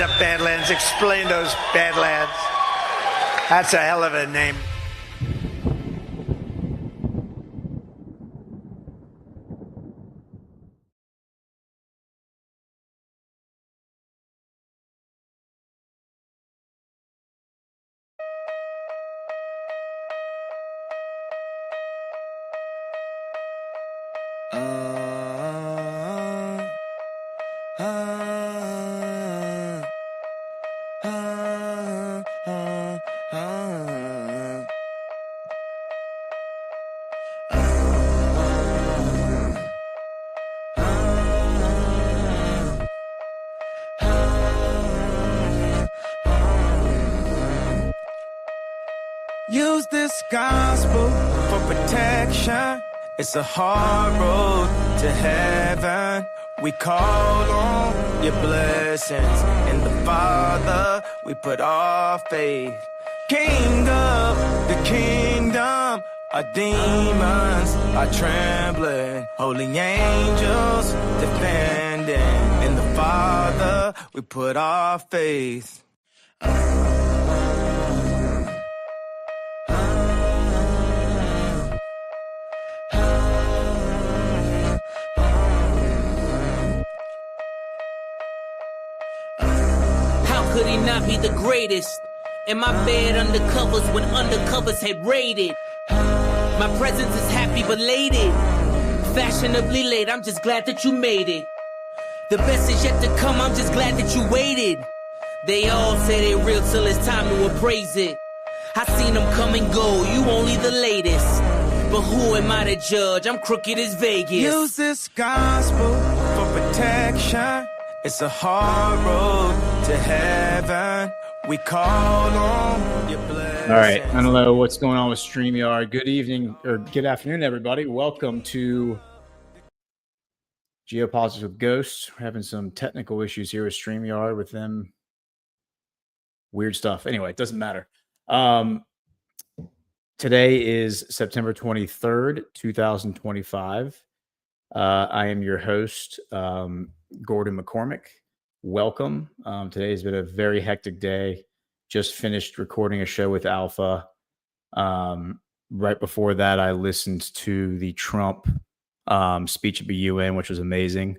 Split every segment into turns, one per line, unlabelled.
up Badlands. Explain those Badlands. That's a hell of a name.
Use this gospel for protection. It's a hard road to heaven. We call on your blessings. In the Father, we put our faith. King of the kingdom, our demons are trembling. Holy angels defending. In the Father, we put our faith.
Could he not be the greatest? In my bed undercovers when undercovers had raided. My presence is happy belated. Fashionably late, I'm just glad that you made it. The best is yet to come, I'm just glad that you waited. They all say they real till it's time to appraise it. I seen them come and go, you only the latest. But who am I to judge? I'm crooked as Vegas.
Use this gospel for protection. It's a hard road to heaven. We call on your blessings.
All right. I don't know what's going on with StreamYard. Good evening or good afternoon, everybody. Welcome to Geopolitics with Ghosts. We're having some technical issues here with StreamYard with them. Weird stuff. Anyway, it doesn't matter. Today is September 23rd, 2025. I am your host, Gordon McCormick. Welcome. Today has been a very hectic day. Just finished recording a show with Alpha. Right before that, I listened to the Trump speech at the UN, which was amazing.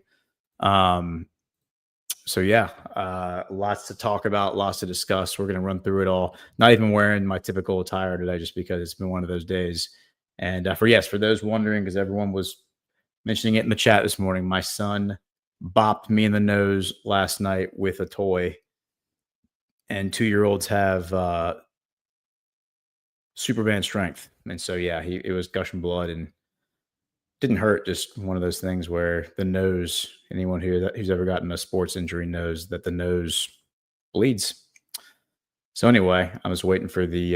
So yeah, lots to talk about, lots to discuss. We're going to run through it all. Not even wearing my typical attire today, just because it's been one of those days. And for those wondering, because everyone was mentioning it in the chat this morning, my son bopped me in the nose last night with a toy, and 2-year-olds have Superman strength. And so, yeah, it was gushing blood and didn't hurt. Just one of those things where the nose, anyone here who's ever gotten a sports injury knows that the nose bleeds. So anyway, I was waiting for the,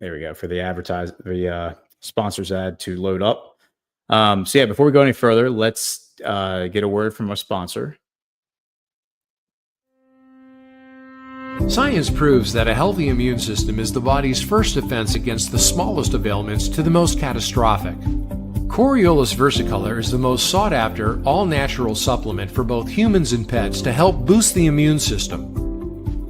there we go, for the sponsors ad to load up. So yeah, before we go any further, let's get a word from our sponsor.
Science proves that a healthy immune system is the body's first defense against the smallest of ailments to the most catastrophic. Coriolus versicolor is the most sought-after, all-natural supplement for both humans and pets to help boost the immune system.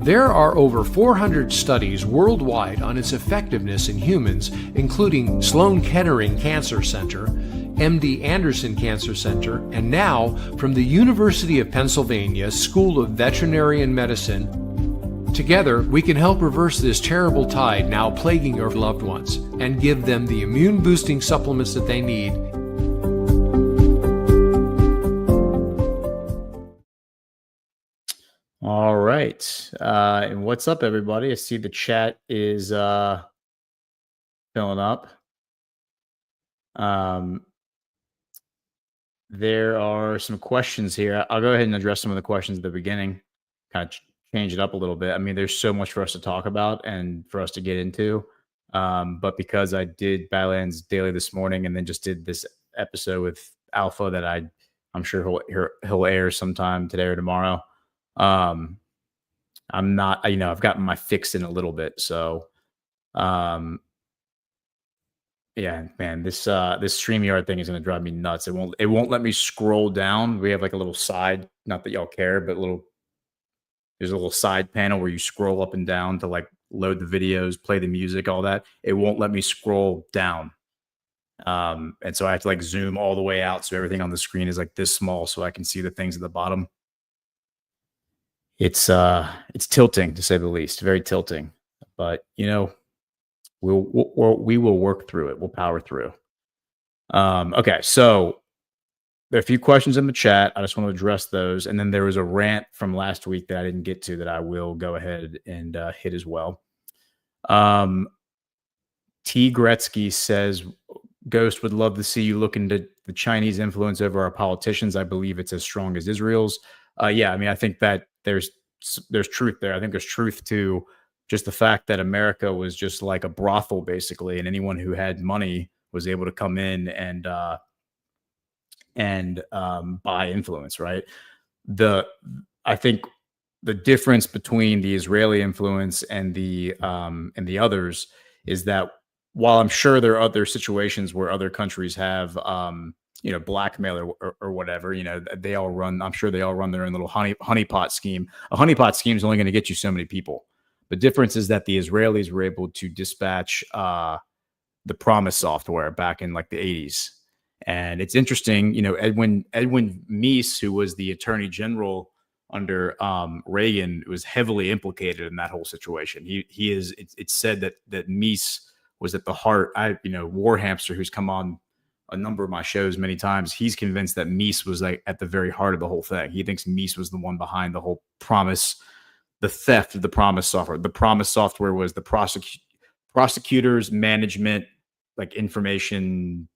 There are over 400 studies worldwide on its effectiveness in humans, including Sloan Kettering Cancer Center, MD Anderson Cancer Center, and now from the University of Pennsylvania School of Veterinary Medicine. Together, we can help reverse this terrible tide now plaguing your loved ones and give them the immune-boosting supplements that they need.
All right. And what's up, everybody? I see the chat is filling up. There are some questions here. I'll go ahead and address some of the questions at the beginning, kind of change it up a little bit. I mean, there's so much for us to talk about and for us to get into. But because I did Badlands Daily this morning and then just did this episode with Alpha that I'm sure he'll air sometime today or tomorrow. I'm not, I've gotten my fix in a little bit. So Yeah, man, this StreamYard thing is gonna drive me nuts. It won't let me scroll down. We have like a little side, not that y'all care, but there's a little side panel where you scroll up and down to like load the videos, play the music, all that. It won't let me scroll down. And so I have to like zoom all the way out so everything on the screen is like this small so I can see the things at the bottom. It's tilting to say the least, very tilting. But you know, we will work through it. We'll power through. Okay, so there are a few questions in the chat. I just want to address those, and then there was a rant from last week that I didn't get to that I will go ahead and hit as well. T. Gretzky says, Ghost would love to see you look into the Chinese influence over our politicians. I believe it's as strong as Israel's. Yeah, I mean, I think that there's truth there. I think there's truth to just the fact that America was just like a brothel, basically, and anyone who had money was able to come in and buy influence, right? I think the difference between the Israeli influence and the others is that while I'm sure there are other situations where other countries have blackmail or whatever, they all run. I'm sure they all run their own little honeypot scheme. A honeypot scheme is only going to get you so many people. The difference is that the Israelis were able to dispatch the PROMIS software back in like the 80s. And it's interesting, Edwin Meese, who was the attorney general under Reagan, was heavily implicated in that whole situation. It's said that Meese was at the heart. War Hamster, who's come on a number of my shows many times, he's convinced that Meese was like at the very heart of the whole thing. He thinks Meese was the one behind the whole PROMIS, the theft of the PROMIS software. The PROMIS software was the prosecutors management, like information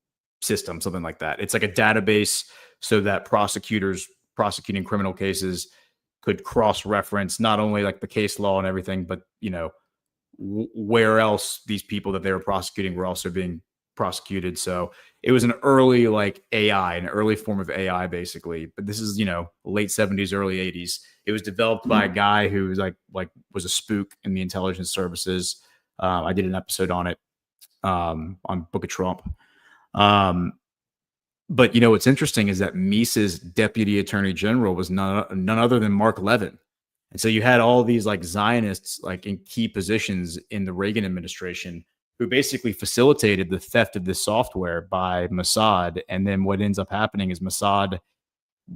system, something like that. It's like a database so that prosecutors prosecuting criminal cases could cross-reference not only like the case law and everything, but where else these people that they were prosecuting were also being prosecuted. So it was an early like AI, an early form of AI basically. But this is late 70s, early 80s. It was developed by a guy who was like was a spook in the intelligence services. I did an episode on it on Book of Trump. But what's interesting is that Meese's deputy attorney general was none other than Mark Levin. And so you had all these like Zionists like in key positions in the Reagan administration who basically facilitated the theft of this software by Mossad. And then what ends up happening is Mossad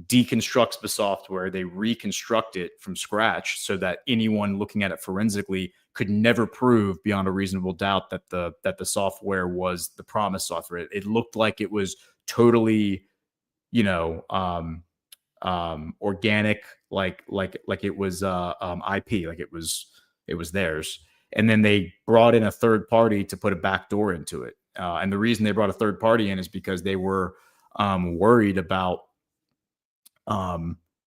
deconstructs the software, they reconstruct it from scratch so that anyone looking at it forensically could never prove beyond a reasonable doubt that the software was the PROMIS software. It looked like it was totally, organic, like it was IP, like it was theirs. And then they brought in a third party to put a backdoor into it. And the reason they brought a third party in is because they were worried about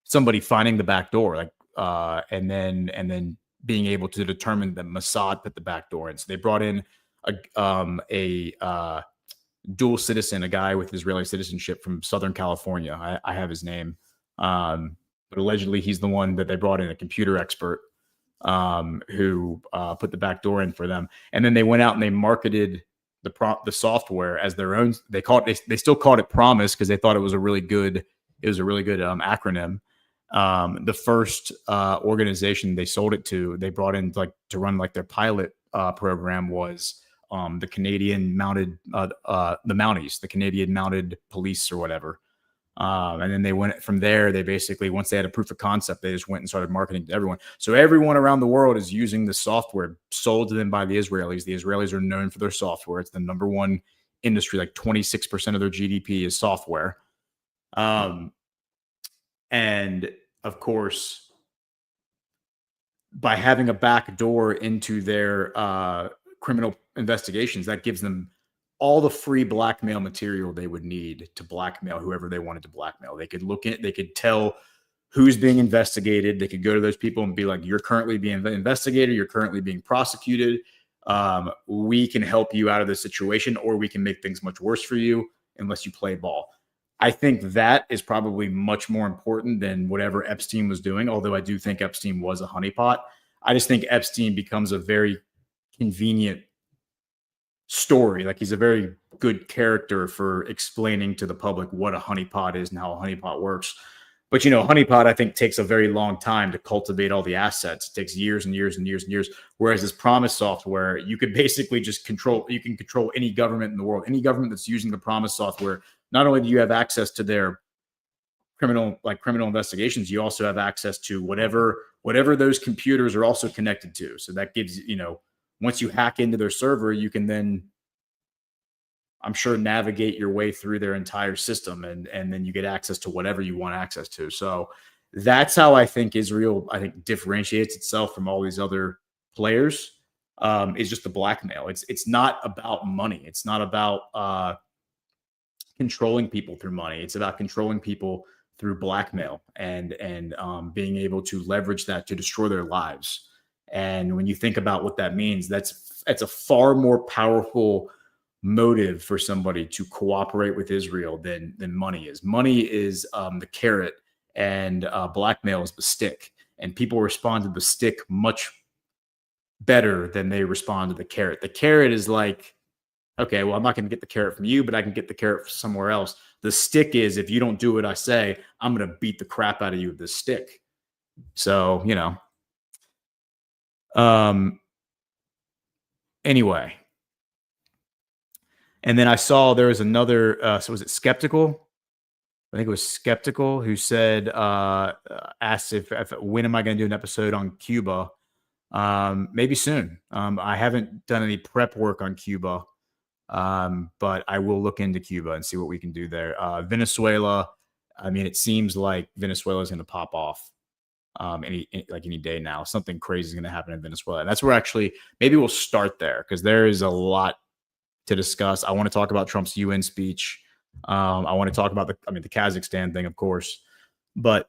somebody finding the back door, and then being able to determine that Mossad put the back door in. So they brought in a dual citizen, a guy with Israeli citizenship from Southern California. I have his name, but allegedly he's the one that they brought in, a computer expert who put the back door in for them. And then they went out and they marketed the software as their own. They still called it PROMIS because they thought it was a really good acronym. The first organization they sold it to, they brought in to run their pilot program was the Canadian mounted the Mounties, the Canadian Mounted Police or whatever. And then they went from there. They basically, once they had a proof of concept, they just went and started marketing to everyone. So everyone around the world is using the software sold to them by the Israelis. The Israelis are known for their software. It's the number one industry. Like 26% of their GDP is software. And of course, by having a back door into their criminal investigations, that gives them all the free blackmail material they would need to blackmail whoever they wanted to blackmail. They could they could tell who's being investigated. They could go to those people and be like, you're currently being investigated. You're currently being prosecuted. We can help you out of this situation, or we can make things much worse for you unless you play ball. I think that is probably much more important than whatever Epstein was doing, although I do think Epstein was a honeypot. I just think Epstein becomes a very convenient story. Like, he's a very good character for explaining to the public what a honeypot is and how a honeypot works. But, a honeypot, I think, takes a very long time to cultivate all the assets. It takes years and years and years and years. Whereas this PROMIS software, you could basically just control any government in the world. Any government that's using the PROMIS software, not only do you have access to their criminal investigations, you also have access to whatever those computers are also connected to. So that gives, once you hack into their server, you can then, I'm sure, navigate your way through their entire system, and then you get access to whatever you want access to. So that's how I think Israel, differentiates itself from all these other players, is just the blackmail. It's not about money. It's not about controlling people through money. It's about controlling people through blackmail and being able to leverage that to destroy their lives. And when you think about what that means, that's a far more powerful motive for somebody to cooperate with Israel than money is. Money is the carrot, and blackmail is the stick. And people respond to the stick much better than they respond to the carrot. The carrot is like, okay, well, I'm not going to get the carrot from you, but I can get the carrot from somewhere else. The stick is, if you don't do what I say, I'm going to beat the crap out of you with this stick. So, anyway. And then I saw there was another, so was it Skeptical? I think it was Skeptical who said, asked if when am I going to do an episode on Cuba? Maybe soon. I haven't done any prep work on Cuba, but I will look into Cuba and see what we can do there. Venezuela, it seems like Venezuela is going to pop off any day now. Something crazy is going to happen in Venezuela. And that's where maybe we'll start there, because there is a lot to discuss. I want to talk about Trump's UN speech. I want to talk about the Kazakhstan thing, of course, but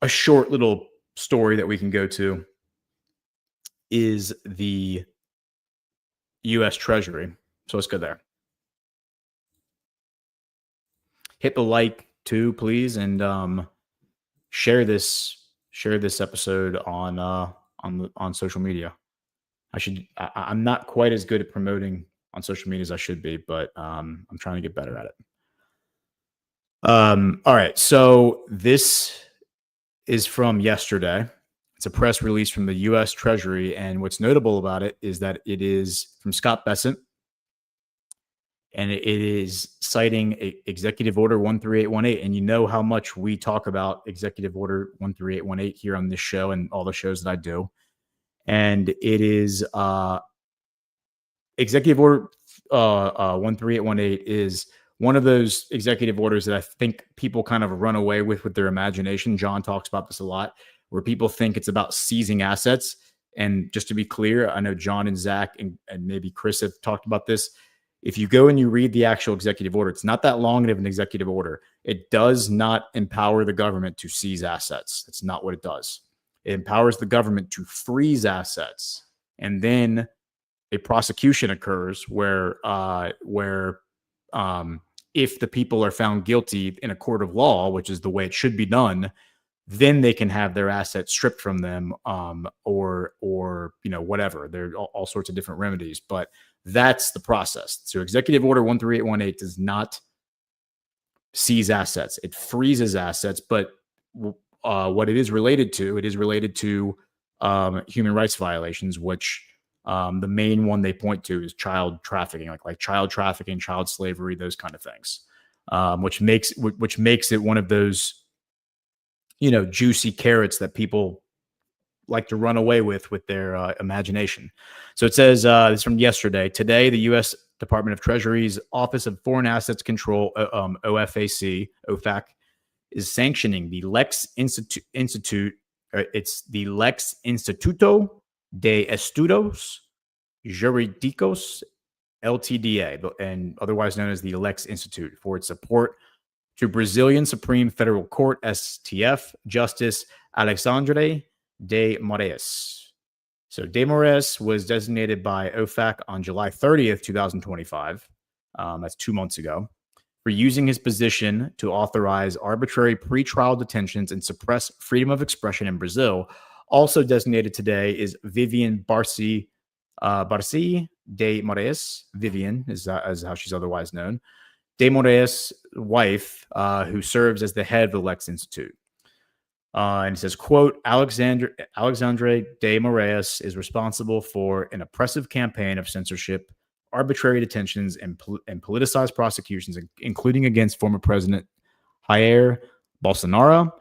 a short little story that we can go to is the U.S. Treasury. So let's go there. Hit the like too, please, and share this episode on social media. I'm not quite as good at promoting on social media as I should be, but I'm trying to get better at it. All right. So this is from yesterday. It's a press release from the U.S. Treasury. And what's notable about it is that it is from Scott Bessent. And it is citing Executive Order 13818. And you know how much we talk about Executive Order 13818 here on this show and all the shows that I do. And it is Executive Order 13818 is one of those executive orders that I think people kind of run away with their imagination. John talks about this a lot, where people think it's about seizing assets. And just to be clear, I know John and Zach and maybe Chris have talked about this. If you go and you read the actual executive order, it's not that long of an executive order. It does not empower the government to seize assets. That's not what it does. It empowers the government to freeze assets. And then a prosecution occurs where if the people are found guilty in a court of law, which is the way it should be done, then they can have their assets stripped from them, or whatever. There are all sorts of different remedies, but that's the process. So Executive Order 13818 does not seize assets; it freezes assets. But what it is related to, human rights violations, which the main one they point to is child trafficking, like child trafficking, child slavery, those kind of things, which makes it one of those, juicy carrots that people like to run away with their imagination. So it says, this is from yesterday. Today, the U.S. Department of Treasury's Office of Foreign Assets Control, OFAC, is sanctioning the Lex Institute. It's the Lex Instituto de Estudos Jurídicos, LTDA, and otherwise known as the Lex Institute, for its support to Brazilian Supreme Federal Court, STF, Justice Alexandre de Moraes. So de Moraes was designated by OFAC on July 30th, 2025. That's 2 months ago, for using his position to authorize arbitrary pretrial detentions and suppress freedom of expression in Brazil. Also designated today is Vivian Barci Barci de Moraes, Vivian is how she's otherwise known, de Moraes' wife, who serves as the head of the Lex Institute. And it says, quote, Alexandre de Moraes is responsible for an oppressive campaign of censorship, arbitrary detentions, and politicized prosecutions, including against former President Jair Bolsonaro,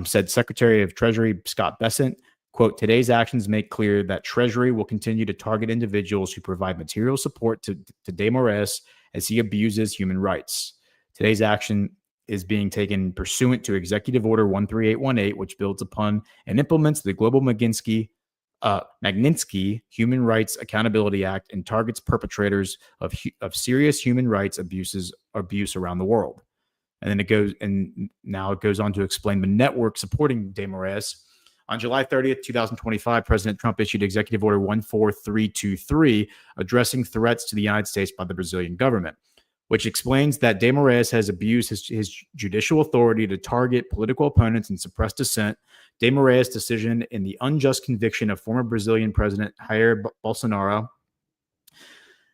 said Secretary of Treasury Scott Bessent. Quote, today's actions make clear that Treasury will continue to target individuals who provide material support to de Moraes as he abuses human rights. Today's action is being taken pursuant to Executive Order 13818, which builds upon and implements the Global Magnitsky Human Rights Accountability Act and targets perpetrators of serious human rights abuse around the world. And then it goes on to explain the network supporting de Moraes. On July 30th, 2025, President Trump issued Executive Order 14323, addressing threats to the United States by the Brazilian government, which explains that de Moraes has abused his judicial authority to target political opponents and suppress dissent. De Moraes' decision in the unjust conviction of former Brazilian President Jair Bolsonaro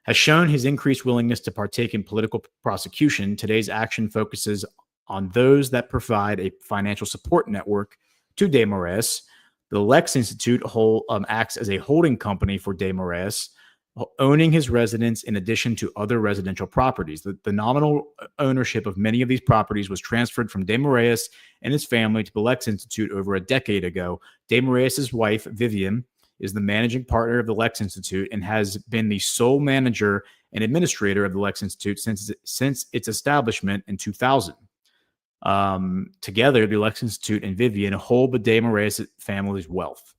has shown his increased willingness to partake in political prosecution. Today's action focuses on those that provide a financial support network to de Moraes. The Lex Institute acts as a holding company for de Moraes, owning his residence in addition to other residential properties. The nominal ownership of many of these properties was transferred from de Moraes and his family to the Lex Institute over a decade ago. De Moraes' wife, Vivian, is the managing partner of the Lex Institute and has been the sole manager and administrator of the Lex Institute since its establishment in 2000. Together, the Lex Institute and Vivian hold the de Moraes family's wealth.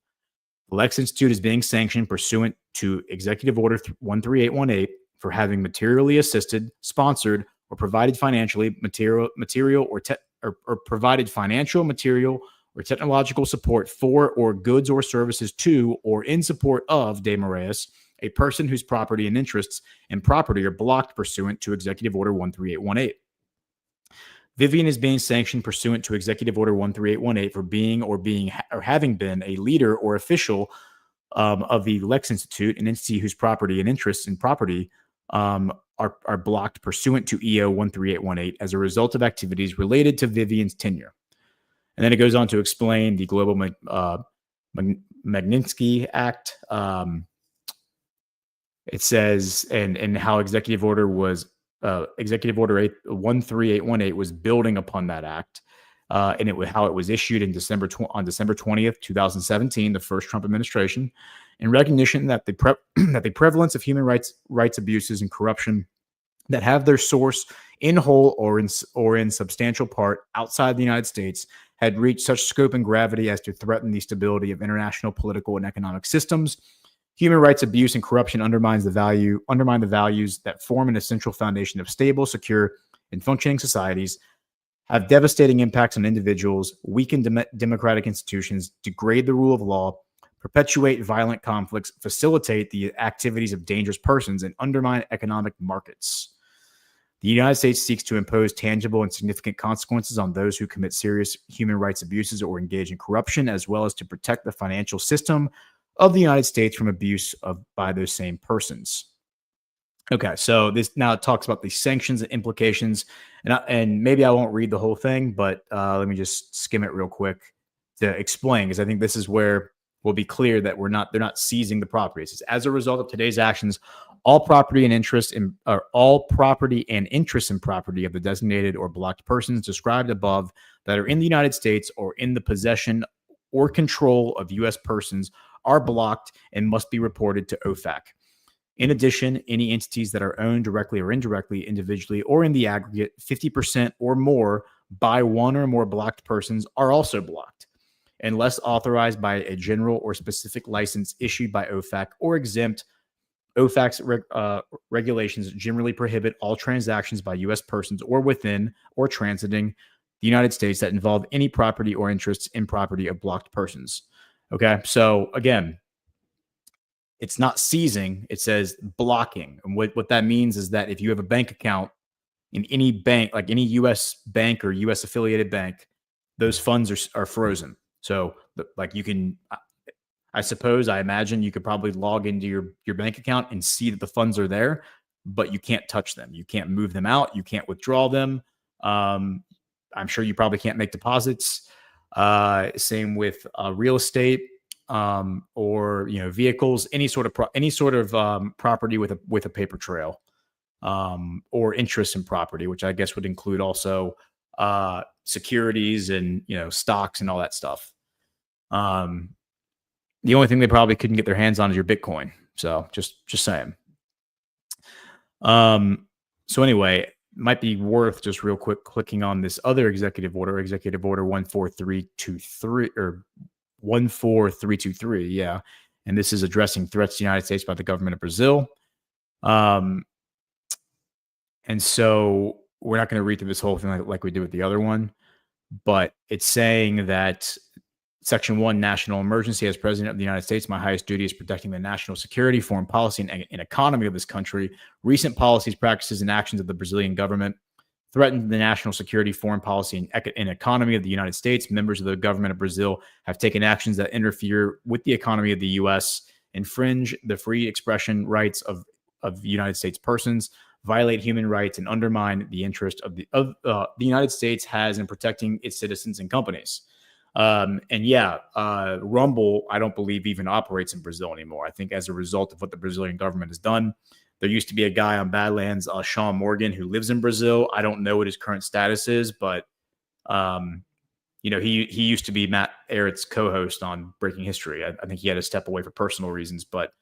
The Lex Institute is being sanctioned pursuant to Executive Order 13818 for having materially assisted, sponsored, or provided provided financial, material, or technological support for or goods or services to or in support of de Moraes, a person whose property and interests in property are blocked pursuant to Executive Order 13818. Vivian is being sanctioned pursuant to Executive Order 13818 for being or having been a leader or official of the Lex Institute, an entity whose property and interests in property are blocked pursuant to EO 13818 as a result of activities related to Vivian's tenure. And then it goes on to explain the Global Magnitsky Act. It says, and how Executive Order 13818 was building upon that act, and how it was issued on December 20th, 2017, the first Trump administration, in recognition that the prevalence of human rights abuses and corruption that have their source in whole or in substantial part outside the United States had reached such scope and gravity as to threaten the stability of international political and economic systems. Human rights abuse and corruption undermine the values that form an essential foundation of stable, secure, and functioning societies, have devastating impacts on individuals, weaken democratic institutions, degrade the rule of law, perpetuate violent conflicts, facilitate the activities of dangerous persons, and undermine economic markets. The United States seeks to impose tangible and significant consequences on those who commit serious human rights abuses or engage in corruption, as well as to protect the financial system of the United States from abuse by those same persons. Okay, so this now talks about the sanctions and implications, and maybe I won't read the whole thing, but let me just skim it real quick to explain, because I think this is where we'll be clear that they're not seizing the properties. It's as a result of today's actions, all property and interest in property of the designated or blocked persons described above that are in the United States or in the possession or control of U.S. persons are blocked and must be reported to OFAC. In addition, any entities that are owned directly or indirectly, individually, or in the aggregate 50% or more by one or more blocked persons are also blocked, unless authorized by a general or specific license issued by OFAC or exempt. OFAC's regulations generally prohibit all transactions by U.S. persons or within or transiting the United States that involve any property or interests in property of blocked persons. Okay, so again, it's not seizing, it says blocking. And what that means is that if you have a bank account in any bank, like any U.S. bank or U.S. affiliated bank, those funds are frozen. So like you can, I imagine you could probably log into your bank account and see that the funds are there, but you can't touch them. You can't move them out. You can't withdraw them. I'm sure you probably can't make deposits. Same with real estate, or vehicles, any sort of property with a paper trail, or interest in property, which I guess would include also securities and stocks and all that stuff. The only thing they probably couldn't get their hands on is your Bitcoin. So just saying. So anyway, might be worth just real quick clicking on this other executive order 14323 or 14323. Yeah. And this is addressing threats to the United States by the government of Brazil. And so we're not going to read through this whole thing like we did with the other one, but it's saying that Section 1, national emergency. As president of the United States, my highest duty is protecting the national security, foreign policy, and economy of this country. Recent policies, practices, and actions of the Brazilian government threaten the national security, foreign policy, and economy of the United States. Members of the government of Brazil have taken actions that interfere with the economy of the U.S., infringe the free expression rights of United States persons, violate human rights, and undermine the interest of the United States has in protecting its citizens and companies. Rumble, I don't believe even operates in Brazil anymore. I think as a result of what the Brazilian government has done, there used to be a guy on Badlands, Sean Morgan, who lives in Brazil. I don't know what his current status is, but, he used to be Matt Ehret's co-host on Breaking History. I think he had to step away for personal reasons, but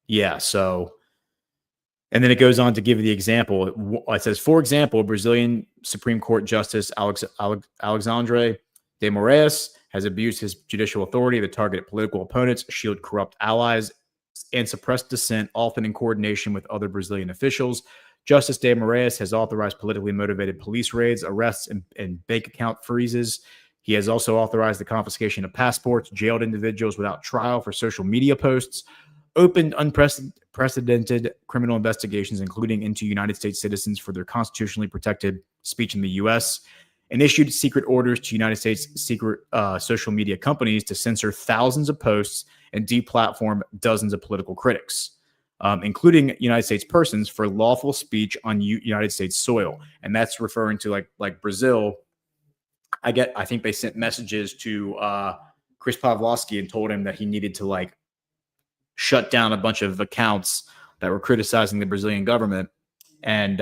yeah, so. And then it goes on to give the example. It says, for example, Brazilian Supreme Court Justice Alexandre de Moraes has abused his judicial authority to target political opponents, shield corrupt allies, and suppress dissent, often in coordination with other Brazilian officials. Justice de Moraes has authorized politically motivated police raids, arrests, and bank account freezes. He has also authorized the confiscation of passports, jailed individuals without trial for social media posts, opened unprecedented criminal investigations, including into United States citizens for their constitutionally protected speech in the U.S., and issued secret orders to United States secret social media companies to censor thousands of posts and deplatform dozens of political critics, including United States persons, for lawful speech on United States soil. And that's referring to like Brazil. I think they sent messages to Chris Pavlovsky and told him that he needed to shut down a bunch of accounts that were criticizing the Brazilian government. And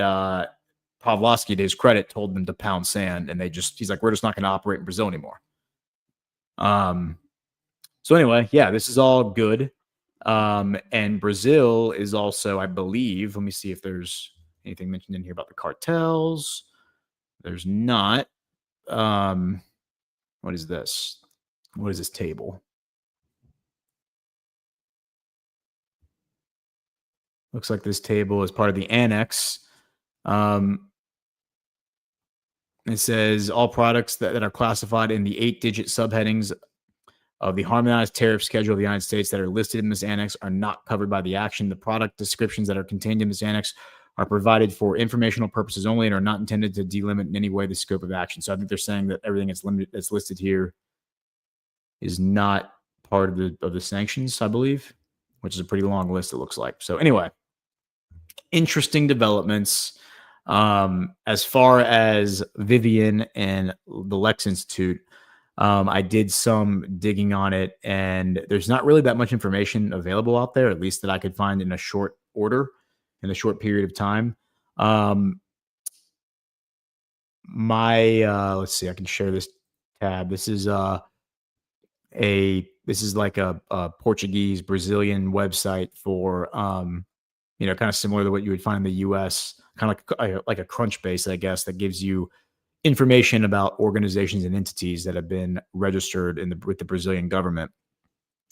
Pavlovsky, to his credit, told them to pound sand. And he's like, we're just not going to operate in Brazil anymore. So anyway, yeah, this is all good. And Brazil is also, I believe, let me see if there's anything mentioned in here about the cartels. There's not. What is this? What is this table? Looks like this table is part of the annex. It says all products that are classified in the 8-digit subheadings of the harmonized tariff schedule of the United States that are listed in this annex are not covered by the action. The product descriptions that are contained in this annex are provided for informational purposes only and are not intended to delimit in any way the scope of action. So I think they're saying that everything that's listed here is not part of the sanctions, I believe, which is a pretty long list, it looks like. So anyway, interesting developments. As far as Vivian and the Lex Institute, I did some digging on it, and there's not really that much information available out there, at least that I could find in a short period of time. Let's see, I can share this tab. This is like a Portuguese Brazilian website for kind of similar to what you would find in the US, kind of like a Crunchbase, I guess, that gives you information about organizations and entities that have been registered with the Brazilian government.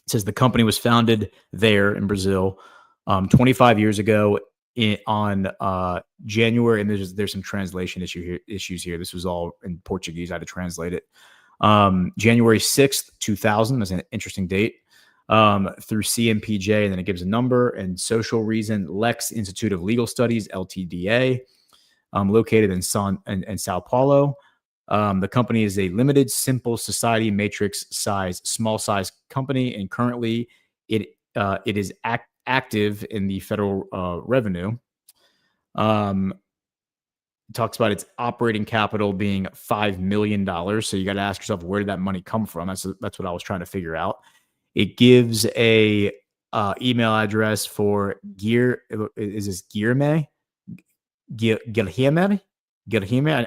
It says the company was founded there in Brazil 25 years ago on January, and there's some translation issues here. This was all in Portuguese. I had to translate it. January 6th, 2000. That's an interesting date. Through CMPJ, and then it gives a number and social reason. Lex Institute of Legal Studies, LTDA, located in Sao Paulo. The company is a limited, simple society matrix size, small size company, and currently it is active in the federal revenue. Talks about its operating capital being $5 million. So you got to ask yourself, where did that money come from? That's what I was trying to figure out. It gives a email address for Is this Guilherme? Guilherme?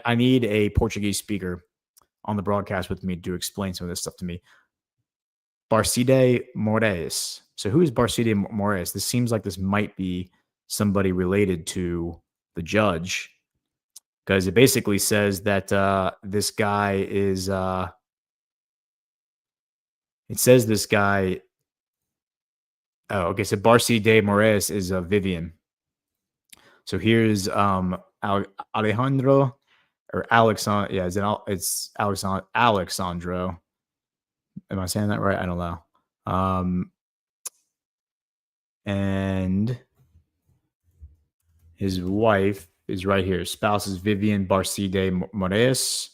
I need a Portuguese speaker on the broadcast with me to explain some of this stuff to me. Barcide Moraes. So who is Barcide Moraes? This seems like this might be somebody related to the judge, because it basically says that this guy is it says this guy so Barcide Moraes is Vivian. So here's Alejandro or Alexandro. Yeah, it's Alexandro. Am I saying that right? I don't know. And his wife is right here. Spouse is Vivian Barcide Moraes.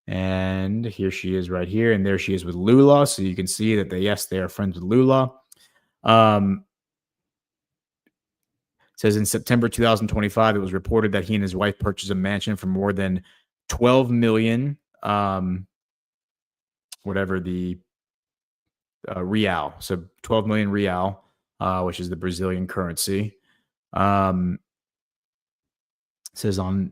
And here she is right here. And there she is with Lula. So you can see that they are friends with Lula. It says in September 2025, it was reported that he and his wife purchased a mansion for more than 12 million, whatever the real. So 12 million real, which is the Brazilian currency. It says on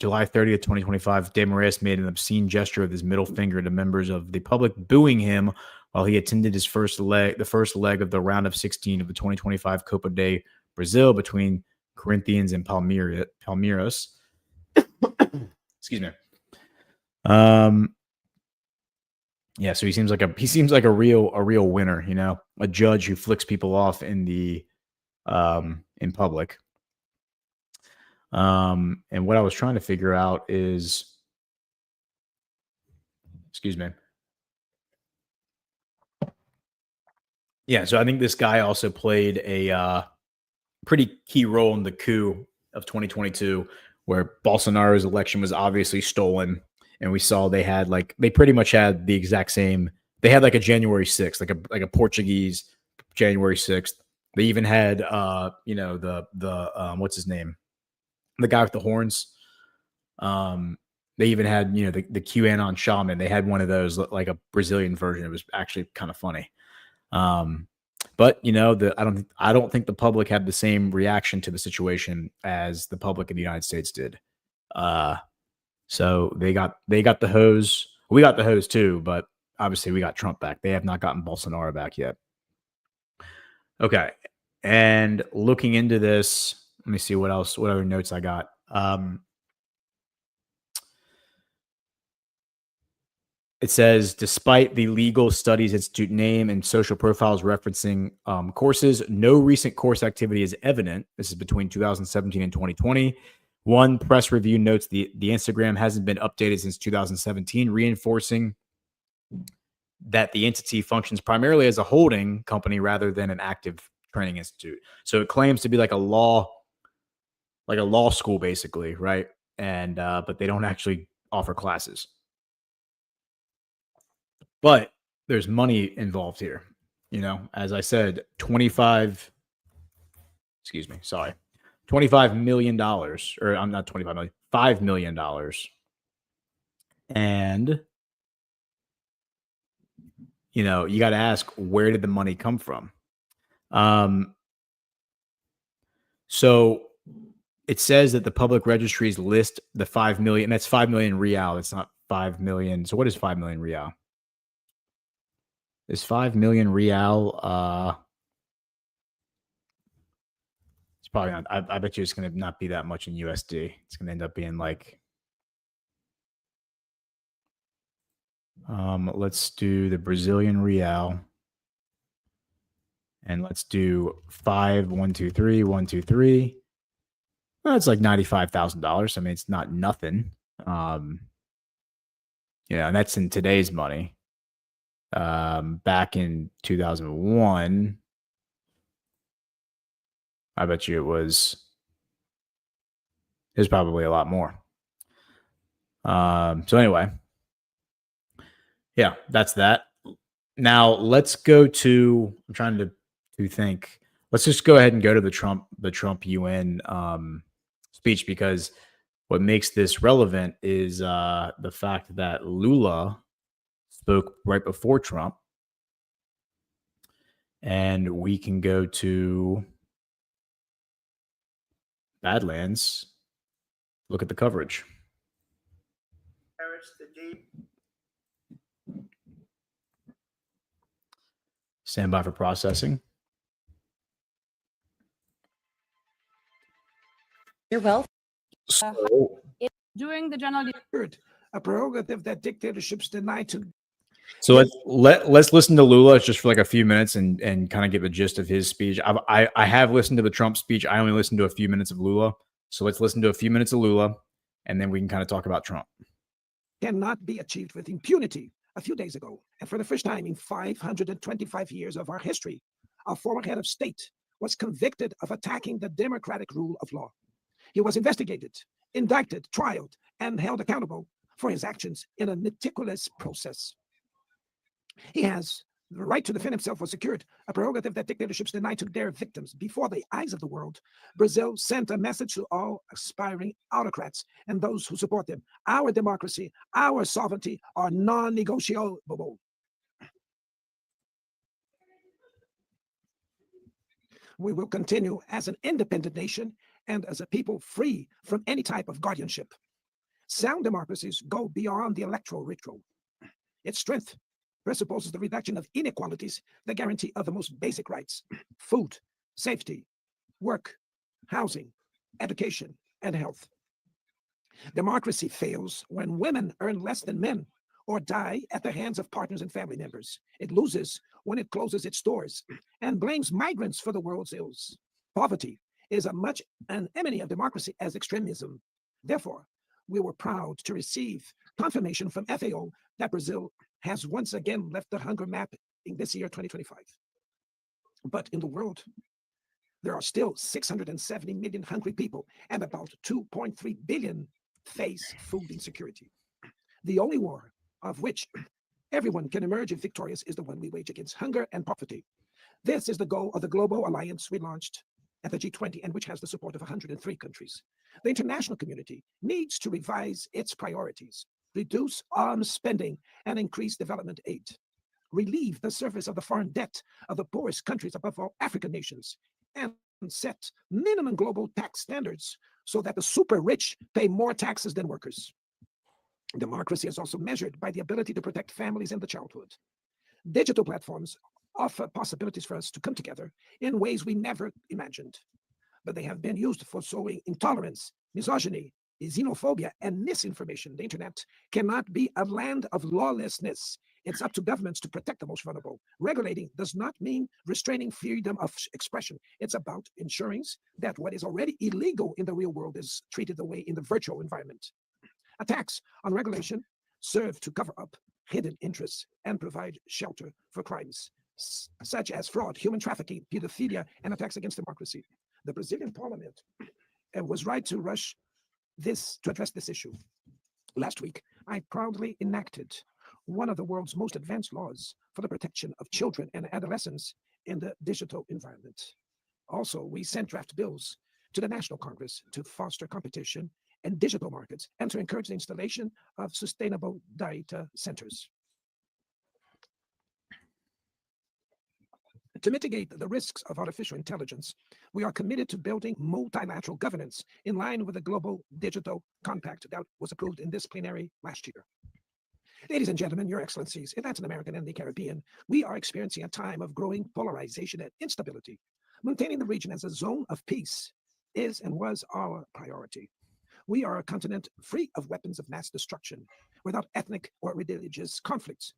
July 30th, 2025, De Moraes made an obscene gesture with his middle finger to members of the public, booing him while he attended the first leg of the round of 16 of the 2025 Copa de Brazil between Corinthians and Palmeiras. Excuse me. Yeah, so he seems like a real winner, you know, a judge who flicks people off in the in public. And what I was trying to figure out is, excuse me. Yeah, so I think this guy also played a pretty key role in the coup of 2022, where Bolsonaro's election was obviously stolen. And we saw they pretty much had the exact same. They had like a January 6th, like a Portuguese January 6th. They even had, the what's his name? The guy with the horns. They even had, the QAnon shaman. They had one of those, like a Brazilian version. It was actually kind of funny. But I don't think the public had the same reaction to the situation as the public in the United States did. So they got the hose. We got the hose too, but obviously we got Trump back. They have not gotten Bolsonaro back yet. Okay. And looking into this, let me see what other notes I got. It says, despite the Legal Studies Institute name and social profiles referencing courses, no recent course activity is evident. This is between 2017 and 2020. One press review notes the Instagram hasn't been updated since 2017, reinforcing that the entity functions primarily as a holding company rather than an active training institute. So it claims to be like a law school, basically, right? And but they don't actually offer classes. But there's money involved here. As I said, $25 million, or I'm not 25 million, $5 million. And, you got to ask, where did the money come from? So it says that the public registries list the 5 million. That's 5 million real. It's not 5 million. So what is 5 million real? Is 5 million real? It's probably not. I bet you it's going to not be that much in USD. It's going to end up being like, let's do the Brazilian real, and let's do 5,123,123. Well, it's like $95,000. I mean, it's not nothing. And that's in today's money. Back in 2001, I bet you it was probably a lot more. So anyway, yeah, that's that. Now let's go to. I'm trying to think. Let's just go ahead and go to the Trump UN speech, because what makes this relevant is the fact that Lula spoke right before Trump, and we can go to Badlands. Look at the coverage. Stand by for processing.
You're welcome.
So,
During the general
A prerogative that dictatorships deny to.
so let's listen to Lula just for like a few minutes and kind of get the gist of his speech. I have listened to the Trump speech. I only listened to a few minutes of Lula. So let's listen to a few minutes of Lula, and then we can kind of talk about Trump.
Cannot be achieved with impunity. A few days ago, and for the first time in 525 years of our history, our former head of state was convicted of attacking the democratic rule of law. He was investigated, indicted, trialed, and held accountable for his actions in a meticulous process. He has the right to defend himself was secured, a prerogative that dictatorships deny to their victims. Before the eyes of the world, Brazil sent a message to all aspiring autocrats and those who support them. Our democracy, our sovereignty are non-negotiable. We will continue as an independent nation and as a people free from any type of guardianship. Sound democracies go beyond the electoral ritual. Its strength presupposes the reduction of inequalities, the guarantee of the most basic rights: food, safety, work, housing, education, and health. Democracy fails when women earn less than men or die at the hands of partners and family members. It loses when it closes its doors and blames migrants for the world's ills. Poverty is as much an enemy of democracy as extremism. Therefore, we were proud to receive confirmation from FAO that Brazil has once again left the hunger map in this year, 2025. But in the world, there are still 670 million hungry people and about 2.3 billion face food insecurity. The only war of which everyone can emerge victorious is the one we wage against hunger and poverty. This is the goal of the global alliance we launched at the G20 and which has the support of 103 countries. The international community needs to revise its priorities, reduce arms spending, and increase development aid. Relieve the service of the foreign debt of the poorest countries, above all African nations, and set minimum global tax standards so that the super rich pay more taxes than workers. Democracy is also measured by the ability to protect families and the childhood. Digital platforms offer possibilities for us to come together in ways we never imagined, but they have been used for sowing intolerance, misogyny, xenophobia, and misinformation. The internet cannot be a land of lawlessness. It's up to governments to protect the most vulnerable. Regulating does not mean restraining freedom of expression. It's about ensuring that what is already illegal in the real world is treated the way in the virtual environment. Attacks on regulation serve to cover up hidden interests and provide shelter for crimes such as fraud, human trafficking, pedophilia, and attacks against democracy. The Brazilian parliament was right to rush to address this issue. Last week, I proudly enacted one of the world's most advanced laws for the protection of children and adolescents in the digital environment. Also, we sent draft bills to the National Congress to foster competition in digital markets and to encourage the installation of sustainable data centers. To mitigate the risks of artificial intelligence, we are committed to building multilateral governance in line with the Global Digital Compact that was approved in this plenary last year. Ladies and gentlemen, Your Excellencies, in Latin America and the Caribbean, we are experiencing a time of growing polarization and instability. Maintaining the region as a zone of peace is and was our priority. We are a continent free of weapons of mass destruction, without ethnic or religious conflicts.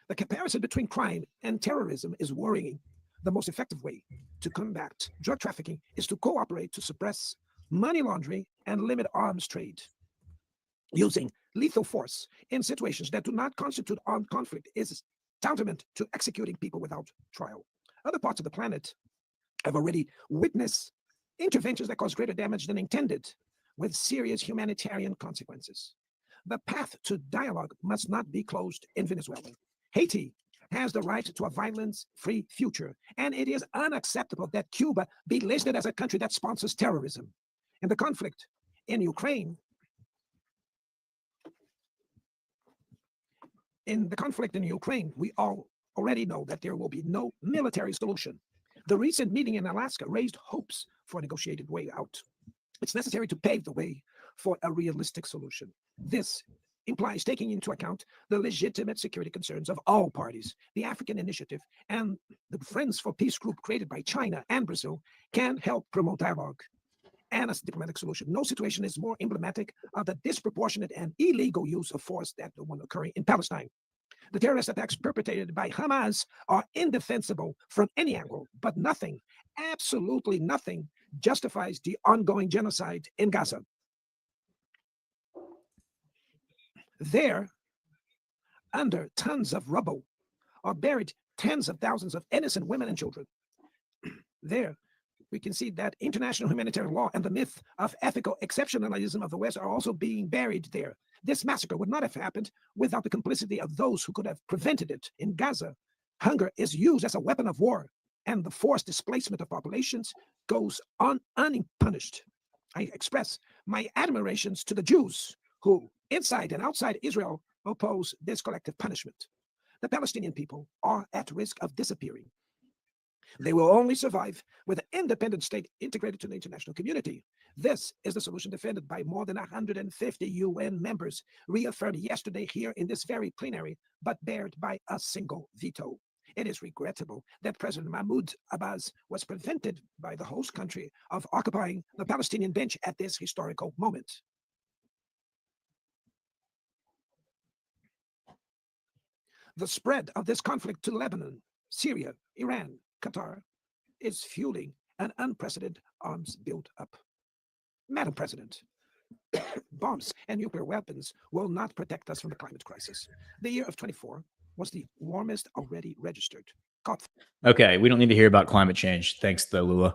The comparison between crime and terrorism is worrying. The most effective way to combat drug trafficking is to cooperate to suppress money laundering and limit arms trade. Using lethal force in situations that do not constitute armed conflict is tantamount to executing people without trial. Other parts of the planet have already witnessed interventions that cause greater damage than intended, with serious humanitarian consequences. The path to dialogue must not be closed in Venezuela. Haiti has the right to a violence-free future, and it is unacceptable that Cuba be listed as a country that sponsors terrorism. In the conflict in Ukraine, we all already know that there will be no military solution. The recent meeting in Alaska raised hopes for a negotiated way out. It's necessary to pave the way for a realistic solution. This implies taking into account the legitimate security concerns of all parties. The African Initiative and the Friends for Peace group created by China and Brazil can help promote dialogue and a diplomatic solution. No situation is more emblematic of the disproportionate and illegal use of force than the one occurring in Palestine. The terrorist attacks perpetrated by Hamas are indefensible from any angle, but nothing, absolutely nothing, justifies the ongoing genocide in Gaza. There, under tons of rubble, are buried tens of thousands of innocent women and children. There, we can see that international humanitarian law and the myth of ethical exceptionalism of the West are also being buried there. This massacre would not have happened without the complicity of those who could have prevented it. In Gaza, hunger is used as a weapon of war, and the forced displacement of populations goes on unpunished. I express my admirations to the Jews who, inside and outside Israel, oppose this collective punishment. The Palestinian people are at risk of disappearing. They will only survive with an independent state integrated to the international community. This is the solution defended by more than 150 UN members, reaffirmed yesterday here in this very plenary, but bared by a single veto. It is regrettable that President Mahmoud Abbas was prevented by the host country of occupying the Palestinian bench at this historical moment. The spread of this conflict to Lebanon, Syria, Iran, Qatar is fueling an unprecedented arms build-up. Madam President, bombs and nuclear weapons will not protect us from the climate crisis. The year of 24 was the warmest already registered.
Okay, we don't need to hear about climate change. Thanks, though, Lula.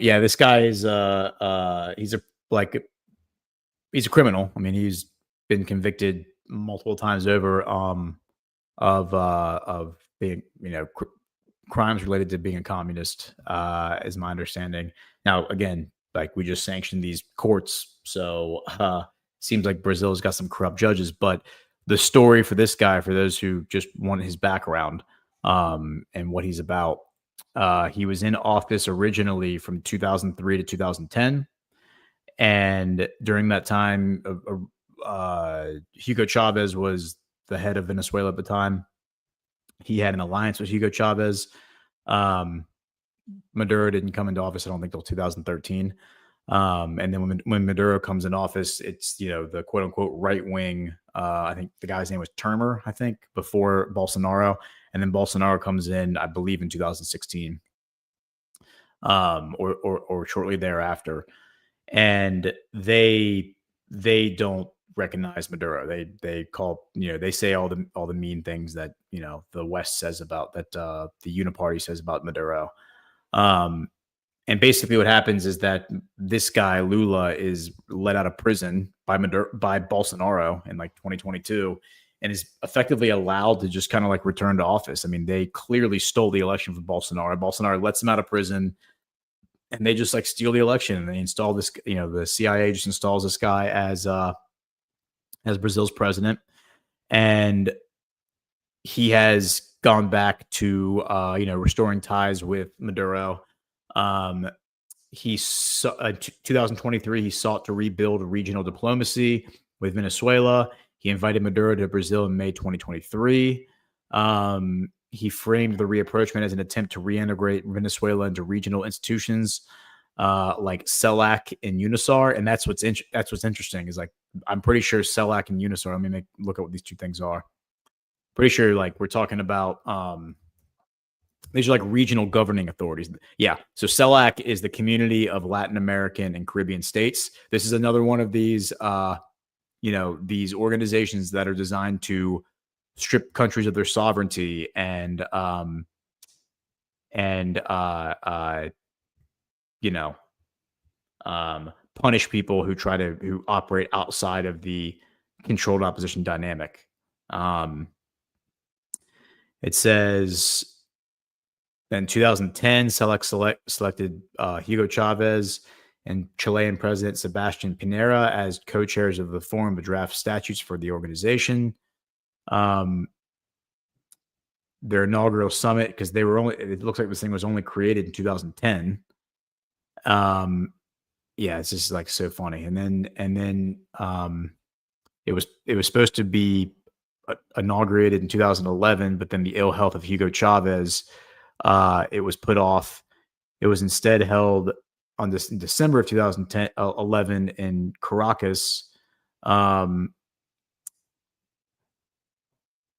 Yeah, this guy is he's a criminal. I mean, he's been convicted multiple times over of being, crimes related to being a communist, is my understanding. Now, again, like we just sanctioned these courts, so seems like Brazil's got some corrupt judges. But the story for this guy, for those who just want his background and what he's about, he was in office originally from 2003 to 2010, and during that time, Hugo Chavez was the head of Venezuela at the time. He had an alliance with Hugo Chavez. Maduro didn't come into office, I don't think, till 2013. And then when Maduro comes in office, it's, the quote unquote right wing. I think the guy's name was Termer, I think, before Bolsonaro. And then Bolsonaro comes in, I believe, in 2016, or shortly thereafter. And they don't recognize Maduro. They call, they say all the mean things that, the West says about that, the Uniparty says about Maduro. And basically what happens is that this guy, Lula, is let out of prison by Bolsonaro in like 2022 and is effectively allowed to just kind of like return to office. I mean, they clearly stole the election from Bolsonaro. Bolsonaro lets him out of prison and they just like steal the election, and they install this, the CIA just installs this guy as Brazil's president. And he has gone back to, restoring ties with Maduro. 2023, he sought to rebuild regional diplomacy with Venezuela. He invited Maduro to Brazil in May 2023. He framed the reapproachment as an attempt to reintegrate Venezuela into regional institutions like CELAC and UNISAR. And that's what's interesting is, like, I'm pretty sure CELAC and UNISAR, let me look at what these two things are. Pretty sure, like, we're talking about these are like regional governing authorities. Yeah. So CELAC is the Community of Latin American and Caribbean States. This is another one of these, these organizations that are designed to strip countries of their sovereignty and punish people who operate outside of the controlled opposition dynamic. It says in 2010, selected Hugo Chavez and Chilean President Sebastian Pinera as co-chairs of the forum to draft statutes for the organization. Their inaugural summit, because it looks like this thing was only created in 2010. Yeah, it's just like so funny. And then it was supposed to be inaugurated in 2011, but then the ill health of Hugo Chavez, it was put off. It was instead held in December of 2011 in Caracas.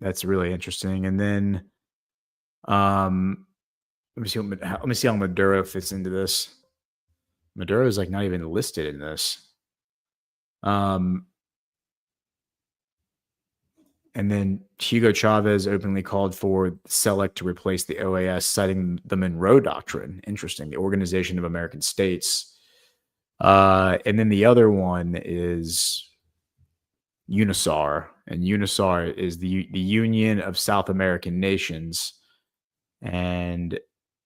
That's really interesting. And then let me see how Maduro fits into this. Maduro is like not even listed in this. And then Hugo Chavez openly called for SELEC to replace the OAS, citing the Monroe Doctrine. Interesting. The Organization of American States. And then the other one is UNISAR. And UNISAR is the Union of South American Nations. And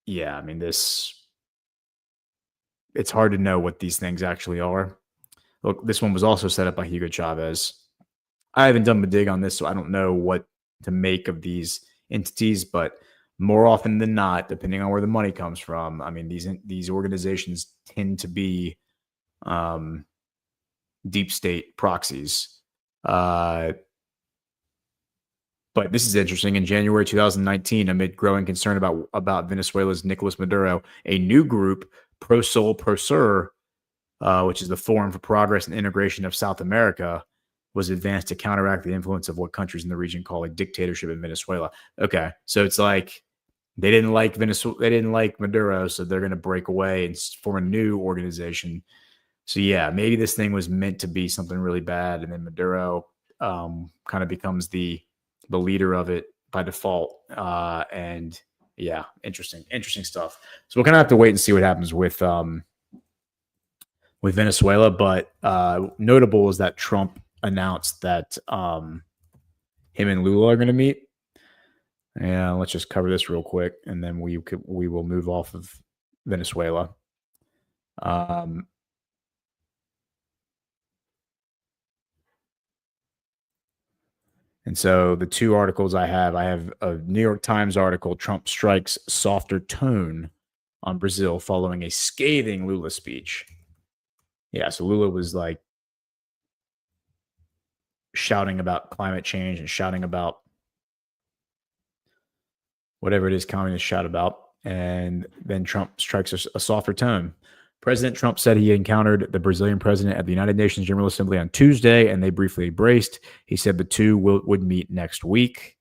yeah, I mean, it's hard to know what these things actually are. Look, this one was also set up by Hugo Chavez. I haven't done a dig on this, so I don't know what to make of these entities, but more often than not, depending on where the money comes from, I mean, these organizations tend to be deep state proxies. But this is interesting. In January 2019, amid growing concern about Venezuela's Nicolas Maduro, a new group, Prosur, which is the Forum for Progress and Integration of South America, was advanced to counteract the influence of what countries in the region call a dictatorship in Venezuela. Okay, so it's like they didn't like Venezuela, they didn't like Maduro, so they're going to break away and form a new organization. So yeah, maybe this thing was meant to be something really bad, and then Maduro kind of becomes the leader of it by default. And yeah, interesting stuff. So we'll kind of have to wait and see what happens with Venezuela. But notable is that Trump announced that him and Lula are going to meet. And let's just cover this real quick, and then we will move off of Venezuela. And so the two articles I have a New York Times article, Trump strikes softer tone on Brazil following a scathing Lula speech. Yeah, so Lula was like shouting about climate change and shouting about whatever it is communists shout about. And then Trump strikes a softer tone. President Trump said he encountered the Brazilian president at the United Nations General Assembly on Tuesday, and they briefly embraced. He said the two would meet next week.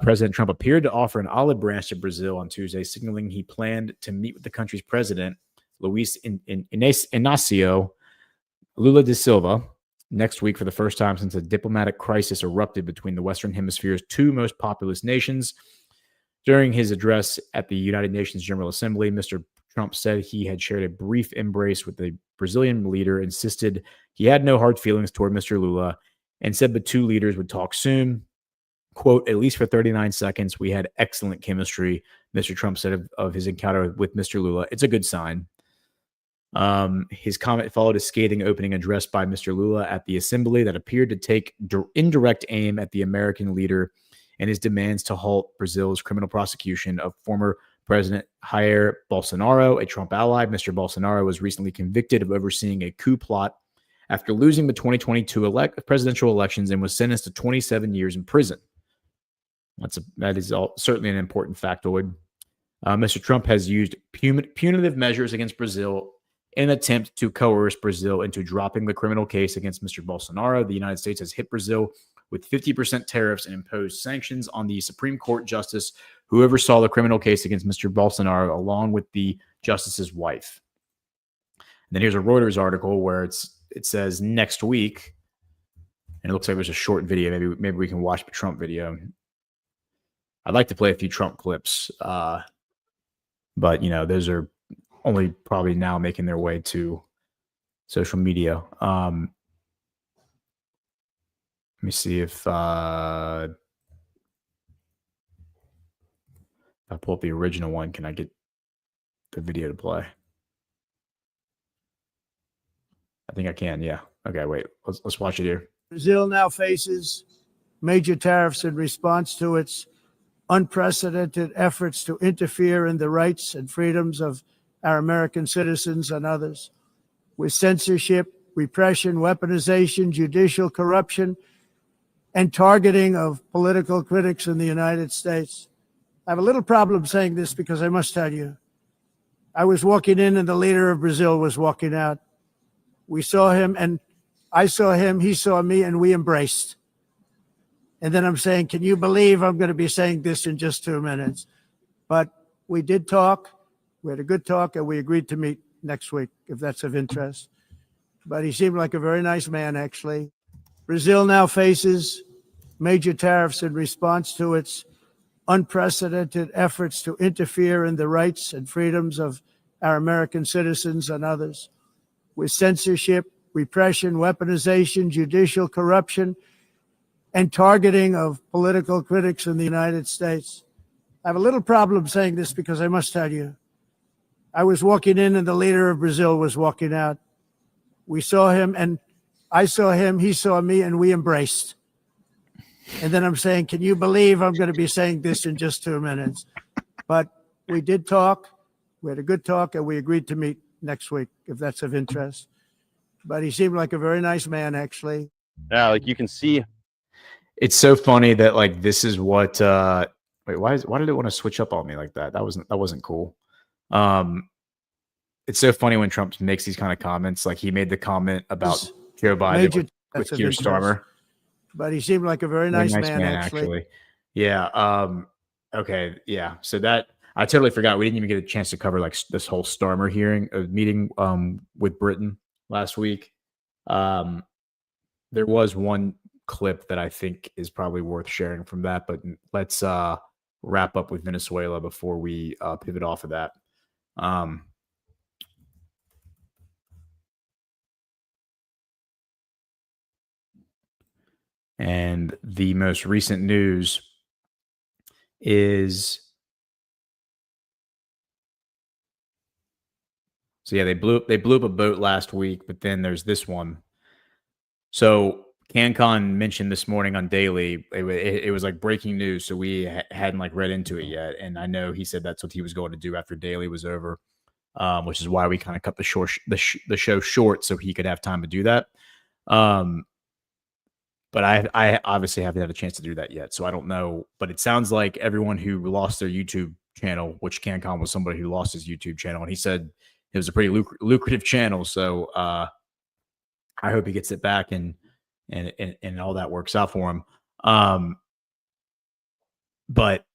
President Trump appeared to offer an olive branch to Brazil on Tuesday, signaling he planned to meet with the country's president, Luis Inácio Lula da Silva, next week for the first time since a diplomatic crisis erupted between the Western Hemisphere's two most populous nations. During his address at the United Nations General Assembly, Mr. Trump said he had shared a brief embrace with the Brazilian leader, insisted he had no hard feelings toward Mr. Lula, and said the two leaders would talk soon. Quote, at least for 39 seconds, we had excellent chemistry, Mr. Trump said of his encounter with Mr. Lula. It's a good sign. His comment followed a scathing opening address by Mr. Lula at the assembly that appeared to take indirect aim at the American leader and his demands to halt Brazil's criminal prosecution of former President Jair Bolsonaro, a Trump ally. Mr. Bolsonaro was recently convicted of overseeing a coup plot after losing the 2022 presidential elections and was sentenced to 27 years in prison. That is certainly an important factoid. Mr. Trump has used punitive measures against Brazil in an attempt to coerce Brazil into dropping the criminal case against Mr. Bolsonaro. The United States has hit Brazil with 50% tariffs and imposed sanctions on the Supreme Court justice who oversaw the criminal case against Mr. Bolsonaro, along with the justice's wife. And then here's a Reuters article where it says next week, and it looks like there's a short video. Maybe we can watch the Trump video. I'd like to play a few Trump clips, but those are only probably now making their way to social media. me see if I pull up the original one, can I get the video to play? I think I can. Yeah. Okay. Wait. Let's watch it here.
Brazil now faces major tariffs in response to its unprecedented efforts to interfere in the rights and freedoms of our American citizens and others, with censorship, repression, weaponization, judicial corruption, and targeting of political critics in the United States. I have a little problem saying this because I must tell you, I was walking in and the leader of Brazil was walking out. We saw him and I saw him, he saw me, and we embraced. And then I'm saying, can you believe I'm going to be saying this in just 2 minutes? But we did talk. We had a good talk, and we agreed to meet next week, if that's of interest. But he seemed like a very nice man, actually. Brazil now faces major tariffs in response to its unprecedented efforts to interfere in the rights and freedoms of our American citizens and others, with censorship, repression, weaponization, judicial corruption, and targeting of political critics in the United States. I have a little problem saying this because I must tell you, I was walking in and the leader of Brazil was walking out. We saw him and I saw him, he saw me, and we embraced. And then I'm saying, can you believe I'm going to be saying this in just 2 minutes? But we did talk. We had a good talk, and we agreed to meet next week, if that's of interest. But he seemed like a very nice man, actually.
Yeah, like you can see.
It's so funny that like this is what wait, why did it want to switch up on me like that? That wasn't cool. It's so funny when Trump makes these kind of comments. Like he made the comment about Joe Biden with Keir Starmer.
But he seemed like a very nice man, actually.
Yeah. Okay. Yeah. So that I totally forgot. We didn't even get a chance to cover like this whole Starmer meeting with Britain last week. There was one clip that I think is probably worth sharing from that, but let's wrap up with Venezuela before we pivot off of that. And the most recent news is, so yeah, they blew up a boat last week, but then there's this one. So CanCon mentioned this morning on Daily, it was like breaking news, so we hadn't like read into it yet. And I know he said that's what he was going to do after Daily was over, which is why we kind of cut the show short so he could have time to do that. But I obviously haven't had a chance to do that yet, so I don't know. But it sounds like everyone who lost their YouTube channel, which CanCon was somebody who lost his YouTube channel, and he said it was a pretty lucrative channel. So I hope he gets it back and all that works out for him. But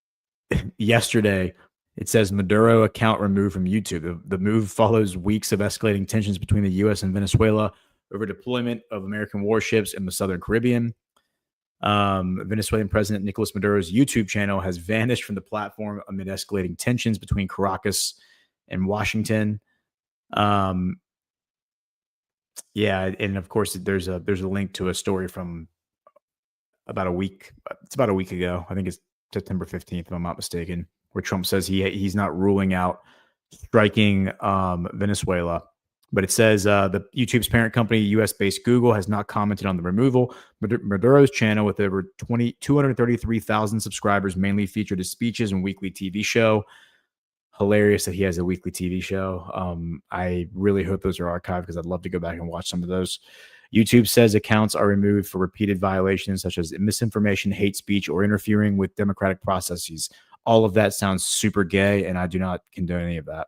yesterday it says Maduro account removed from YouTube. The move follows weeks of escalating tensions between the U.S. and Venezuela over deployment of American warships in the Southern Caribbean. Venezuelan President Nicolas Maduro's YouTube channel has vanished from the platform amid escalating tensions between Caracas and Washington. Yeah, and of course there's a link to a story from about a week. It's about a week ago. I think it's September 15th, if I'm not mistaken, where Trump says he's not ruling out striking Venezuela. But it says the YouTube's parent company, U.S.-based Google, has not commented on the removal. Maduro's channel, with over 233,000 subscribers, mainly featured his speeches and weekly TV show. Hilarious that he has a weekly TV show. I really hope those are archived because I'd love to go back and watch some of those. YouTube says accounts are removed for repeated violations such as misinformation, hate speech, or interfering with democratic processes. All of that sounds super gay, and I do not condone any of that.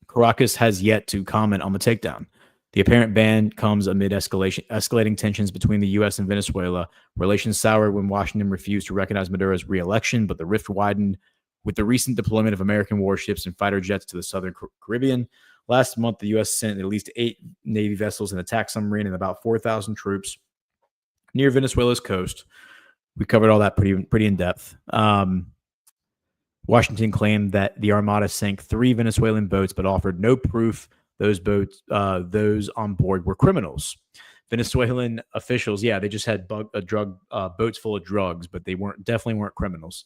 Caracas has yet to comment on the takedown. The apparent ban comes amid escalating tensions between the U.S. and Venezuela. Relations soured when Washington refused to recognize Maduro's re-election, but the rift widened with the recent deployment of American warships and fighter jets to the Southern Caribbean. Last month, the U.S. sent at least 8 Navy vessels, an attack submarine, and about 4,000 troops near Venezuela's coast. We covered all that pretty in depth. Washington claimed that the Armada sank 3 Venezuelan boats, but offered no proof those on board were criminals. Venezuelan officials, they just had boats full of drugs, but they definitely weren't criminals.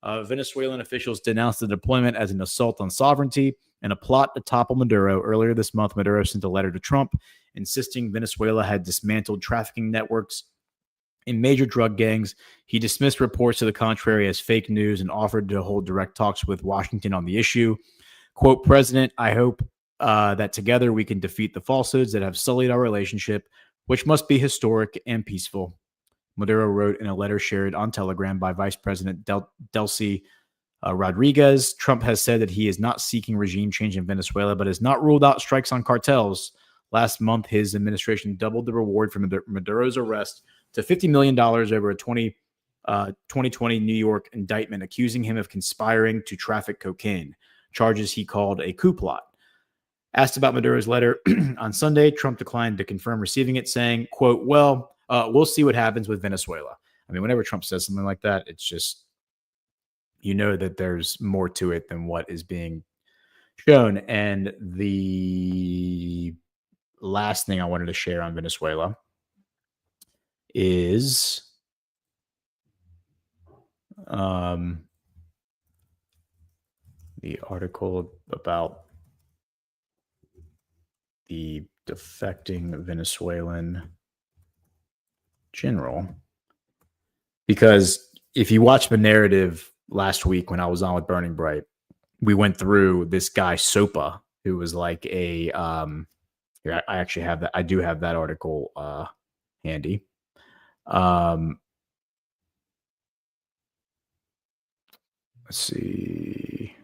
Venezuelan officials denounced the deployment as an assault on sovereignty and a plot to topple Maduro. Earlier this month, Maduro sent a letter to Trump insisting Venezuela had dismantled trafficking networks in major drug gangs. He dismissed reports to the contrary as fake news and offered to hold direct talks with Washington on the issue. Quote, President, I hope that together we can defeat the falsehoods that have sullied our relationship, which must be historic and peaceful. Maduro wrote in a letter shared on Telegram by Vice President Delcy Rodriguez. Trump has said that he is not seeking regime change in Venezuela, but has not ruled out strikes on cartels. Last month, his administration doubled the reward for Maduro's arrest to $50 million over a 2020 New York indictment, accusing him of conspiring to traffic cocaine, charges he called a coup plot. Asked about Maduro's letter on Sunday, Trump declined to confirm receiving it, saying, quote, well, we'll see what happens with Venezuela. I mean, whenever Trump says something like that, it's just, that there's more to it than what is being shown. And the last thing I wanted to share on Venezuela is the article about the defecting Venezuelan general. Because if you watch the narrative last week when I was on with Burning Bright, we went through this guy Sopa, who was like a here, I actually have that. I do have that article handy. Let's see.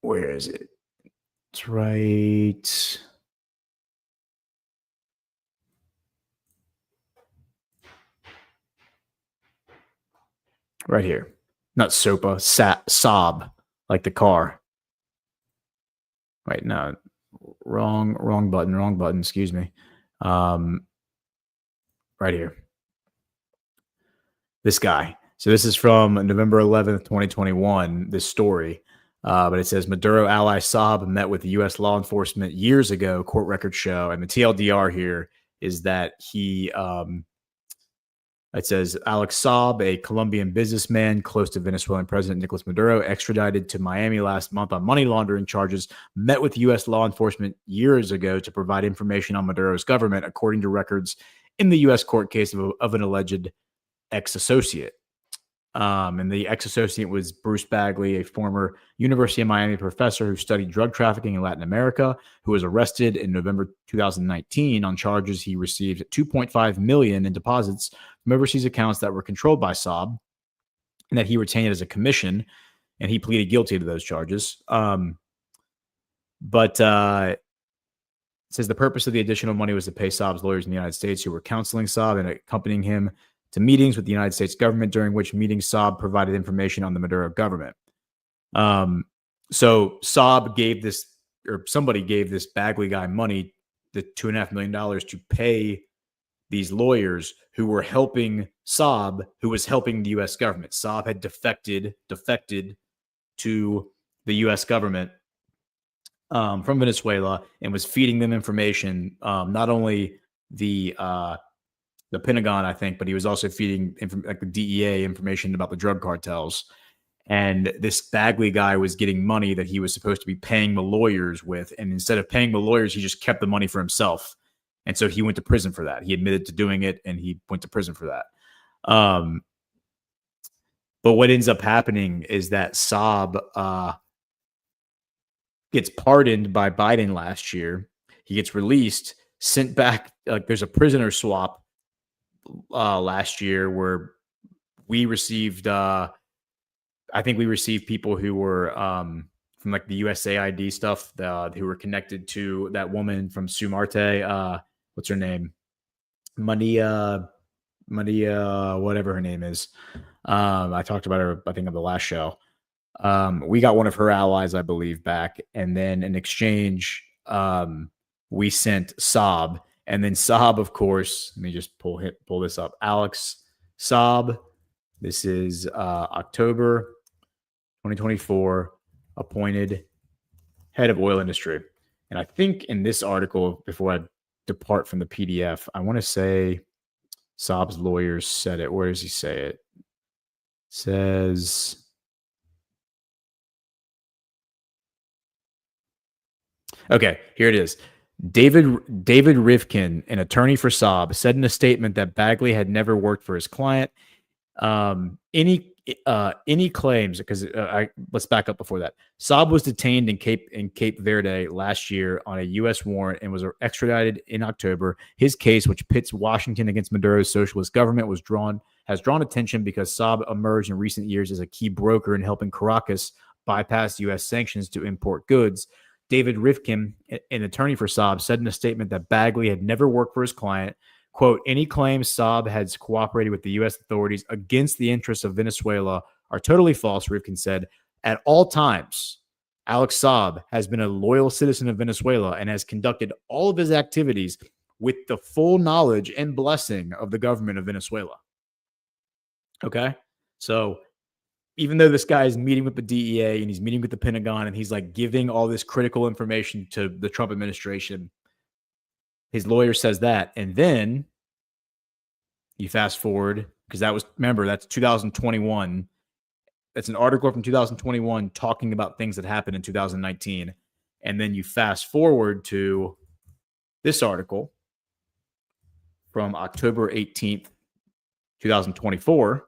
Where is it? It's right. Right here. Not Sopa, Saab, like the car. Right, no. Wrong button, excuse me. Right here. This guy. So this is from November 11th, 2021, this story. But it says Maduro ally Saab met with the U.S. law enforcement years ago, court records show. And the TLDR here is that it says Alex Saab, a Colombian businessman close to Venezuelan President Nicolas Maduro, extradited to Miami last month on money laundering charges, met with U.S. law enforcement years ago to provide information on Maduro's government, according to records in the U.S. court case of an alleged ex-associate. And the ex-associate was Bruce Bagley, a former University of Miami professor who studied drug trafficking in Latin America, who was arrested in November 2019 on charges he received $2.5 million in deposits from overseas accounts that were controlled by Saab and that he retained as a commission, and he pleaded guilty to those charges. But it says the purpose of the additional money was to pay Saab's lawyers in the United States who were counseling Saab and accompanying him to meetings with the United States government, during which meetings Saab provided information on the Maduro government. So Saab gave this, or somebody gave this Bagley guy money, the $2.5 million, to pay these lawyers who were helping Saab, who was helping the U.S. government. Saab had defected to the U.S. government from Venezuela and was feeding them information, not only the Pentagon, I think, but he was also feeding like the DEA information about the drug cartels. And this Bagley guy was getting money that he was supposed to be paying the lawyers with. And instead of paying the lawyers, he just kept the money for himself. And so he went to prison for that. He admitted to doing it and he went to prison for that. But what ends up happening is that Saab gets pardoned by Biden last year. He gets released, sent back. Like there's a prisoner swap last year where we received I think we received people who were from like the USAID stuff, who were connected to that woman from Sumarte, what's her name, Maria, whatever her name is. I talked about her, I think, on the last show. We got one of her allies, I believe, back, and then in exchange we sent Saab. And then Saab, of course, let me just pull this up. Alex Saab, this is October 2024, appointed head of oil industry. And I think in this article, before I depart from the PDF, I want to say Saab's lawyers said it. Where does he say it? It says, okay, here it is. David Rivkin, an attorney for Saab, said in a statement that Bagley had never worked for his client. Any claims, because let's back up before that. Saab was detained in Cape Verde last year on a U.S. warrant and was extradited in October. His case, which pits Washington against Maduro's socialist government, has drawn attention because Saab emerged in recent years as a key broker in helping Caracas bypass U.S. sanctions to import goods. David Rivkin, an attorney for Saab, said in a statement that Bagley had never worked for his client. Quote, any claims Saab has cooperated with the U.S. authorities against the interests of Venezuela are totally false, Rivkin said. At all times, Alex Saab has been a loyal citizen of Venezuela and has conducted all of his activities with the full knowledge and blessing of the government of Venezuela. Okay? So even though this guy is meeting with the DEA and he's meeting with the Pentagon and he's like giving all this critical information to the Trump administration, his lawyer says that. And then you fast forward, because remember, that's 2021. That's an article from 2021 talking about things that happened in 2019. And then you fast forward to this article from October 18th, 2024.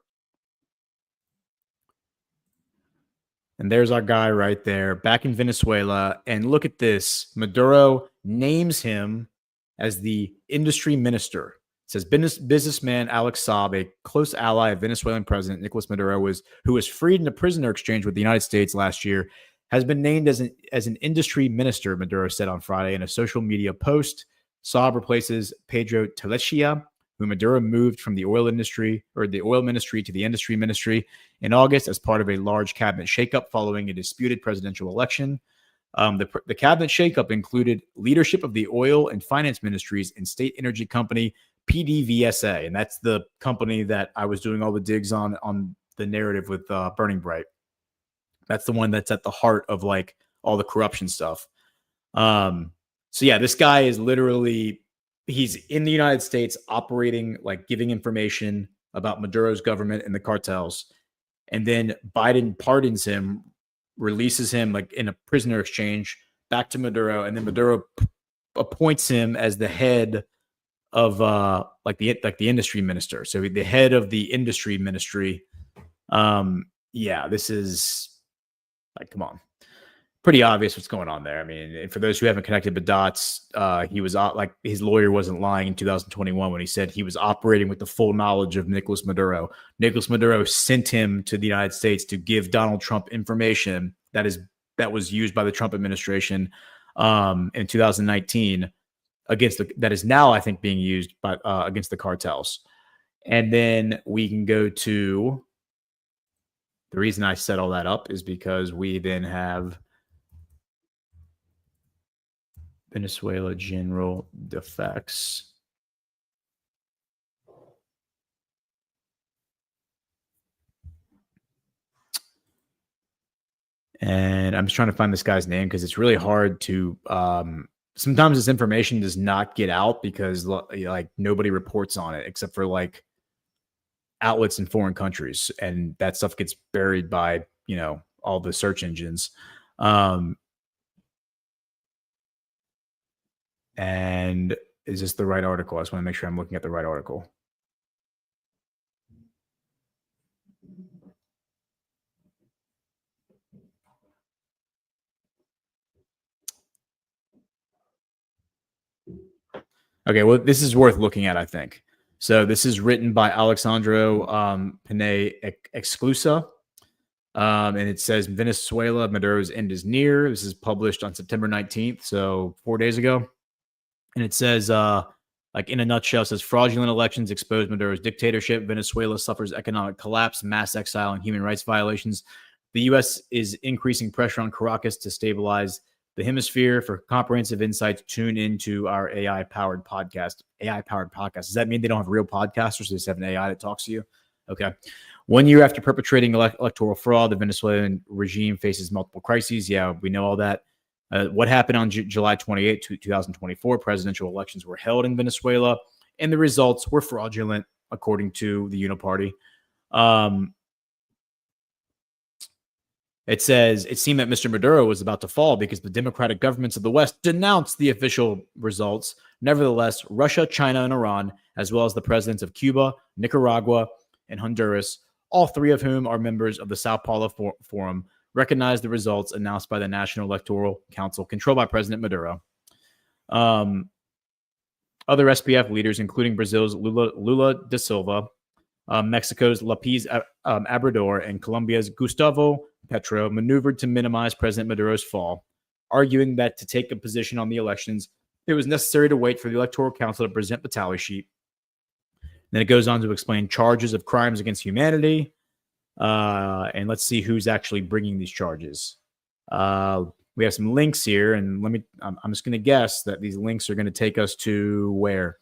And there's our guy right there back in Venezuela. And look at this. Maduro names him as the industry minister. It says businessman Alex Saab, a close ally of Venezuelan President Nicolas Maduro, who was freed in a prisoner exchange with the United States last year, has been named as an industry minister, Maduro said on Friday in a social media post. Saab replaces Pedro Telechia, who Maduro moved from the oil ministry to the industry ministry in August as part of a large cabinet shakeup following a disputed presidential election. The cabinet shakeup included leadership of the oil and finance ministries and state energy company PDVSA, and that's the company that I was doing all the digs on the narrative with Burning Bright. That's the one that's at the heart of like all the corruption stuff. So yeah, this guy is literally, he's in the United States operating, like giving information about Maduro's government and the cartels. And then Biden pardons him, releases him like in a prisoner exchange back to Maduro. And then Maduro appoints him as the head of the industry minister. So the head of the industry ministry. Yeah, this is like, come on. Pretty obvious what's going on there. I mean, for those who haven't connected the dots, he was like, his lawyer wasn't lying in 2021 when he said he was operating with the full knowledge of Nicolas Maduro. Nicolas Maduro sent him to the United States to give Donald Trump information that was used by the Trump administration in 2019 that is now, I think, being used by against the cartels. And then we can go to the reason I set all that up is because we then have Venezuela general defects. And I'm just trying to find this guy's name because it's really hard to, sometimes this information does not get out because like nobody reports on it except for like outlets in foreign countries. And that stuff gets buried by, all the search engines. And is this the right article? I just want to make sure I'm looking at the right article. Okay, well, this is worth looking at, I think. So this is written by Alexandre Pinay Exclusa. And it says, Venezuela, Maduro's end is near. This is published on September 19th, so 4 days ago. And it says, like in a nutshell, it says fraudulent elections expose Maduro's dictatorship. Venezuela suffers economic collapse, mass exile, and human rights violations. The U.S. is increasing pressure on Caracas to stabilize the hemisphere. For comprehensive insights, tune into our AI-powered podcast. AI-powered podcast. Does that mean they don't have real podcasters? They just have an AI that talks to you? Okay. 1 year after perpetrating electoral fraud, the Venezuelan regime faces multiple crises. Yeah, we know all that. What happened on July 28, 2024? Presidential elections were held in Venezuela, and the results were fraudulent, according to the Uniparty. It says it seemed that Mr. Maduro was about to fall because the democratic governments of the West denounced the official results. Nevertheless, Russia, China, and Iran, as well as the presidents of Cuba, Nicaragua, and Honduras, all three of whom are members of the Sao Paulo Forum, recognized the results announced by the National Electoral Council, controlled by President Maduro. Other SPF leaders, including Brazil's Lula da Silva, Mexico's López Obrador, and Colombia's Gustavo Petro, maneuvered to minimize President Maduro's fall, arguing that to take a position on the elections, it was necessary to wait for the Electoral Council to present the tally sheet. Then it goes on to explain charges of crimes against humanity. And let's see who's actually bringing these charges. We have some links here, and I'm just going to guess that these links are going to take us to where?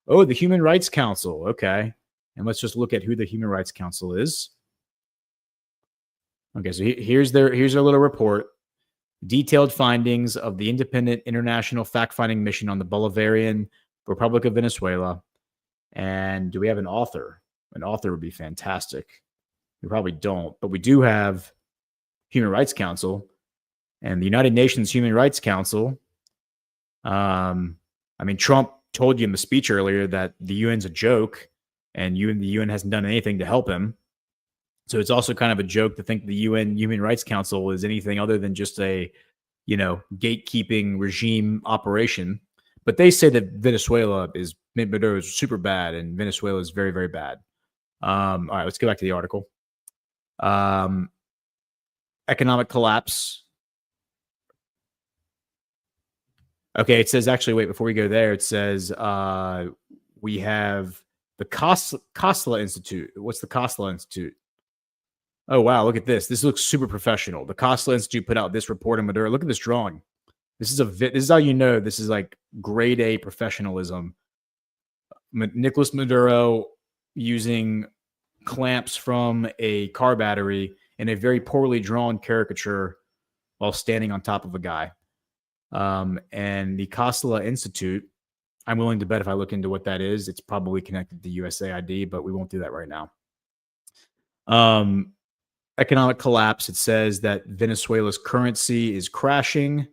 Oh, the Human Rights Council. Okay. And let's just look at who the Human Rights Council is. Okay, so here's their little report. Detailed findings of the independent international fact-finding mission on the Bolivarian Republic of Venezuela. And do we have an author? An author would be fantastic. We probably don't, but we do have Human Rights Council and the United Nations Human Rights Council. Trump told you in the speech earlier that the UN's a joke, and the UN hasn't done anything to help him. So it's also kind of a joke to think the UN Human Rights Council is anything other than just a, gatekeeping regime operation. But they say that Maduro is super bad, and Venezuela is very, very bad. All right, let's go back to the article. Economic collapse. Okay, it says actually, wait, before we go there, it says we have the Khosla Institute. What's the Khosla Institute? Oh, wow, look at this. This looks super professional. The Khosla Institute put out this report on Maduro. Look at this drawing. This is how you know this is like grade A professionalism. Nicolas Maduro using clamps from a car battery in a very poorly drawn caricature while standing on top of a guy. And the Khosla Institute, I'm willing to bet if I look into what that is, it's probably connected to USAID, but we won't do that right now. Economic collapse. It says that Venezuela's currency is crashing.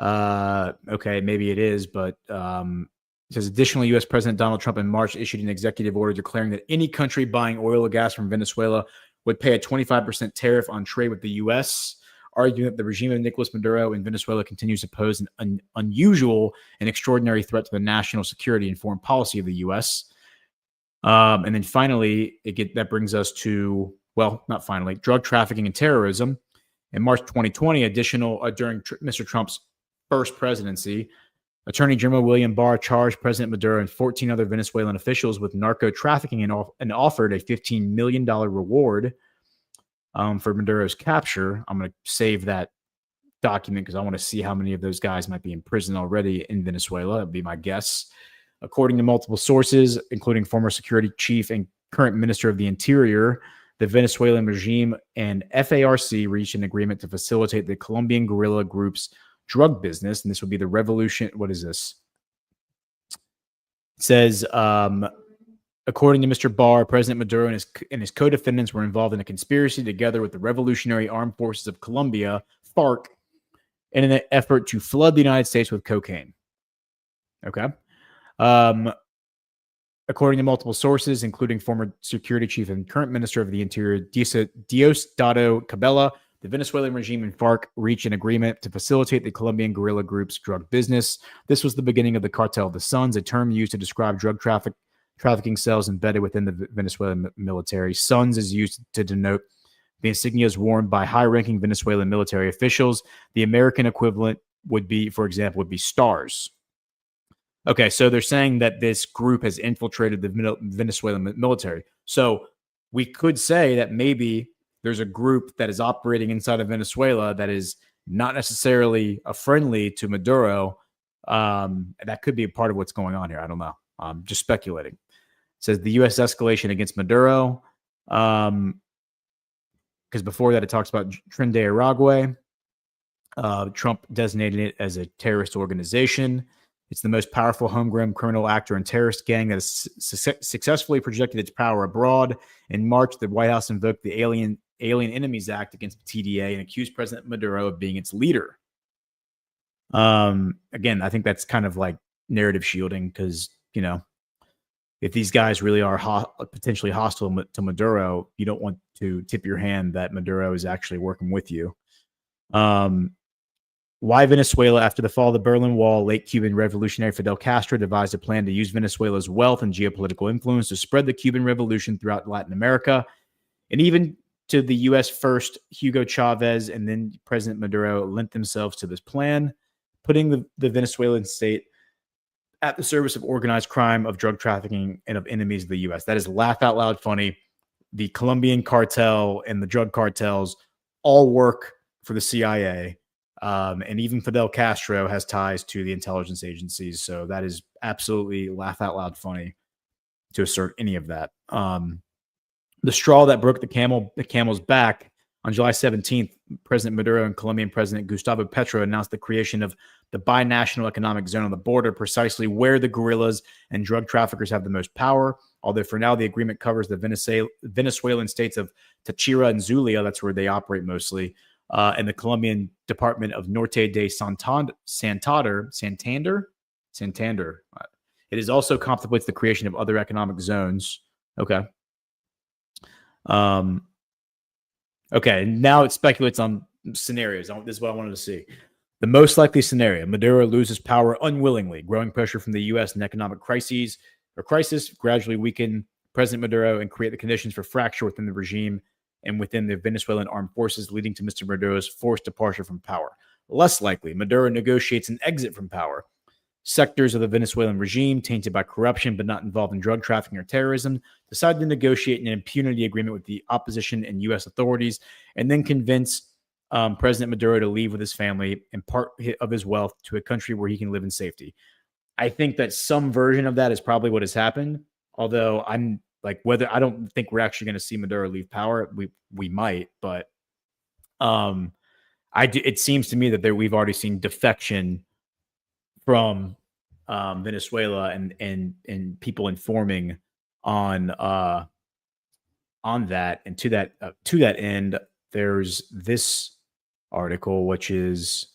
Okay, maybe it is, but it says additionally, U.S. President Donald Trump in March issued an executive order declaring that any country buying oil or gas from Venezuela would pay a 25% tariff on trade with the U.S., arguing that the regime of Nicolas Maduro in Venezuela continues to pose an unusual and extraordinary threat to the national security and foreign policy of the U.S. And then finally, that brings us to, well, not finally, drug trafficking and terrorism. In March 2020, during Mr. Trump's first presidency, Attorney General William Barr charged President Maduro and 14 other Venezuelan officials with narco trafficking and offered a $15 million reward for Maduro's capture. I'm going to save that document because I want to see how many of those guys might be in prison already in Venezuela. That would be my guess. According to multiple sources, including former security chief and current minister of the Interior, the Venezuelan regime and FARC reached an agreement to facilitate the Colombian guerrilla group's drug business. And this would be the revolution. What is this? It says, according to Mr. Barr, President Maduro and his co-defendants were involved in a conspiracy together with the Revolutionary Armed Forces of Colombia, FARC, in an effort to flood the United States with cocaine. Okay. According to multiple sources, including former security chief and current minister of the Interior, Diosdado Cabello, the Venezuelan regime and FARC reached an agreement to facilitate the Colombian guerrilla group's drug business. This was the beginning of the Cartel of the Suns, a term used to describe drug trafficking cells embedded within the Venezuelan military. Suns is used to denote the insignias worn by high-ranking Venezuelan military officials. The American equivalent would be stars. Okay, so they're saying that this group has infiltrated the Venezuelan military. So we could say that maybe there's a group that is operating inside of Venezuela that is not necessarily friendly to Maduro. That could be a part of what's going on here. I don't know. I'm just speculating. It says the U.S. escalation against Maduro. Because before that, it talks about Tren de Aragua. Trump designated it as a terrorist organization. It's the most powerful homegrown criminal actor and terrorist gang that has successfully projected its power abroad. In March, the White House invoked the Alien Enemies Act against TDA and accused President Maduro of being its leader. Again, I think that's kind of like narrative shielding because, you know, if these guys really are potentially hostile to Maduro, you don't want to tip your hand that Maduro is actually working with you. Why Venezuela? After the fall of the Berlin Wall, late Cuban revolutionary Fidel Castro devised a plan to use Venezuela's wealth and geopolitical influence to spread the Cuban Revolution throughout Latin America. And even to the U.S. first, Hugo Chavez and then President Maduro lent themselves to this plan, putting the Venezuelan state at the service of organized crime, of drug trafficking, and of enemies of the U.S. That is laugh out loud funny. The Colombian cartel and the drug cartels all work for the CIA. And even Fidel Castro has ties to the intelligence agencies. So that is absolutely laugh out loud funny to assert any of that. The straw that broke the camel's back, on July 17th, President Maduro and Colombian President Gustavo Petro announced the creation of the binational economic zone on the border, precisely where the guerrillas and drug traffickers have the most power. Although for now, the agreement covers the Venezuelan states of Táchira and Zulia, that's where they operate mostly, and the Colombian Department of Norte de Santander. It is also contemplates the creation of other economic zones. Okay. Okay, now it speculates on scenarios. This is what I wanted to see. The most likely scenario: Maduro loses power unwillingly. Growing pressure from the U.S. and economic crisis gradually weaken President Maduro and create the conditions for fracture within the regime and within the Venezuelan armed forces, leading to Mr. Maduro's forced departure from power. Less likely: Maduro negotiates an exit from power. Sectors of the Venezuelan regime, tainted by corruption but not involved in drug trafficking or terrorism, decide to negotiate an impunity agreement with the opposition and U.S. authorities, and then convince President Maduro to leave with his family and part of his wealth to a country where he can live in safety. I think that some version of that is probably what has happened, although I'm like, whether I don't think we're actually going to see Maduro leave power. We might, but it seems to me that we've already seen defection from Venezuela and people informing on that. And to that end, there's this article, which is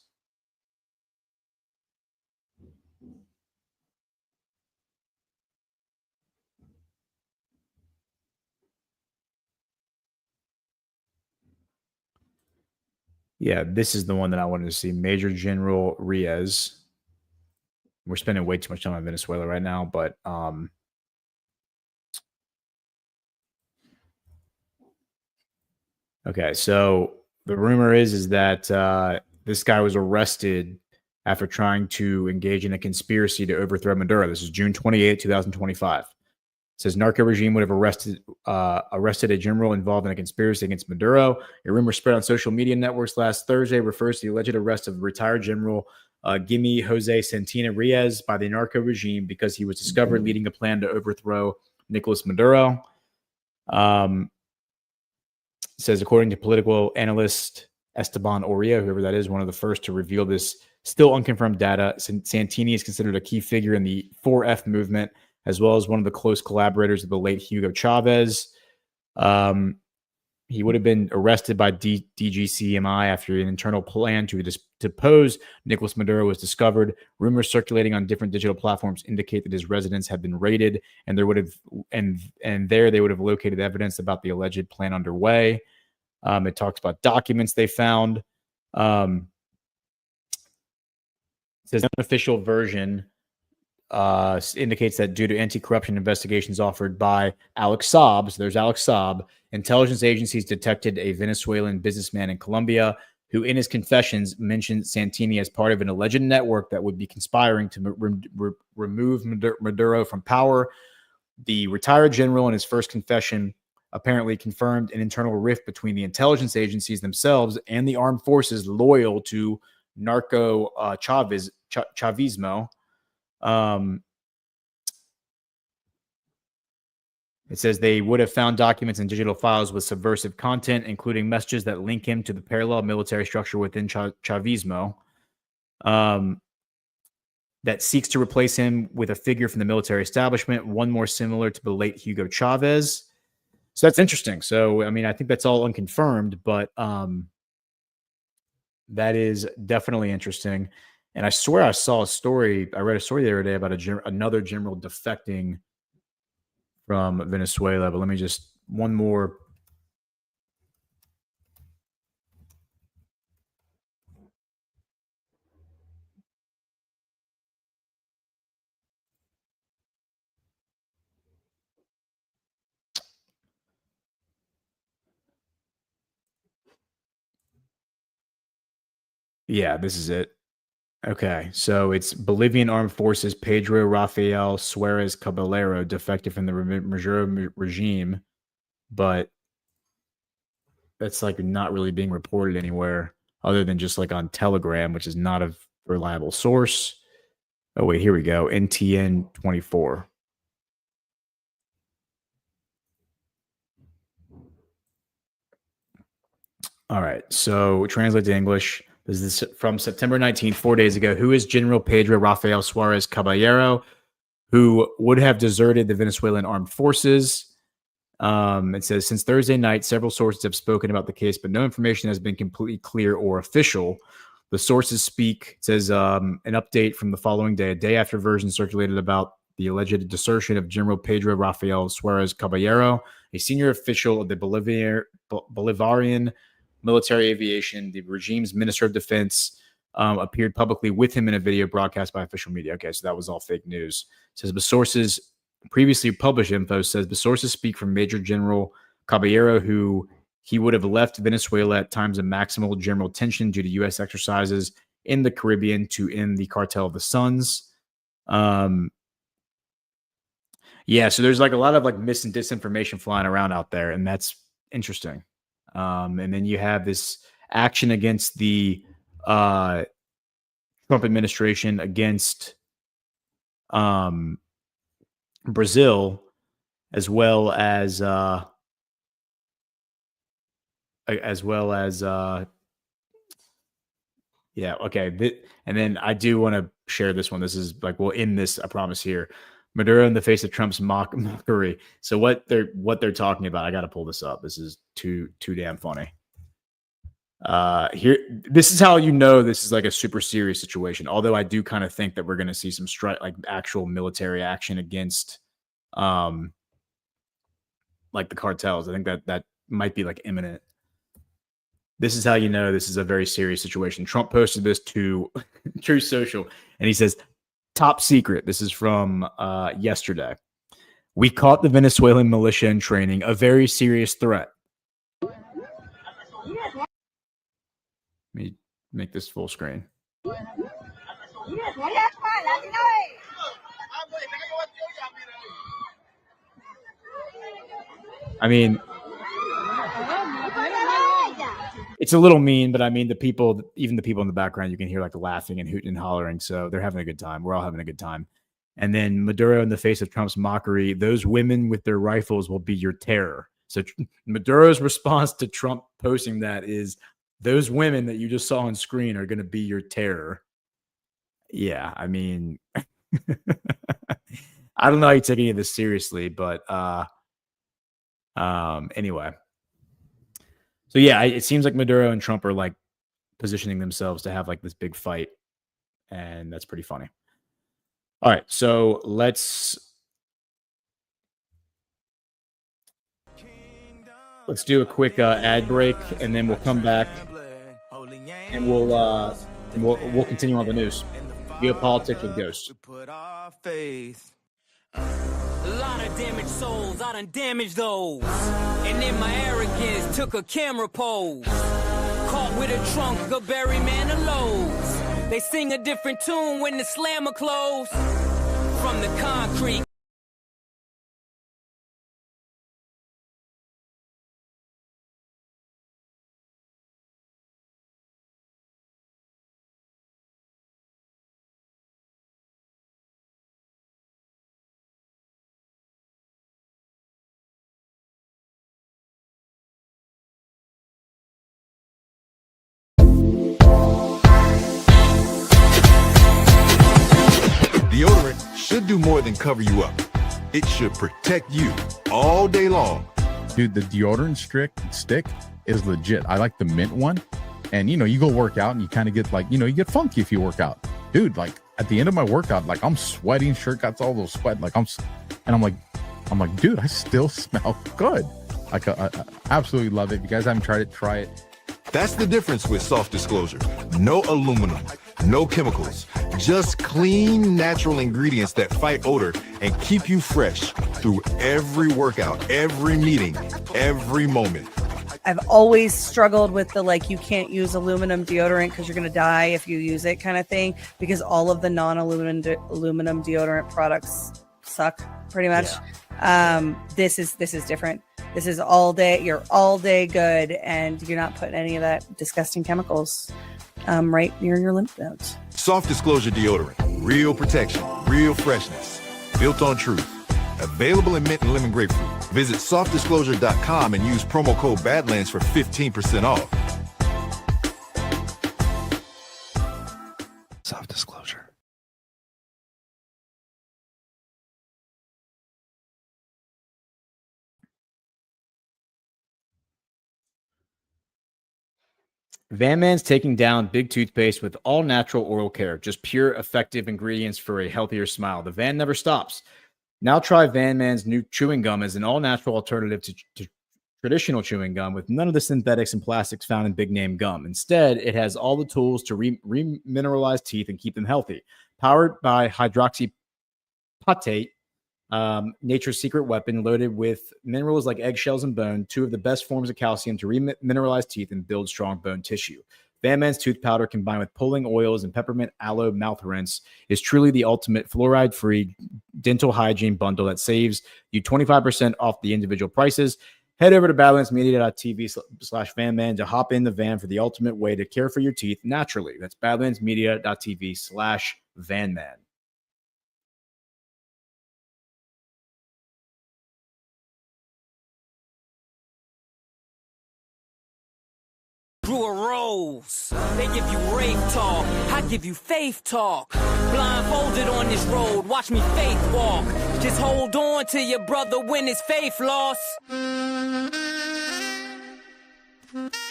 this is the one that I wanted to see. Major General Reyes. We're spending way too much time on Venezuela right now, but okay. So the rumor is that this guy was arrested after trying to engage in a conspiracy to overthrow Maduro. This is June 28, 2025. It says narco regime would have arrested a general involved in a conspiracy against Maduro. A rumor spread on social media networks last Thursday refers to the alleged arrest of retired General Gimme Jose Santina Reyes by the narco regime because he was discovered leading a plan to overthrow Nicolas Maduro. Says, according to political analyst Esteban Oria, whoever that is, one of the first to reveal this still unconfirmed data, Santini is considered a key figure in the 4F movement, as well as one of the close collaborators of the late Hugo Chavez. He would have been arrested by DGCMI after an internal plan to depose Nicolas Maduro was discovered. Rumors circulating on different digital platforms indicate that his residence had been raided, and there would have there they would have located evidence about the alleged plan underway. It talks about documents they found. It says an unofficial version indicates that due to anti-corruption investigations offered by Alex Saab, so there's Alex Saab, intelligence agencies detected a Venezuelan businessman in Colombia who, in his confessions, mentioned Santini as part of an alleged network that would be conspiring to remove Maduro from power. The retired general, in his first confession, apparently confirmed an internal rift between the intelligence agencies themselves and the armed forces loyal to narco Chavismo. It says they would have found documents and digital files with subversive content, including messages that link him to the parallel military structure within Chavismo that seeks to replace him with a figure from the military establishment, one more similar to the late Hugo Chavez. So that's interesting. So, I mean, I think that's all unconfirmed, but that is definitely interesting. And I swear I saw a story. I read a story the other day about another general defecting from Venezuela. But let me just one more. Yeah, this is it. Okay, so it's Bolivian Armed Forces Pedro Rafael Suarez Caballero defected from the Maduro regime, but that's like not really being reported anywhere other than just like on Telegram, which is not a reliable source. Oh, wait, here we go. NTN 24. All right, so translate to English. This is from September 19th, 4 days ago. Who is General Pedro Rafael Suarez Caballero, who would have deserted the Venezuelan armed forces? It says, since Thursday night, several sources have spoken about the case, but no information has been completely clear or official. The sources speak, it says, an update from the following day, a day after versions circulated about the alleged desertion of General Pedro Rafael Suarez Caballero, a senior official of the Bolivarian military aviation, the regime's Minister of Defense, appeared publicly with him in a video broadcast by official media. Okay, so that was all fake news. It says the sources previously published info says the sources speak from Major General Caballero, who he would have left Venezuela at times of maximal general tension due to U.S. exercises in the Caribbean to end the cartel of the Suns. Yeah, so there's like a lot of like mis and disinformation flying around out there, and that's interesting. And then you have this action against the Trump administration against Brazil, as well as yeah, okay. And then I do want to share this one. This is like, we'll end this, I promise here. Maduro in the face of Trump's mockery. So what they're talking about, I got to pull this up. This is too damn funny. Here, this is how you know this is like a super serious situation. Although I do kind of think that we're going to see some like actual military action against, like the cartels. I think that might be like imminent. This is how you know this is a very serious situation. Trump posted this to Truth Social, and he says, top secret. This is from yesterday. We caught the Venezuelan militia in training, a very serious threat. Let me make this full screen. I mean, it's a little mean, but I mean, even the people in the background, you can hear like laughing and hooting and hollering. So they're having a good time. We're all having a good time. And then Maduro in the face of Trump's mockery, those women with their rifles will be your terror. So Maduro's response to Trump posting that is, those women that you just saw on screen are going to be your terror. Yeah, I mean, I don't know how you take any of this seriously, but anyway. So yeah, it seems like Maduro and Trump are like positioning themselves to have like this big fight, and that's pretty funny. All right, so let's do a quick ad break, and then we'll come back, and we'll continue on the news. Geopolitics with Ghost.
A lot of damaged souls, I done damaged those. And in my arrogance, took a camera pose. Caught with a trunk of Barry Manilow's. They sing a different tune when the slammer close. From the concrete.
do more than cover you up. It should protect you all day long.
Dude, the deodorant stick is legit. I like the mint one. And, you know, you go work out and you kind of get like, you know, you get funky if you work out. Dude, like at the end of my workout, like I'm sweating, shirt got all those sweat. Like I'm like, dude, I still smell good. Like I absolutely love it. If you guys haven't tried it, try it.
That's the difference with Soft Disclosure. No aluminum, no chemicals, just clean, natural ingredients that fight odor and keep you fresh through every workout, every meeting, every moment.
I've always struggled with the like, you can't use aluminum deodorant because you're going to die if you use it kind of thing, because all of the non-aluminum deodorant products suck pretty much. Yeah. This is different. This is all day. You're all day good, and you're not putting any of that disgusting chemicals right near your lymph nodes.
Soft Disclosure deodorant, real protection, real freshness, built on truth. Available in mint and lemon grapefruit. Visit softdisclosure.com and use promo code Badlands for 15% off. Soft Disclosure.
Van Man's taking down big toothpaste with all natural oral care. Just pure, effective ingredients for a healthier smile. The van never stops. Now try Van Man's new chewing gum as an all-natural alternative to traditional chewing gum with none of the synthetics and plastics found in big-name gum. Instead, it has all the tools to remineralize teeth and keep them healthy. Powered by hydroxypatate, nature's secret weapon, loaded with minerals like eggshells and bone, two of the best forms of calcium to remineralize teeth and build strong bone tissue. Van Man's tooth powder combined with pulling oils and peppermint aloe mouth rinse is truly the ultimate fluoride-free dental hygiene bundle that saves you 25% off the individual prices. Head over to badlandsmedia.tv/vanman to hop in the van for the ultimate way to care for your teeth naturally. That's badlandsmedia.tv/vanman.
Through a rose, they give you rave talk, I give you faith talk. Blindfolded on this road, watch me faith walk. Just hold on to your brother when his faith lost.
All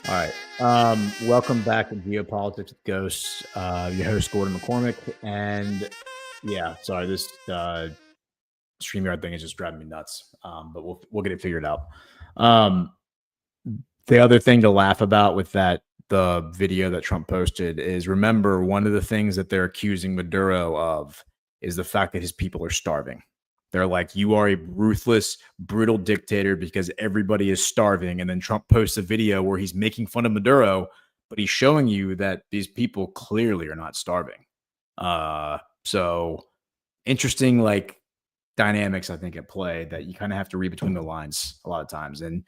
right. Welcome back to Geopolitics with Ghosts. Your host, Gordon McCormick. And yeah, sorry, this StreamYard thing is just driving me nuts. But we'll get it figured out. The other thing to laugh about with the video that Trump posted is, remember, one of the things that they're accusing Maduro of is the fact that his people are starving. They're like, you are a ruthless, brutal dictator because everybody is starving. And then Trump posts a video where he's making fun of Maduro, but he's showing you that these people clearly are not starving. So interesting, like, dynamics, I think, at play that you kind of have to read between the lines a lot of times. And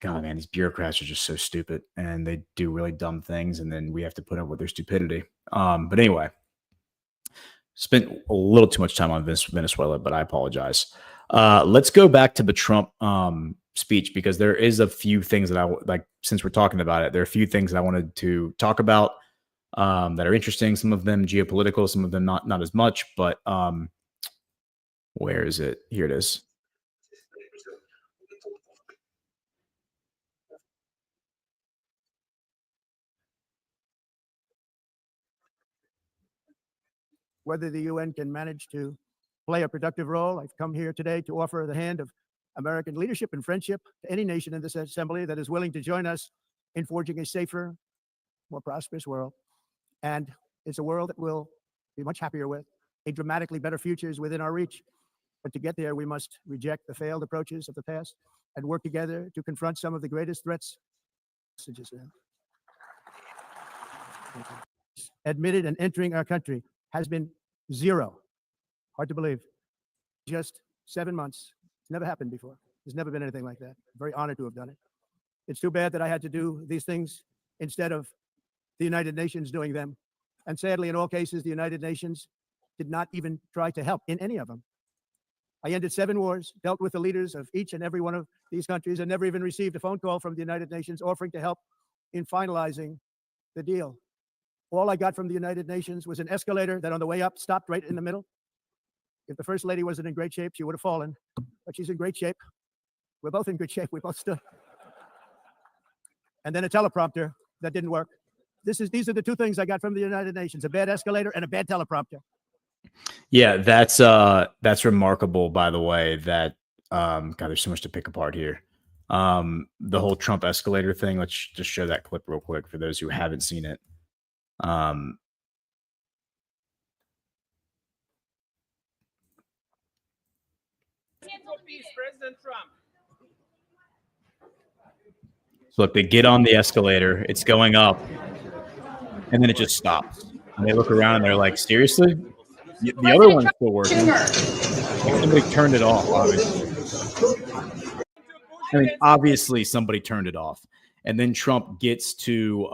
God, man, these bureaucrats are just so stupid and they do really dumb things. And then we have to put up with their stupidity. But anyway, spent a little too much time on Venezuela, but I apologize. Let's go back to the Trump speech, because there is a few things that I like, since we're talking about it, there are a few things that I wanted to talk about that are interesting. Some of them geopolitical, some of them not as much, but where is it? Here it is.
Whether the UN can manage to play a productive role, I've come here today to offer the hand of American leadership and friendship to any nation in this assembly that is willing to join us in forging a safer, more prosperous world. And it's a world that we'll be much happier with. A dramatically better future is within our reach. But to get there, we must reject the failed approaches of the past and work together to confront some of the greatest threats. Admitted and entering our country has been zero. Hard to believe. Just 7 months. It's never happened before. There's never been anything like that. I'm very honored to have done it. It's too bad that I had to do these things instead of the United Nations doing them. And sadly, in all cases, the United Nations did not even try to help in any of them. I ended 7 wars, dealt with the leaders of each and every one of these countries, and never even received a phone call from the United Nations offering to help in finalizing the deal. All I got from the United Nations was an escalator that on the way up stopped right in the middle. If the first lady wasn't in great shape, she would have fallen, but she's in great shape. We're both in good shape. We both stood. And then a teleprompter that didn't work. These are the two things I got from the United Nations: a bad escalator and a bad teleprompter.
Yeah, that's remarkable, by the way, that God, there's so much to pick apart here. The whole Trump escalator thing, let's just show that clip real quick for those who haven't seen it.
President Trump.
So look, they get on the escalator, it's going up, and then it just stops. And they look around and they're like, seriously? The other one's still working. Like somebody turned it off, obviously. I mean, obviously somebody turned it off. And then Trump gets to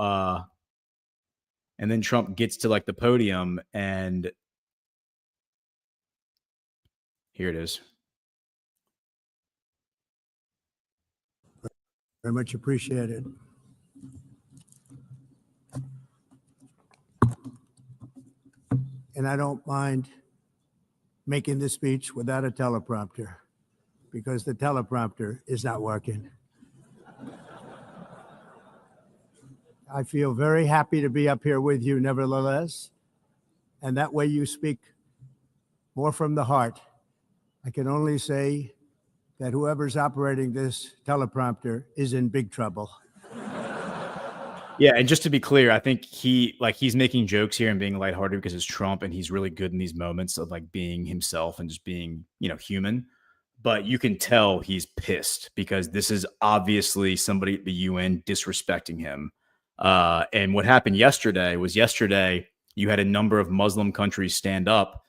like the podium, and here it is.
Very much appreciated. And I don't mind making this speech without a teleprompter, because the teleprompter is not working. I feel very happy to be up here with you, nevertheless. And that way you speak more from the heart. I can only say that whoever's operating this teleprompter is in big trouble.
Yeah, and just to be clear, I think he's making jokes here and being lighthearted because it's Trump, and he's really good in these moments of like being himself and just being, human. But you can tell he's pissed because this is obviously somebody at the UN disrespecting him. And what happened yesterday you had a number of Muslim countries stand up,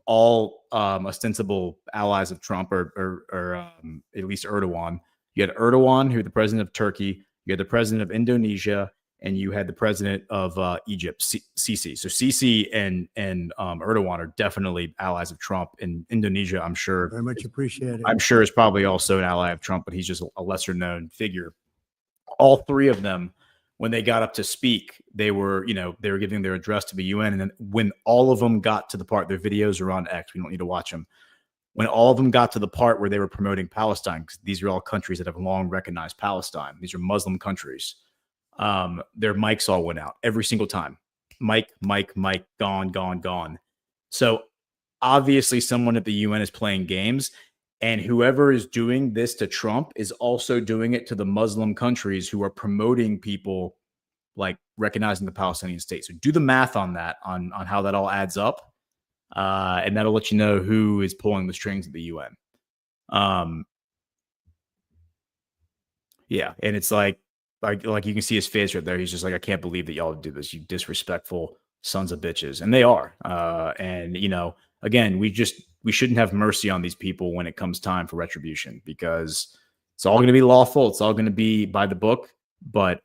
all ostensible allies of Trump or at least Erdogan. You had Erdogan, who the president of Turkey, you had the president of Indonesia, and you had the president of Egypt, Sisi. So Sisi and Erdogan are definitely allies of Trump. And Indonesia, I'm sure,
very much appreciated.
I'm sure is probably also an ally of Trump, but he's just a lesser known figure. All three of them, when they got up to speak, they were giving their address to the UN. And then when all of them got to the part, their videos are on X, we don't need to watch them. When all of them got to the part where they were promoting Palestine, because these are all countries that have long recognized Palestine. These are Muslim countries. Their mics all went out every single time. Mic, gone. So obviously someone at the UN is playing games, and whoever is doing this to Trump is also doing it to the Muslim countries who are promoting people like recognizing the Palestinian state. So do the math on that, on how that all adds up. And that'll let you know who is pulling the strings at the UN. Yeah. And it's like you can see his face right there. He's just like, I can't believe that y'all do this, you disrespectful sons of bitches. And they are. And again, we shouldn't have mercy on these people when it comes time for retribution, because it's all going to be lawful. It's all going to be by the book. But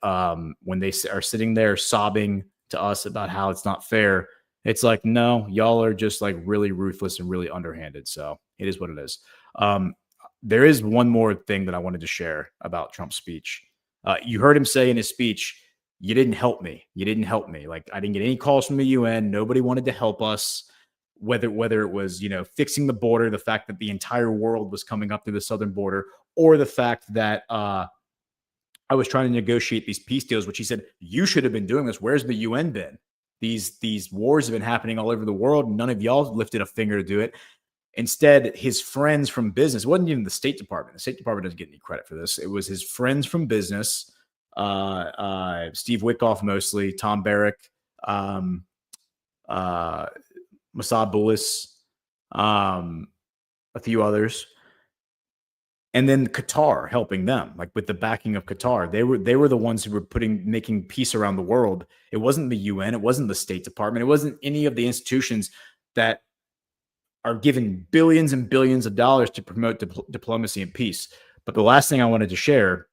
when they are sitting there sobbing to us about how it's not fair, it's like, no, y'all are just like really ruthless and really underhanded. So it is what it is. There is one more thing that I wanted to share about Trump's speech. You heard him say in his speech, you didn't help me. You didn't help me. Like, I didn't get any calls from the UN. Nobody wanted to help us, whether it was, fixing the border, the fact that the entire world was coming up through the southern border, or the fact that I was trying to negotiate these peace deals, which he said, you should have been doing this. Where's the UN been? These wars have been happening all over the world. None of y'all lifted a finger to do it. Instead, his friends from business, it wasn't even the State Department. The State Department doesn't get any credit for this. It was his friends from business, Steve Witkoff mostly, Tom Barrack, Mossad Bullis, a few others. And then Qatar helping them, like with the backing of Qatar. They were the ones who were making peace around the world. It wasn't the UN. It wasn't the State Department. It wasn't any of the institutions that are given billions and billions of dollars to promote diplomacy and peace. But the last thing I wanted to share.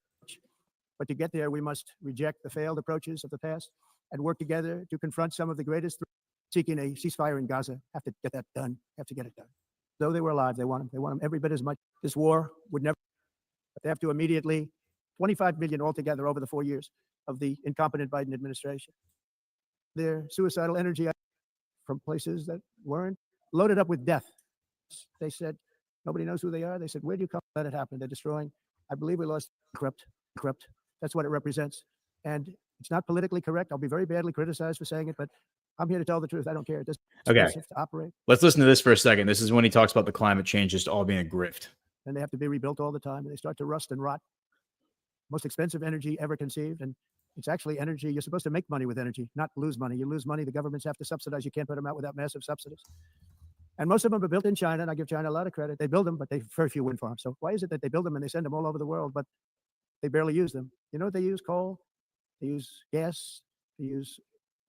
But to get there, we must reject the failed approaches of the past and work together to confront some of the greatest threats. Seeking a ceasefire in Gaza, have to get that done, have to get it done. Though they were alive, they want them every bit as much. This war would never, but they have to immediately, 25 million altogether over the 4 years of the incompetent Biden administration. Their suicidal energy from places that weren't loaded up with death. They said, nobody knows who they are. They said, where do you come? Let it happen. They're destroying. I believe we lost corrupt. That's what it represents. And it's not politically correct. I'll be very badly criticized for saying it, but I'm here to tell the truth. I don't care. It's expensive to operate.
Let's listen to this for a second. This is when he talks about the climate change just all being a grift.
And they have to be rebuilt all the time. And they start to rust and rot. Most expensive energy ever conceived. And it's actually energy. You're supposed to make money with energy, not lose money. You lose money, the governments have to subsidize. You can't put them out without massive subsidies. And most of them are built in China, and I give China a lot of credit. They build them, but they very few wind farms. So why is it that they build them and they send them all over the world, but they barely use them? You know what they use? Coal. They use gas. They use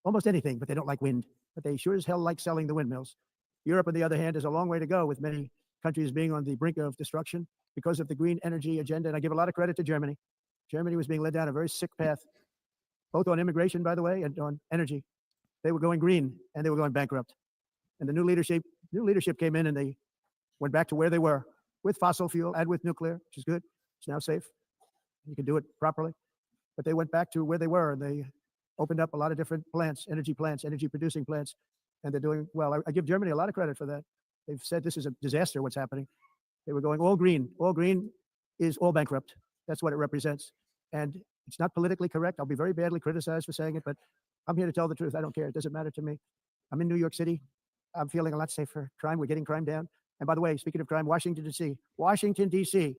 almost anything, but they don't like wind. But they sure as hell like selling the windmills. Europe, on the other hand, is a long way to go, with many countries being on the brink of destruction because of the green energy agenda. And I give a lot of credit to Germany. Germany was being led down a very sick path, both on immigration, by the way, and on energy. They were going green and they were going bankrupt. And the new leadership came in and they went back to where they were with fossil fuel and with nuclear, which is good. It's now safe. You can do it properly. But they went back to where they were and they opened up a lot of different plants, energy producing plants, and they're doing well. I give Germany a lot of credit for that. They've said this is a disaster, what's happening. They were going all green. All green is all bankrupt. That's what it represents. And it's not politically correct. I'll be very badly criticized for saying it, but I'm here to tell the truth. I don't care. It doesn't matter to me. I'm in New York City. I'm feeling a lot safer. Crime, we're getting crime down. And by the way, speaking of crime, Washington, D.C.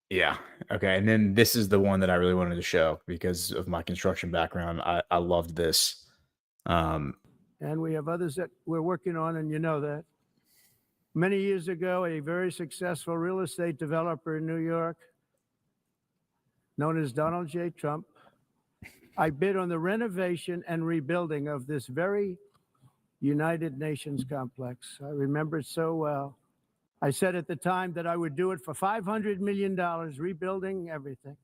Yeah. Okay. And then this is the one that I really wanted to show because of my construction background. I loved this.
And we have others that we're working on, and you know that. Many years ago, a very successful real estate developer in New York, known as Donald J. Trump, I bid on the renovation and rebuilding of this very United Nations complex. I remember it so well. I said at the time that I would do it for $500 million, rebuilding everything.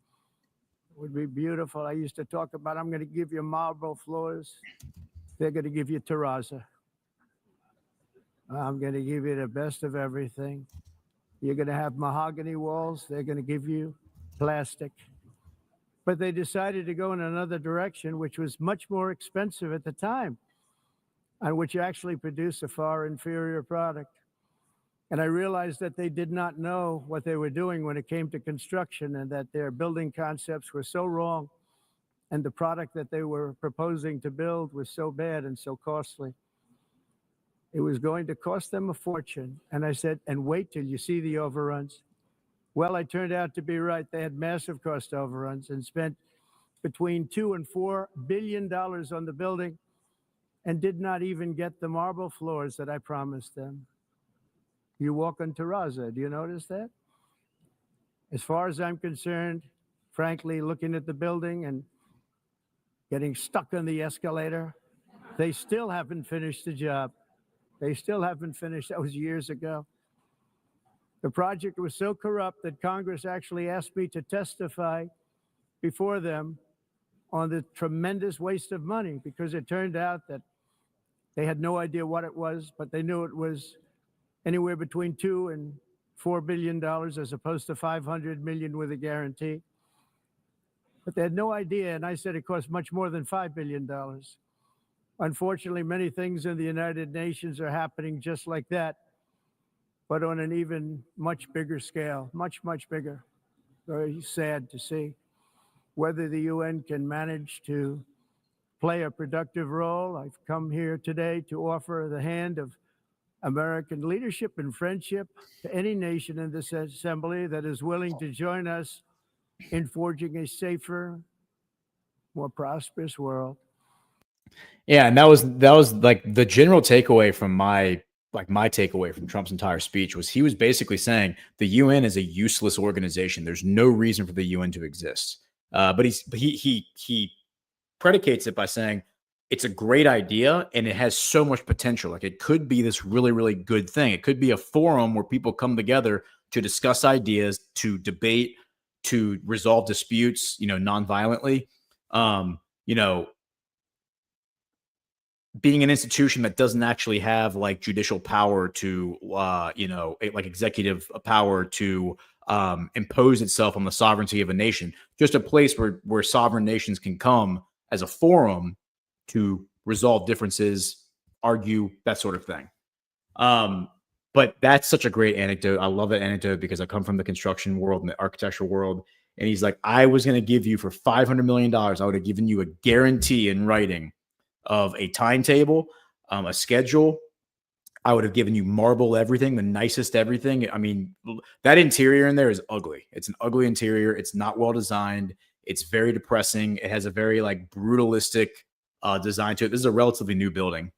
It would be beautiful. I used to talk about, I'm going to give you marble floors. They're going to give you terrazzo. I'm going to give you the best of everything. You're going to have mahogany walls. They're going to give you plastic. But they decided to go in another direction, which was much more expensive at the time, and which actually produced a far inferior product. And I realized that they did not know what they were doing when it came to construction, and that their building concepts were so wrong, and the product that they were proposing to build was so bad and so costly. It was going to cost them a fortune. And I said, and wait till you see the overruns. Well, I turned out to be right. They had massive cost overruns and spent between $2 and $4 billion on the building and did not even get the marble floors that I promised them. You walk on terrazzo. Do you notice that? As far as I'm concerned, frankly, looking at the building and getting stuck on the escalator, they still haven't finished the job. They still haven't finished. That was years ago. The project was so corrupt that Congress actually asked me to testify before them on the tremendous waste of money, because it turned out that they had no idea what it was, but they knew it was anywhere between $2 and $4 billion as opposed to $500 million with a guarantee. But they had no idea, and I said it cost much more than $5 billion. Unfortunately, many things in the United Nations are happening just like that, but on an even much bigger scale, much, much bigger. Very sad to see. Whether the UN can manage to play a productive role, I've come here today to offer the hand of American leadership and friendship to any nation in this assembly that is willing to join us in forging a safer, more prosperous world.
Yeah, and that was like the general takeaway from my takeaway from Trump's entire speech was he was basically saying the UN is a useless organization. There's no reason for the UN to exist. But he predicates it by saying it's a great idea and it has so much potential. Like it could be this really, really good thing. It could be a forum where people come together to discuss ideas, to debate, to resolve disputes, non-violently. Being an institution that doesn't actually have like judicial power to, like executive power to impose itself on the sovereignty of a nation, just a place where sovereign nations can come as a forum to resolve differences, argue, that sort of thing. But that's such a great anecdote. I love that anecdote because I come from the construction world and the architectural world. And he's like, I was going to give you for $500 million, I would have given you a guarantee in writing of a timetable, a schedule. I would have given you marble everything, the nicest everything. I mean, that interior in there is ugly. It's an ugly interior. It's not well designed. It's very depressing. It has a very like brutalistic design to it. This is a relatively new building.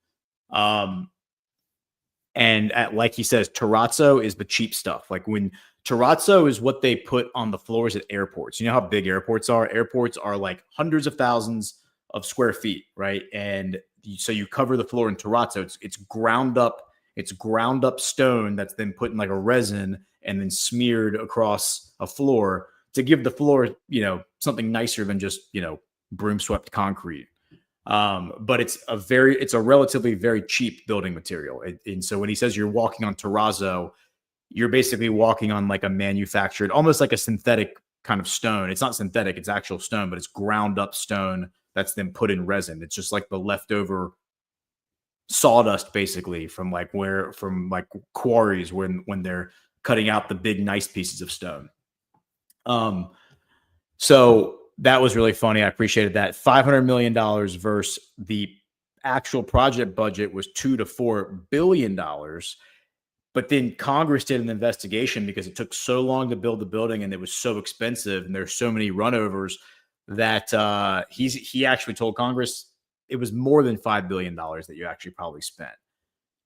Like he says, terrazzo is the cheap stuff. Like when terrazzo is what they put on the floors at airports. You know how big airports are? Airports are like hundreds of thousands of square feet, right? And so you cover the floor in terrazzo. It's ground up. It's ground up stone that's then put in like a resin and then smeared across a floor to give the floor, something nicer than just, broom swept concrete. But it's a relatively very cheap building material. And so when he says you're walking on terrazzo, you're basically walking on like a manufactured, almost like a synthetic kind of stone. It's not synthetic, it's actual stone, but it's ground up stone that's then put in resin. It's just like the leftover sawdust basically from quarries when they're cutting out the big nice pieces of stone. So that was really funny. I appreciated that. $500 million versus the actual project budget was $2 to $4 billion. But then Congress did an investigation because it took so long to build the building and it was so expensive and there's so many runovers that he actually told Congress it was more than $5 billion that you actually probably spent.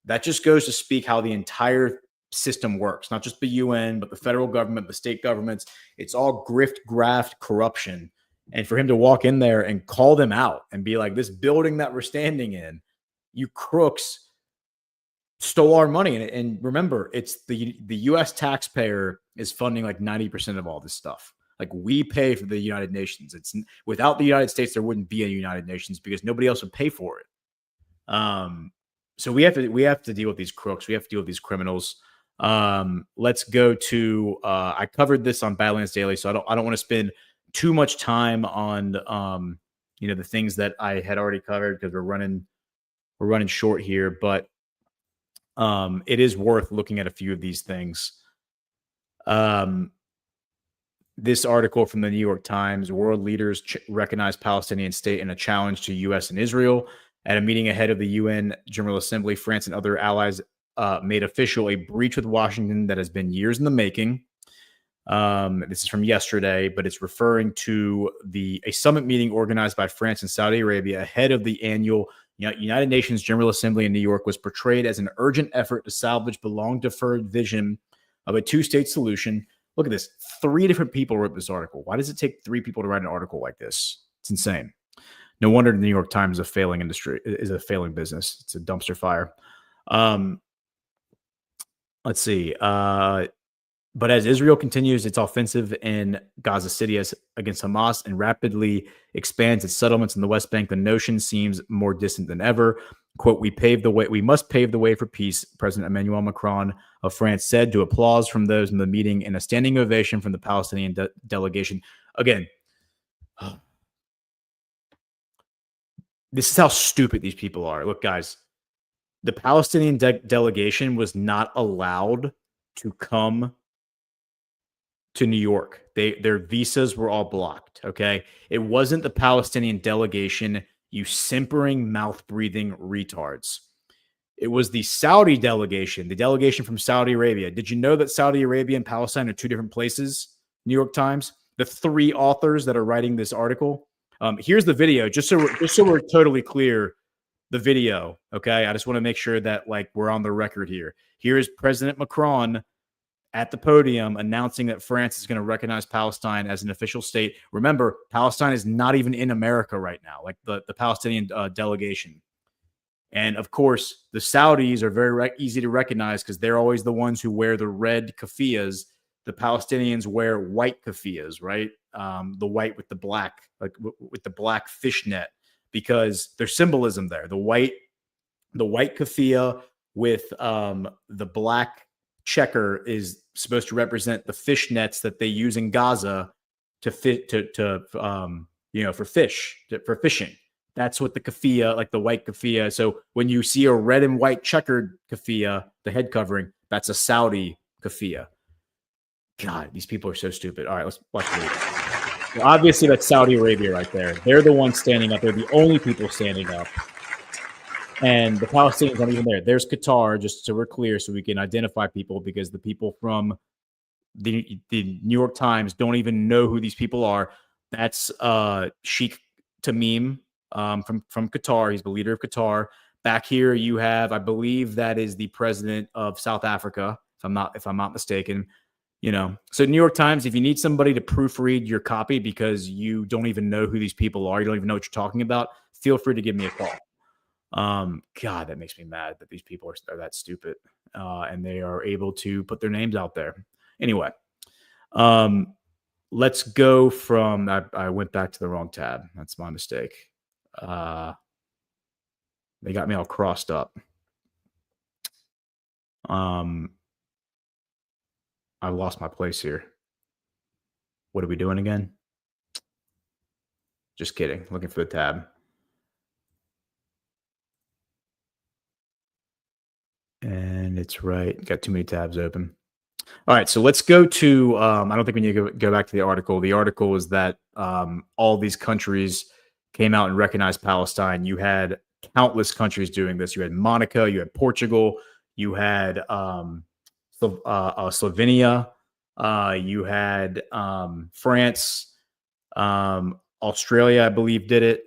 That just goes to speak how the entire system works, not just the UN, but the federal government, the state governments. It's all grift, graft, corruption. And for him to walk in there and call them out and be like, this building that we're standing in, you crooks stole our money. And remember, it's the U.S. taxpayer is funding like 90% of all this stuff. Like we pay for the United Nations. It's without the United States, there wouldn't be a United Nations because nobody else would pay for it. So we have to deal with these crooks. We have to deal with these criminals. Let's go to I covered this on Badlands Daily, so I don't want to spend too much time on the things that I had already covered because we're running short here, but it is worth looking at a few of these things. This article from the New York Times: world leaders recognize Palestinian state in a challenge to U.S. and Israel. At a meeting ahead of the UN General Assembly, France and other allies made official a breach with Washington that has been years in the making. This is from yesterday, but it's referring to a summit meeting organized by France and Saudi Arabia ahead of the annual United Nations General Assembly in New York was portrayed as an urgent effort to salvage the long-deferred vision of a two-state solution. Look at this. 3 different people wrote this article. Why does it take 3 people to write an article like this? It's insane. No wonder the New York Times is a failing industry, is a failing business. It's a dumpster fire. Let's see. But as Israel continues its offensive in Gaza City against Hamas and rapidly expands its settlements in the West Bank, the notion seems more distant than ever. Quote, we must pave the way for peace, President Emmanuel Macron of France said to applause from those in the meeting and a standing ovation from the Palestinian delegation. Again, this is how stupid these people are. Look, guys, the Palestinian delegation was not allowed to come to New York. Their visas were all blocked, okay? It wasn't the Palestinian delegation, you simpering, mouth-breathing retards. It was the Saudi delegation, the delegation from Saudi Arabia. Did you know that Saudi Arabia and Palestine are 2 different places? New York Times, the 3 authors that are writing this article. Here's the video, just so we're totally clear, the video, okay? I just want to make sure that we're on the record here. Here is President Macron at the podium announcing that France is going to recognize Palestine as an official state. Remember, Palestine is not even in America right now, like the Palestinian delegation. And of course, the Saudis are very easy to recognize because they're always the ones who wear the red keffiyehs. The Palestinians wear white keffiyehs, right? The white with the black, with the black fishnet, because there's symbolism there. The white keffiyeh with the black checker is supposed to represent the fish nets that they use in Gaza for fishing. That's what the keffiyeh, like the white keffiyeh. So when you see a red and white checkered keffiyeh, the head covering, That's a Saudi kafia. God, these people are so stupid. All right, let's watch the video. Well, obviously, that's Saudi Arabia right there. They're the ones standing up. They're the only people standing up. And the Palestinians aren't even there. There's Qatar, just so we're clear, so we can identify people, because the people from the New York Times don't even know who these people are. That's Sheikh Tamim from Qatar. He's the leader of Qatar. Back here, you have, I believe, that is the president of South Africa, if I'm not mistaken. So New York Times, if you need somebody to proofread your copy because you don't even know who these people are, you don't even know what you're talking about, feel free to give me a call. God, that makes me mad that these people are that stupid, and they are able to put their names out there. Anyway, let's go from. I went back to the wrong tab. That's my mistake. They got me all crossed up. I lost my place here. What are we doing again? Just kidding. Looking for the tab. And it's right. Got too many tabs open. All right. So let's go to, I don't think we need to go back to the article. The article is that all these countries came out and recognized Palestine. You had countless countries doing this. You had Monaco, you had Portugal, you had Slovenia, you had France, Australia, I believe, did it.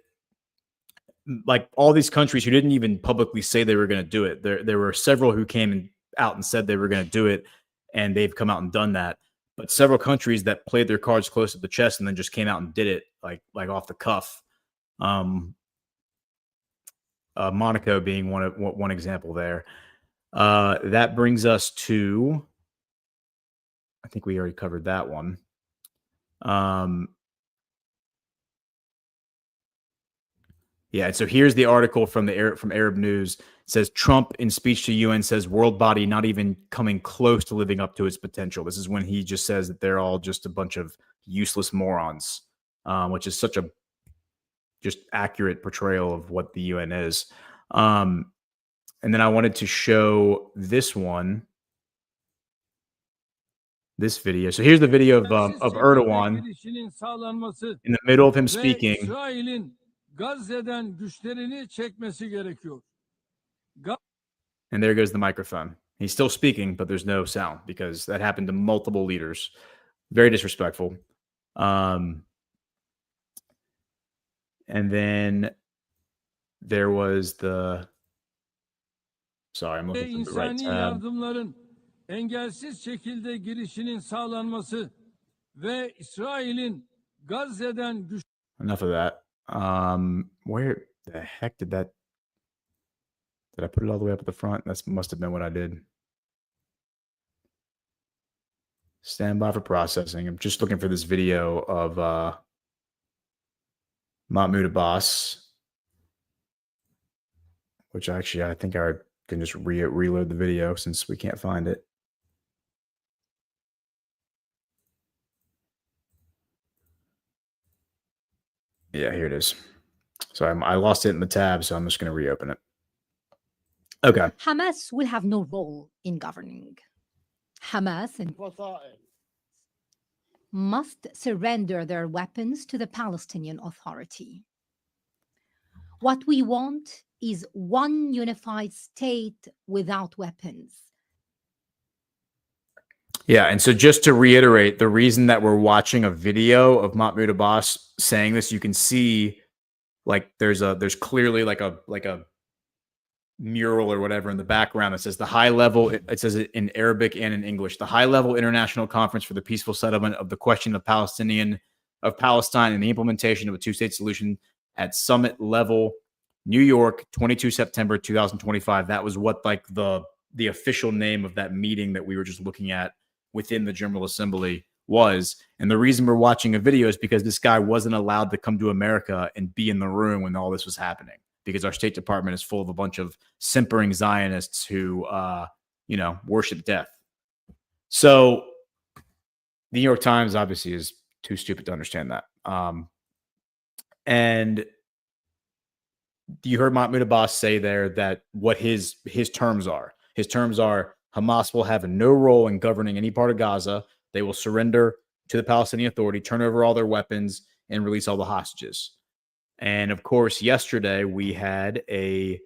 Like all these countries who didn't even publicly say they were going to do it. There were several who came out and said they were going to do it, and they've come out and done that. But several countries that played their cards close to the chest and then just came out and did it like off the cuff. Monaco being one example there. That brings us to, I think we already covered that one. Yeah, so here's the article from Arab News. It says Trump in speech to UN says world body not even coming close to living up to its potential. This is when he just says that they're all just a bunch of useless morons, which is such a just accurate portrayal of what the UN is. And then I wanted to show this video. So here's the video of Erdogan in the middle of him speaking. And there goes the microphone. He's still speaking, but there's no sound because that happened to multiple leaders. Very disrespectful. And then there was the. Sorry, I'm looking for the right tab.
Engelsiz şekilde girişinin sağlanması ve İsrail'in Gazze'den
Enough of that. Where the heck did I put it all the way up at the front? That must have been what I did. Stand by for processing. I'm just looking for this video of Mahmoud Abbas, which actually I think I can just reload the video since we can't find it. Yeah, here it is. So I lost it in the tab, so I'm just going to reopen it. Okay.
Hamas will have no role in governing. Hamas and must surrender their weapons to the Palestinian Authority. What we want is one unified state without weapons.
Yeah, and so just to reiterate, the reason that we're watching a video of Mahmoud Abbas saying this, you can see like there's clearly like a mural or whatever in the background that says the high level, it says it in Arabic and in English, the high level international conference for the peaceful settlement of the question of Palestine and the implementation of a two-state solution at summit level, New York, 22 September 2025. That was what like the official name of that meeting that we were just looking at within the General Assembly was. And the reason we're watching a video is because this guy wasn't allowed to come to America and be in the room when all this was happening, because our State Department is full of a bunch of simpering Zionists who, worship death. So the New York Times obviously is too stupid to understand that. And you heard Mahmoud Abbas say there that what his terms are. His terms are Hamas will have no role in governing any part of Gaza. They will surrender to the Palestinian Authority, turn over all their weapons, and release all the hostages. And of course, yesterday we had a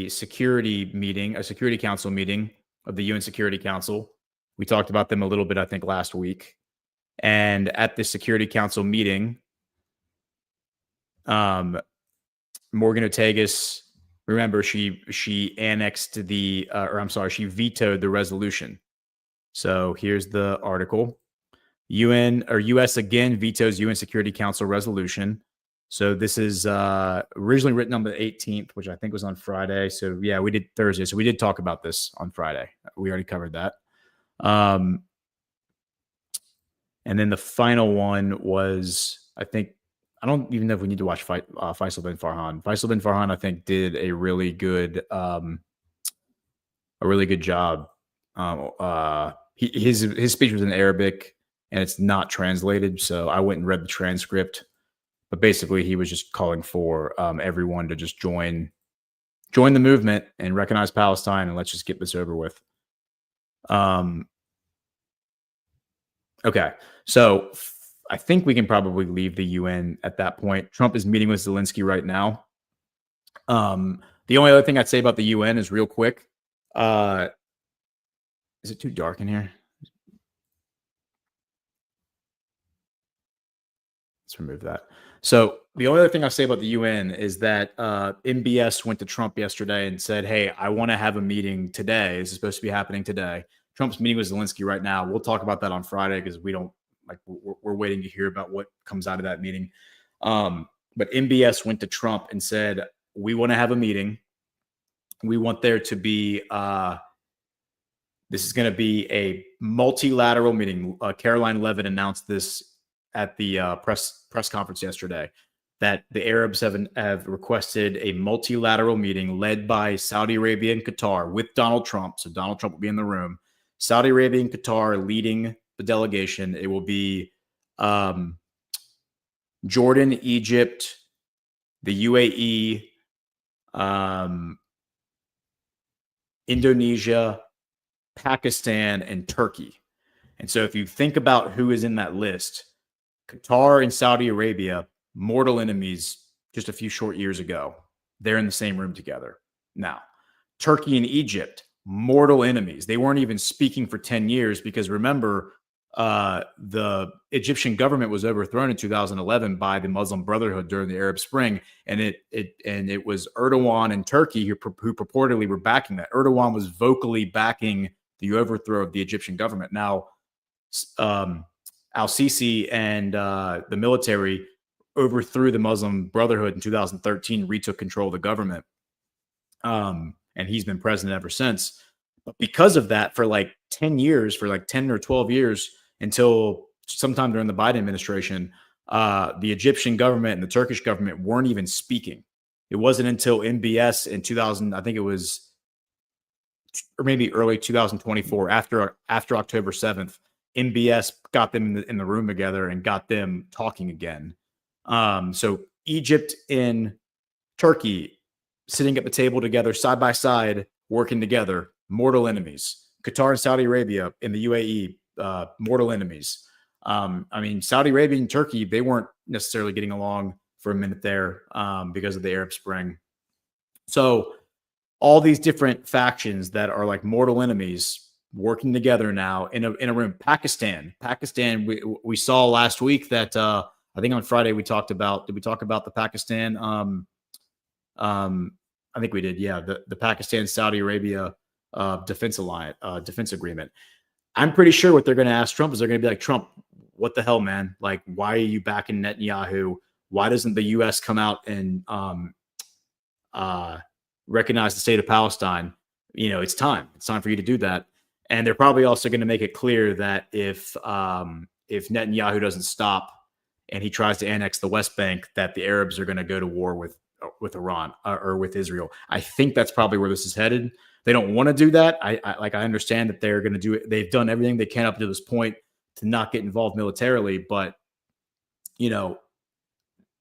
security meeting, a Security Council meeting of the UN Security Council. We talked about them a little bit, I think, last week. And at the Security Council meeting, Morgan Ortagus, remember, she annexed she vetoed the resolution. So here's the article. U.S. again vetoes UN Security Council resolution. So this is originally written on the 18th, which I think was on Friday. So yeah, we did Thursday. So we did talk about this on Friday. We already covered that. And then the final one was, I don't even know if we need to watch Faisal bin Farhan. Faisal bin Farhan, I think, did a really good job. His speech was in Arabic and it's not translated, so I went and read the transcript. But basically, he was just calling for everyone to just join the movement and recognize Palestine, and let's just get this over with. Okay, so I think we can probably leave the UN at that point. Trump is meeting with Zelensky right now. The only other thing I'd say about the UN is real quick. Is it too dark in here? Let's remove that. So the only other thing I'll say about the UN is that MBS went to Trump yesterday and said, hey, I want to have a meeting today. This is supposed to be happening today. Trump's meeting with Zelensky right now. We'll talk about that on Friday because we're waiting to hear about what comes out of that meeting. But MBS went to Trump and said, we want to have a meeting. We want there to be, this is going to be a multilateral meeting. Caroline Levitt announced this at the press conference yesterday, that the Arabs have requested a multilateral meeting led by Saudi Arabia and Qatar with Donald Trump. So Donald Trump will be in the room. Saudi Arabia and Qatar leading the delegation. It will be Jordan, Egypt, the UAE, Indonesia, Pakistan, and Turkey. And so if you think about who is in that list, Qatar and Saudi Arabia, mortal enemies just a few short years ago. They're in the same room together. Now, Turkey and Egypt, mortal enemies. They weren't even speaking for 10 years because remember, the Egyptian government was overthrown in 2011 by the Muslim Brotherhood during the Arab Spring, and it was Erdogan and Turkey who purportedly were backing that. Erdogan was vocally backing the overthrow of the Egyptian government. Now, Al-Sisi and the military overthrew the Muslim Brotherhood in 2013, retook control of the government, and he's been president ever since. But because of that, for like 10 years, for like 10 or 12 years, until sometime during the Biden administration, the Egyptian government and the Turkish government weren't even speaking. It wasn't until MBS in 2000, I think it was, or maybe early 2024, after October 7th, MBS got them in the room together and got them talking again. So Egypt and Turkey sitting at the table together, side by side, working together, mortal enemies. Qatar and Saudi Arabia in the UAE, mortal enemies. I mean, Saudi Arabia and Turkey, they weren't necessarily getting along for a minute there because of the Arab Spring. So all these different factions that are like mortal enemies working together now in a room. Pakistan, we saw last week that I think on Friday we talked about, did we talk about the Pakistan? I think we did. Yeah. The Pakistan, Saudi Arabia defense agreement. I'm pretty sure what they're going to ask Trump is they're going to be like, Trump, what the hell, man? Like, why are you backing Netanyahu? Why doesn't the U.S. come out and recognize the state of Palestine? You know, it's time. It's time for you to do that. And they're probably also going to make it clear that if Netanyahu doesn't stop and he tries to annex the West Bank, that the Arabs are going to go to war with Iran or with Israel. I think that's probably where this is headed. They don't want to do that. I understand that they're going to do it. They've done everything they can up to this point to not get involved militarily, but you know,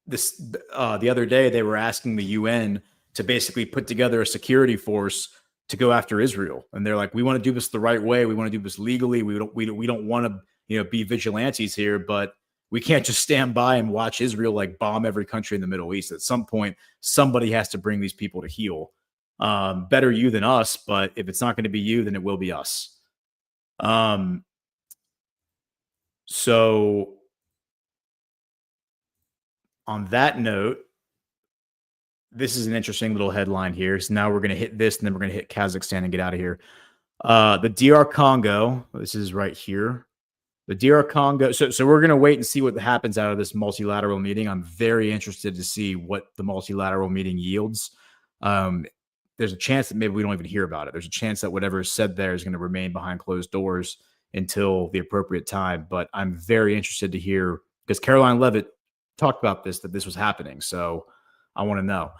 the other day they were asking the UN to basically put together a security force to go after Israel, and they're like, we want to do this the right way, we want to do this legally, we don't want to be vigilantes here, but we can't just stand by and watch Israel like bomb every country in the Middle East. At some point, somebody has to bring these people to heel. Better you than us, but if it's not going to be you, then it will be us. So on that note, this is an interesting little headline here. So now we're going to hit this, and then we're going to hit Kazakhstan and get out of here. The DR Congo, this is right here. The DR Congo. So we're going to wait and see what happens out of this multilateral meeting. I'm very interested to see what the multilateral meeting yields. There's a chance that maybe we don't even hear about it. There's a chance that whatever is said there is going to remain behind closed doors until the appropriate time. But I'm very interested to hear, because Caroline Levitt talked about this, that this was happening. So I want to know.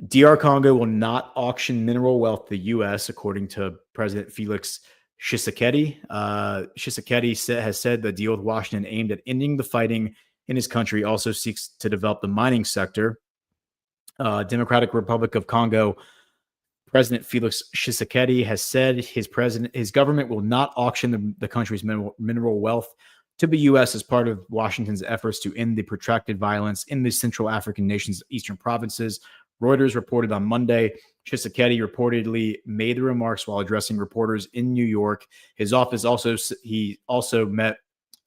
DR Congo will not auction mineral wealth to the U.S., according to President Felix Tshisekedi. Tshisekedi has said the deal with Washington aimed at ending the fighting in his country also seeks to develop the mining sector. Democratic Republic of Congo President Felix Tshisekedi has said his government will not auction the country's mineral wealth to the U.S. as part of Washington's efforts to end the protracted violence in the Central African nation's eastern provinces. Reuters reported on Monday Tshisekedi reportedly made the remarks while addressing reporters in New York. His office said he also met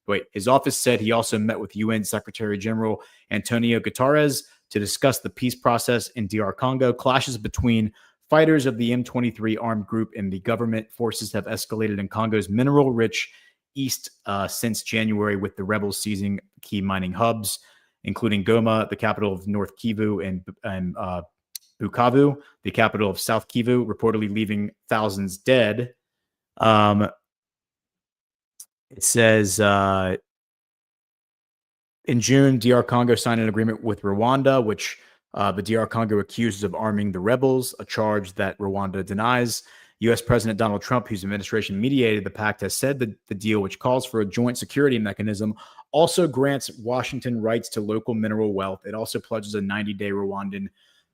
with UN Secretary General Antonio Guterres to discuss the peace process in DR Congo. Clashes between fighters of the M23 armed group and the government forces have escalated in Congo's mineral-rich east since January, with the rebels seizing key mining hubs, including Goma, the capital of North Kivu, and Bukavu, the capital of South Kivu, reportedly leaving thousands dead. It says in June, DR Congo signed an agreement with Rwanda, which the DR Congo accuses of arming the rebels, a charge that Rwanda denies. U.S. President Donald Trump, whose administration mediated the pact, has said that the deal, which calls for a joint security mechanism, also grants Washington rights to local mineral wealth. It also pledges a 90-day Rwandan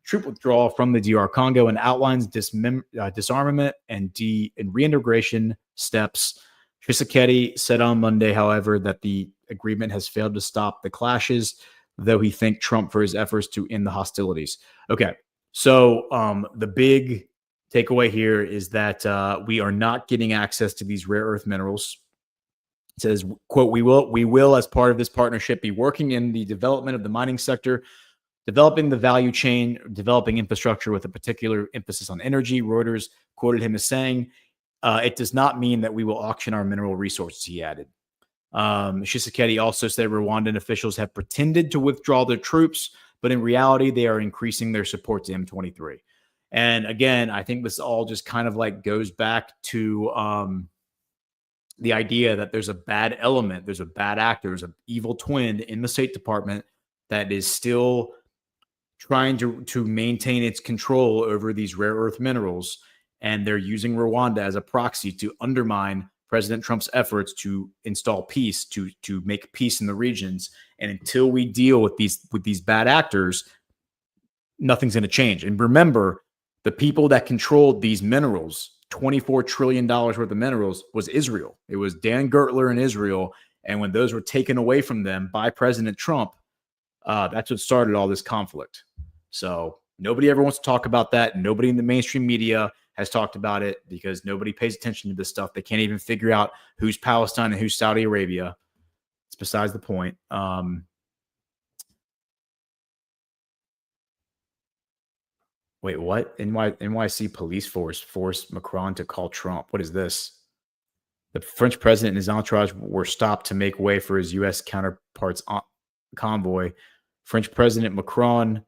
troop withdrawal from the DR Congo and outlines disarmament and reintegration steps. Tshisekedi said on Monday, however, that the agreement has failed to stop the clashes, though he thanked Trump for his efforts to end the hostilities. Okay, so the big takeaway here is that we are not getting access to these rare earth minerals. It says, quote, we will, as part of this partnership, be working in the development of the mining sector, developing the value chain, developing infrastructure with a particular emphasis on energy. Reuters quoted him as saying, it does not mean that we will auction our mineral resources, he added. Tshisekedi also said Rwandan officials have pretended to withdraw their troops, but in reality, they are increasing their support to M23. And again, I think this all just kind of like goes back to the idea that there's a bad element, there's a bad actor, there's an evil twin in the State Department that is still trying to maintain its control over these rare earth minerals. And they're using Rwanda as a proxy to undermine President Trump's efforts to install peace, to make peace in the regions. And until we deal with these bad actors, nothing's going to change. And remember, the people that controlled these minerals, $24 trillion worth of minerals, was Israel. It was Dan Gertler in Israel. And when those were taken away from them by President Trump, that's what started all this conflict. So nobody ever wants to talk about that. Nobody in the mainstream media has talked about it because nobody pays attention to this stuff. They can't even figure out who's Palestine and who's Saudi Arabia. It's besides the point. Wait, what? NYC police force forced Macron to call Trump. What is this? The French president and his entourage were stopped to make way for his U.S. counterpart's convoy. French President Macron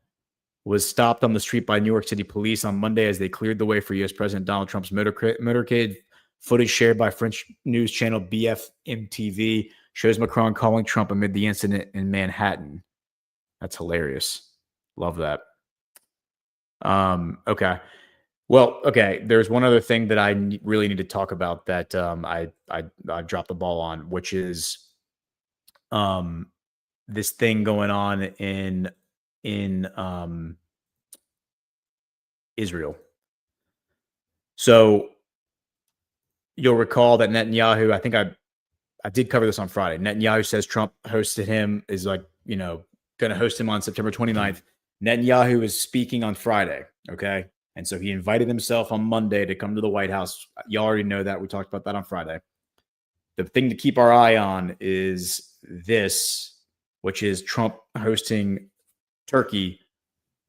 was stopped on the street by New York City police on Monday as they cleared the way for U.S. President Donald Trump's motorcade. Footage shared by French news channel BFM-TV shows Macron calling Trump amid the incident in Manhattan. That's hilarious. Love that. Okay. Well, okay. There's one other thing that I really need to talk about that I dropped the ball on, which is this thing going on in Israel. So you'll recall that Netanyahu, I think I did cover this on Friday. Netanyahu says Trump hosted him, is like, you know, going to host him on September 29th. Netanyahu is speaking on Friday. Okay. And so he invited himself on Monday to come to the White House. You already know that. We talked about that on Friday. The thing to keep our eye on is this, which is Trump hosting Turkey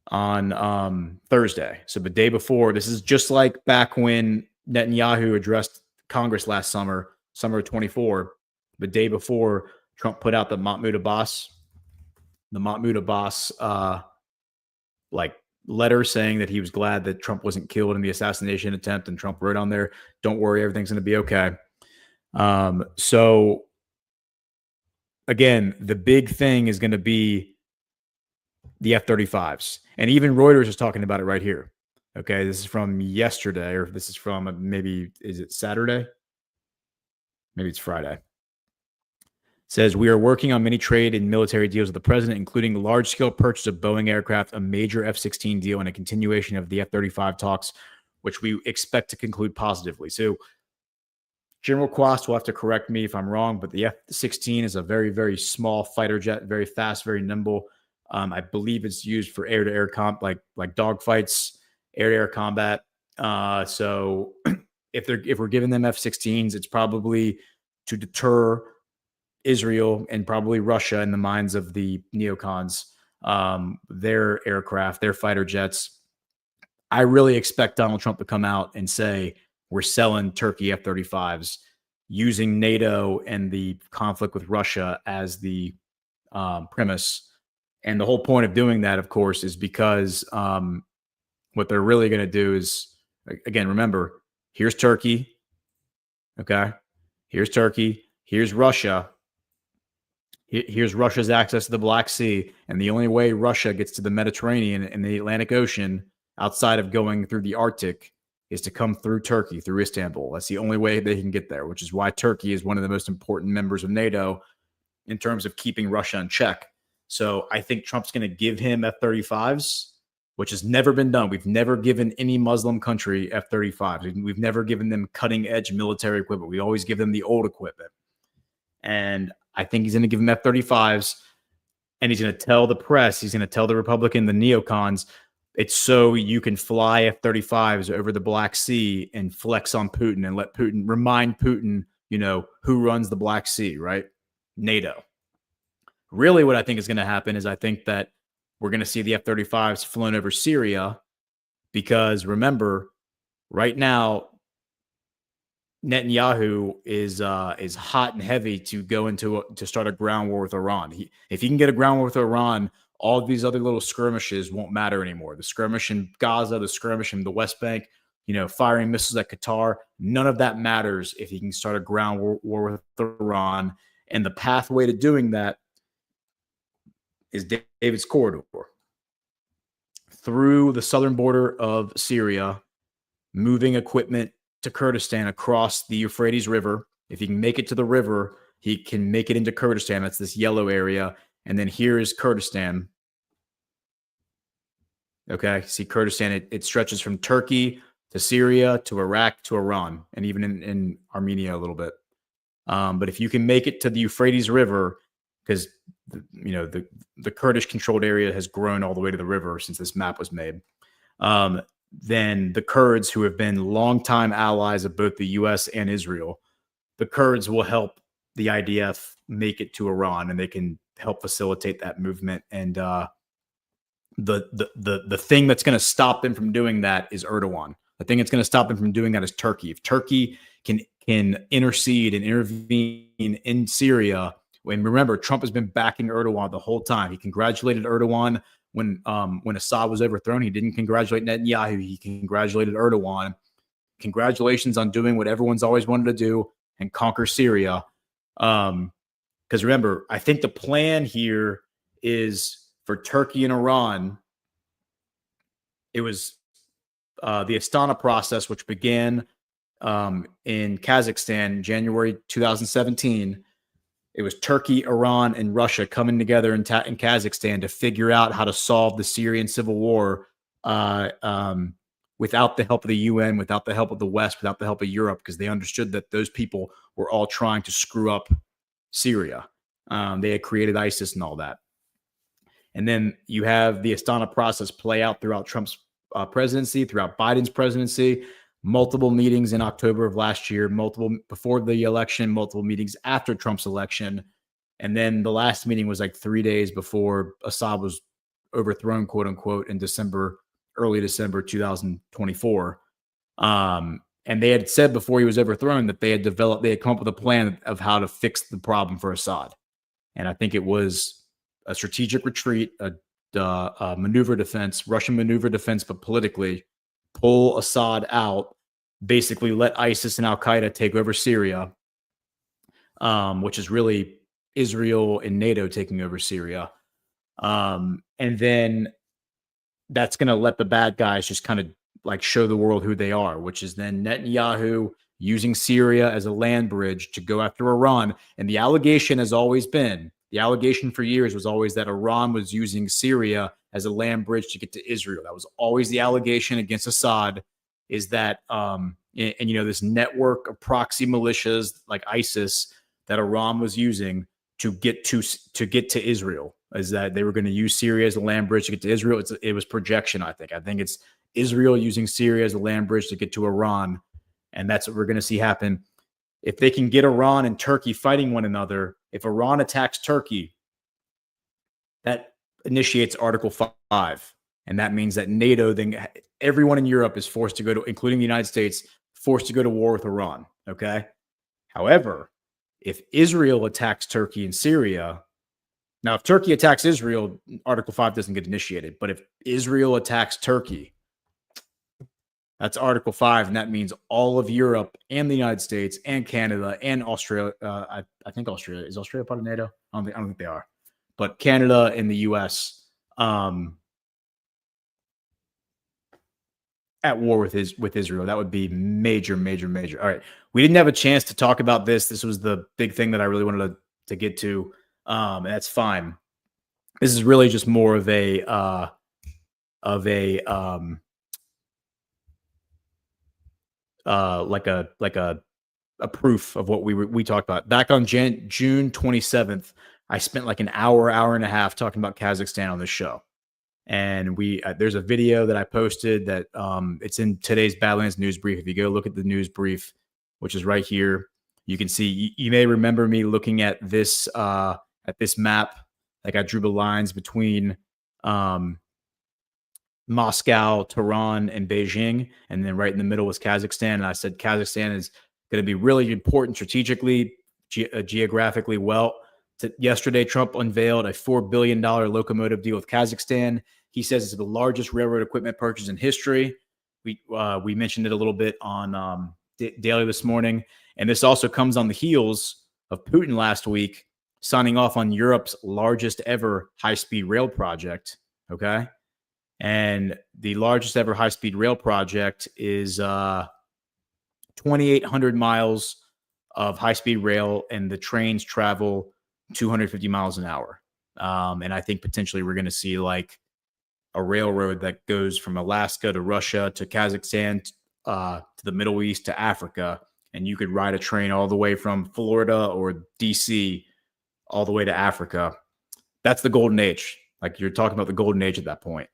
on Thursday. So the day before, this is just like back when Netanyahu addressed Congress last summer of 24. The day before, Trump put out the Mahmoud Abbas like letter saying that he was glad that Trump wasn't killed in the assassination attempt, and Trump wrote on there, "Don't worry, everything's going to be okay." So again, the big thing is going to be the F-35s, and even Reuters is talking about it right here. Okay, this is from yesterday, or this is from maybe, is it Saturday? Maybe it's Friday. Says, we are working on many trade and military deals with the president, including large-scale purchase of Boeing aircraft, a major F-16 deal, and a continuation of the F-35 talks, which we expect to conclude positively. So General Quast will have to correct me if I'm wrong, but the F-16 is a very, very small fighter jet, very fast, very nimble. I believe it's used for air-to-air like dogfights, air-to-air combat. So if we're giving them F-16s, it's probably to deter Israel and probably Russia in the minds of the neocons, their aircraft, their fighter jets. I really expect Donald Trump to come out and say, we're selling Turkey F-35s, using NATO and the conflict with Russia as the premise. And the whole point of doing that, of course, is because what they're really going to do is, again, remember, here's Turkey. Okay. Here's Turkey. Here's Russia. Here's Russia's access to the Black Sea. And the only way Russia gets to the Mediterranean and the Atlantic Ocean outside of going through the Arctic is to come through Turkey, through Istanbul. That's the only way they can get there, which is why Turkey is one of the most important members of NATO in terms of keeping Russia in check. So I think Trump's going to give him F-35s, which has never been done. We've never given any Muslim country F-35s. We've never given them cutting-edge military equipment. We always give them the old equipment. And I think he's going to give them F-35s, and he's going to tell the press, he's going to tell the Republican, the neocons, it's so you can fly F-35s over the Black Sea and flex on Putin and let Putin, remind Putin, you know, who runs the Black Sea, right? NATO. Really what I think is going to happen is I think that we're going to see the F-35s flown over Syria because, remember, right now, Netanyahu is hot and heavy to go into to start a ground war with Iran. If he can get a ground war with Iran, all of these other little skirmishes won't matter anymore. The skirmish in Gaza, the skirmish in the West Bank, you know, firing missiles at Qatar, none of that matters if he can start a ground war with Iran. And the pathway to doing that is David's corridor through the southern border of Syria, moving equipment to Kurdistan across the Euphrates River. If he can make it to the river, he can make it into Kurdistan. That's this yellow area. And then here is Kurdistan. Okay, see Kurdistan, it stretches from Turkey to Syria to Iraq to Iran, and even in Armenia a little bit. But if you can make it to the Euphrates River, because you know the Kurdish-controlled area has grown all the way to the river since this map was made, then the Kurds, who have been longtime allies of both the U.S. and Israel, the Kurds will help the IDF make it to Iran, and they can help facilitate that movement. And the thing that's going to stop them from doing that is Erdogan. The thing that's going to stop them from doing that is Turkey. If Turkey can intercede and intervene in Syria, and remember, Trump has been backing Erdogan the whole time. He congratulated Erdogan when Assad was overthrown. He didn't congratulate Netanyahu. He congratulated Erdogan. Congratulations on doing what everyone's always wanted to do and conquer Syria. Because remember, I think the plan here is for Turkey and Iran. It was the Astana process, which began in Kazakhstan, January 2017. It was Turkey, Iran, and Russia coming together in Kazakhstan to figure out how to solve the Syrian civil war without the help of the UN, without the help of the West, without the help of Europe, because they understood that those people were all trying to screw up Syria. They had created ISIS and all that. And then you have the Astana process play out throughout Trump's presidency, throughout Biden's presidency, multiple meetings in October of last year, multiple before the election, multiple meetings after Trump's election. And then the last meeting was like 3 days before Assad was overthrown, quote unquote, in early December 2024. And they had said before he was overthrown that they had come up with a plan of how to fix the problem for Assad. And I think it was a strategic retreat, a maneuver defense, Russian maneuver defense, but politically pull Assad out, basically let ISIS and Al-Qaeda take over Syria, which is really Israel and NATO taking over Syria. And then that's going to let the bad guys just kind of like show the world who they are, which is then Netanyahu using Syria as a land bridge to go after Iran. And the allegation has always been, the allegation for years was always that Iran was using Syria as a land bridge to get to Israel. That was always the allegation against Assad, is that, this network of proxy militias like ISIS that Iran was using to get to Israel, is that they were going to use Syria as a land bridge to get to Israel. It was projection, I think. I think it's Israel using Syria as a land bridge to get to Iran. And that's what we're going to see happen. If they can get Iran and Turkey fighting one another, if Iran attacks Turkey, that initiates Article 5. And that means that NATO, then everyone in Europe is forced to go to, including the United States, forced to go to war with Iran. Okay. However, if Israel attacks Turkey and Syria, now if Turkey attacks Israel, Article 5 doesn't get initiated. But if Israel attacks Turkey, that's Article 5, and that means all of Europe and the United States and Canada and Australia. I think Australia is Australia part of NATO. I don't think they are, but Canada and the U.S. At war with Israel. That would be major, major, major. All right, we didn't have a chance to talk about this. This was the big thing that I really wanted to get to, and that's fine. This is really just more of a proof of what we talked about. Back on June 27th, I spent like an hour and a half talking about Kazakhstan on this show. And there's a video that I posted that it's in today's Badlands news brief. If you go look at the news brief, which is right here, you can see, you may remember me looking at this map. Like I drew the lines between Moscow, Tehran, and Beijing. And then right in the middle was Kazakhstan. And I said Kazakhstan is going to be really important strategically, geographically. Well, yesterday, Trump unveiled a $4 billion locomotive deal with Kazakhstan. He says it's the largest railroad equipment purchase in history. We mentioned it a little bit on Daily this morning. And this also comes on the heels of Putin last week signing off on Europe's largest ever high-speed rail project. Okay. And the largest ever high-speed rail project is 2,800 miles of high-speed rail, and the trains travel 250 miles an hour. And I think potentially we're going to see like a railroad that goes from Alaska to Russia to Kazakhstan, to the Middle East to Africa. And you could ride a train all the way from Florida or DC all the way to Africa. That's the golden age. Like you're talking about the golden age at that point.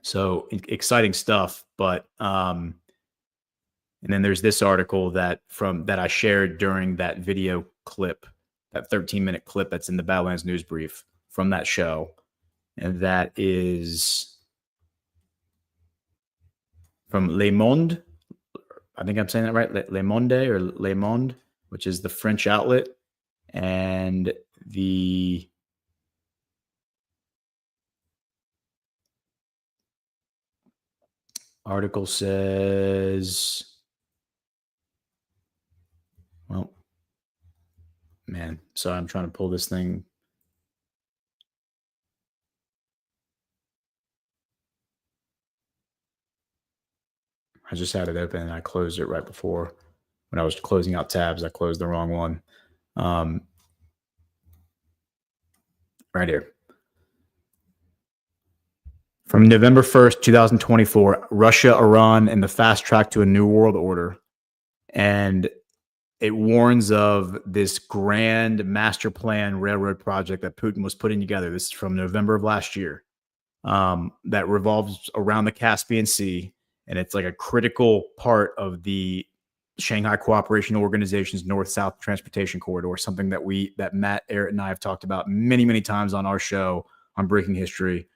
So exciting stuff. But, and then there's this article that I shared during that video clip, that 13-minute clip that's in the Badlands news brief from that show. And that is from Le Monde. I think I'm saying that right. Le Monde or Le Monde, which is the French outlet. And the article says, well, man, sorry, I'm trying to pull this thing. I just had it open and I closed it right before when I was closing out tabs, I closed the wrong one. Right here. From November 1st, 2024, Russia, Iran, and the fast track to a new world order. And it warns of this grand master plan railroad project that Putin was putting together. This is from November of last year, that revolves around the Caspian Sea. And it's like a critical part of the Shanghai Cooperation Organization's North-South Transportation Corridor, something that Matt, Eric, and I have talked about many, many times on our show on Breaking History.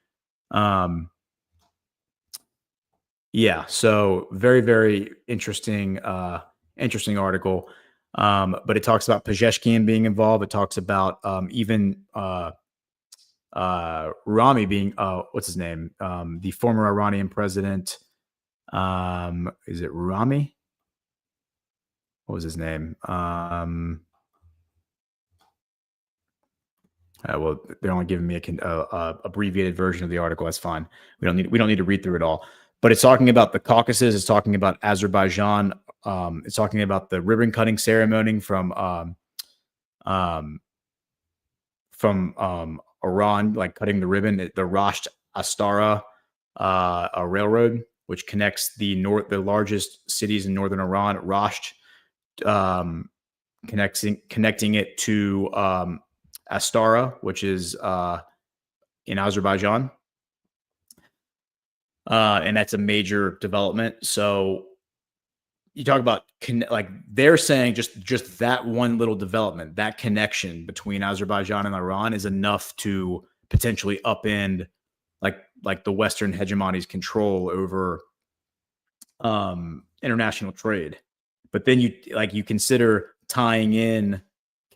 Yeah, so very, very interesting, interesting article. But it talks about Pezeshkian being involved. It talks about even Rami being, what's his name? The former Iranian president. Is it Rami? What was his name? Well, they're only giving me a abbreviated version of the article. That's fine. We don't need to read through it all. But it's talking about the Caucasus. It's talking about Azerbaijan. It's talking about the ribbon cutting ceremony from Iran, like cutting the ribbon, the Rasht Astara railroad, which connects the largest cities in northern Iran, Rasht, connecting it to Astara, which is in Azerbaijan. And that's a major development. So you talk about like they're saying just that one little development, that connection between Azerbaijan and Iran is enough to potentially upend like the Western hegemony's control over international trade. But then you consider tying in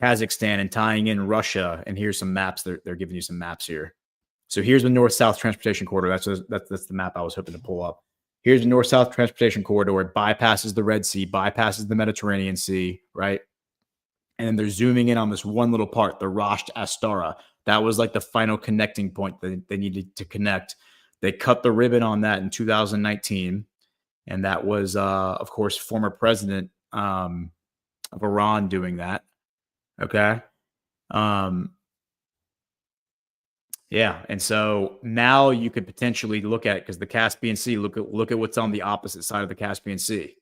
Kazakhstan and tying in Russia, and here's some maps. They're giving you some maps here. So here's the North-South Transportation Corridor. That's the map I was hoping to pull up. Here's the North-South Transportation Corridor. It bypasses the Red Sea, bypasses the Mediterranean Sea, right? And then they're zooming in on this one little part, the Rasht Astara. That was like the final connecting point that they needed to connect. They cut the ribbon on that in 2019. And that was, of course, former president of Iran doing that. Okay. Yeah. And so now you could potentially look at, because the Caspian Sea, look at what's on the opposite side of the Caspian Sea.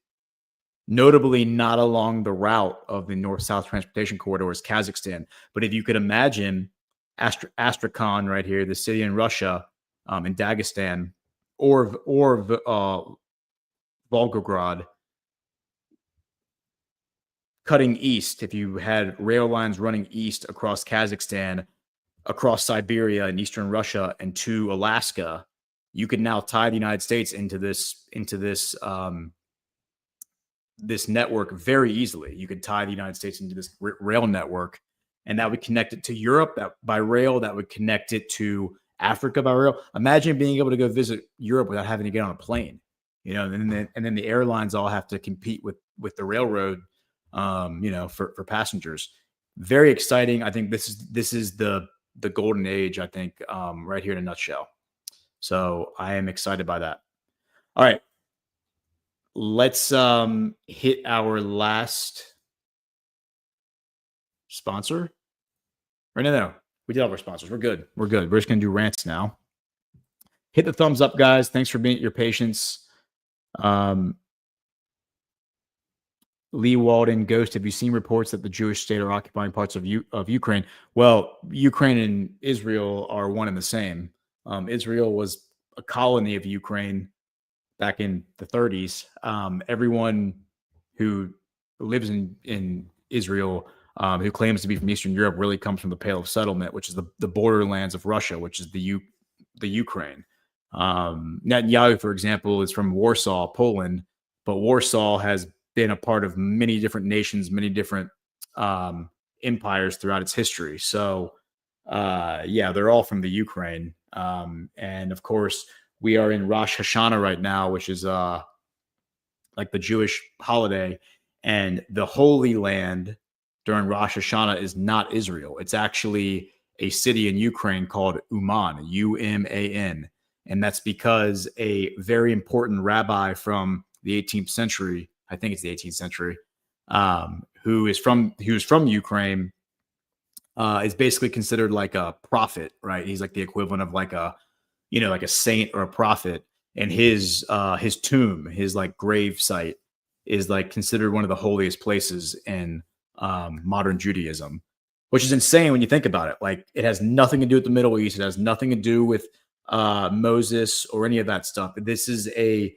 Notably not along the route of the North-South Transportation Corridor is Kazakhstan. But if you could imagine Astrakhan right here, the city in Russia, in Dagestan, or Volgograd, cutting east, if you had rail lines running east across Kazakhstan, across Siberia and eastern Russia and to Alaska, you could now tie the United States into this this network very easily. You could tie the United States into this rail network, and that would connect it to Europe by rail. That would connect it to Africa by rail. Imagine being able to go visit Europe without having to get on a plane, and then the airlines all have to compete with the railroad, for passengers. Very exciting. I think this is the golden age, I think, right here in a nutshell. So I am excited by that. All right. Let's hit our last sponsor. Or no. We did all our sponsors. We're good. We're just going to do rants now. Hit the thumbs up, guys. Thanks for your patience. Lee Walden, Ghost, have you seen reports that the Jewish state are occupying parts of Ukraine? Well, Ukraine and Israel are one and the same. Israel was a colony of Ukraine back in the 30s. Everyone who lives in Israel, who claims to be from Eastern Europe, really comes from the Pale of Settlement, which is the borderlands of Russia, which is the Ukraine. Netanyahu, for example, is from Warsaw, Poland, but Warsaw has been a part of many different nations, many different empires throughout its history. So, they're all from the Ukraine. And of course, we are in Rosh Hashanah right now, which is like the Jewish holiday. And the Holy Land during Rosh Hashanah is not Israel. It's actually a city in Ukraine called Uman, U-M-A-N. And that's because a very important rabbi from the 18th century, I think it's the 18th century, who's from Ukraine, is basically considered like a prophet, right? He's like the equivalent of like a, like a saint or a prophet. And his tomb, his like grave site, is like considered one of the holiest places in modern Judaism, which is insane when you think about it. Like, it has nothing to do with the Middle East. It has nothing to do with Moses or any of that stuff. This is a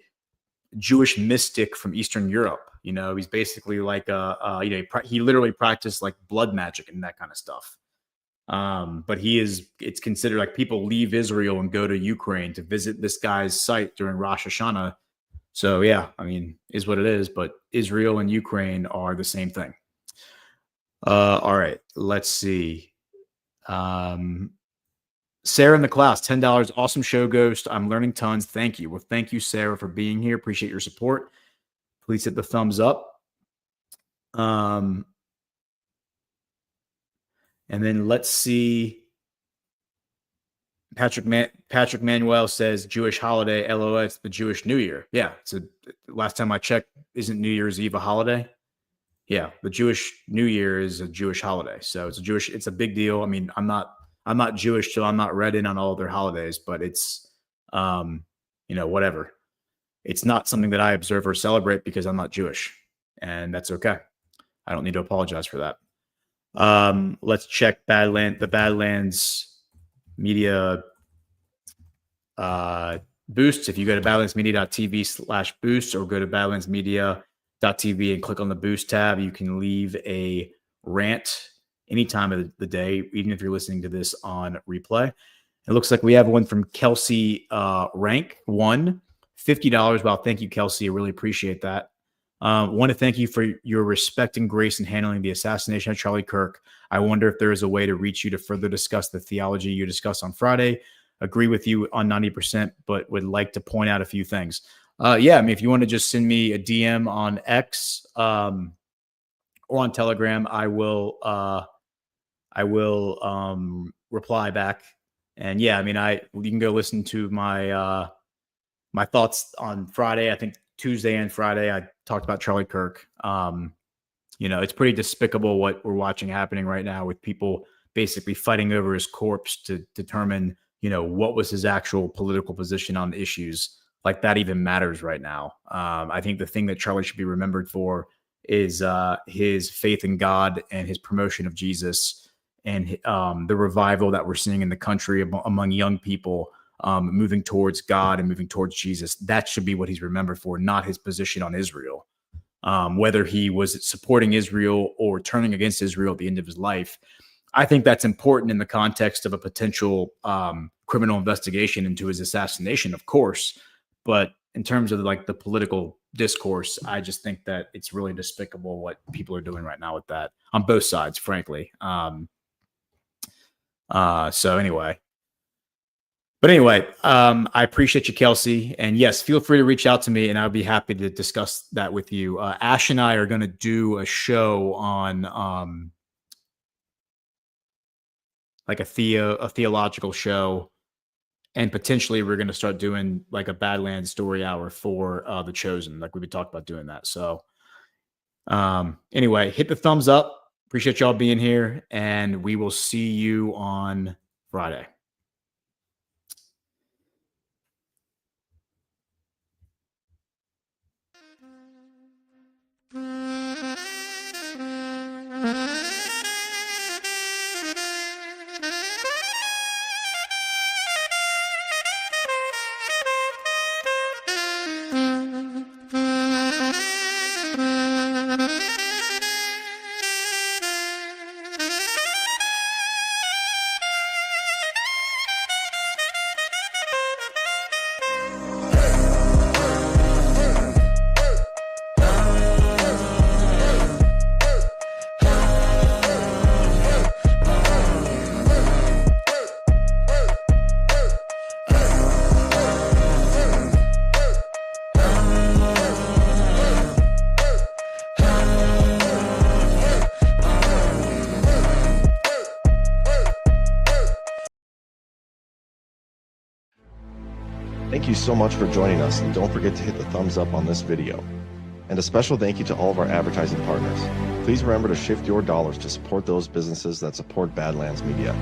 Jewish mystic from Eastern Europe. He's basically like he literally practiced like blood magic and that kind of stuff. But it's considered like people leave Israel and go to Ukraine to visit this guy's site during Rosh Hashanah. So yeah, I mean, is what it is, but Israel and Ukraine are the same thing. All right, let's see. Sarah in the class, $10. Awesome show, Ghost. I'm learning tons. Thank you. Well, thank you, Sarah, for being here. Appreciate your support. Please hit the thumbs up. And then let's see. Patrick Manuel says Jewish holiday. LOL, it's the Jewish New Year. Yeah. So last time I checked, isn't New Year's Eve a holiday? Yeah. The Jewish New Year is a Jewish holiday. So it's a big deal. I mean, I'm not Jewish, so I'm not read in on all of their holidays, but it's, whatever. It's not something that I observe or celebrate because I'm not Jewish, and that's okay. I don't need to apologize for that. Let's check the Badlands Media boosts. If you go to badlandsmedia.tv/boost or go to badlandsmedia.tv and click on the boost tab, you can leave a rant any time of the day, even if you're listening to this on replay. It looks like we have one from Kelsey Rank 1, $50. Wow, thank you, Kelsey. I really appreciate that. Want to thank you for your respect and grace in handling the assassination of Charlie Kirk. I wonder if there is a way to reach you to further discuss the theology you discussed on Friday. Agree with you on 90%, but would like to point out a few things. Yeah, I mean, if you want to just send me a DM on X or on Telegram, I will reply back. And yeah, I mean, you can go listen to my my thoughts on Friday. I think Tuesday and Friday, I talked about Charlie Kirk. It's pretty despicable what we're watching happening right now with people basically fighting over his corpse to determine, what was his actual political position on issues. Like, that even matters right now. I think the thing that Charlie should be remembered for is his faith in God and his promotion of Jesus and the revival that we're seeing in the country among young people, moving towards God and moving towards Jesus. That should be what he's remembered for, not his position on Israel. Whether he was supporting Israel or turning against Israel at the end of his life. I think that's important in the context of a potential criminal investigation into his assassination, of course. But in terms of like the political discourse, I just think that it's really despicable what people are doing right now with that on both sides, frankly. So anyway. But anyway, I appreciate you, Kelsey. And yes, feel free to reach out to me and I'll be happy to discuss that with you. Ash and I are going to do a show on like a theological show. And potentially we're going to start doing like a Badlands story hour for The Chosen. Like we talked about doing that. So anyway, hit the thumbs up. Appreciate y'all being here. And we will see you on Friday.
Thank you so much for joining us, and don't forget to hit the thumbs up on this video. And a special thank you to all of our advertising partners. Please remember to shift your dollars to support those businesses that support Badlands Media.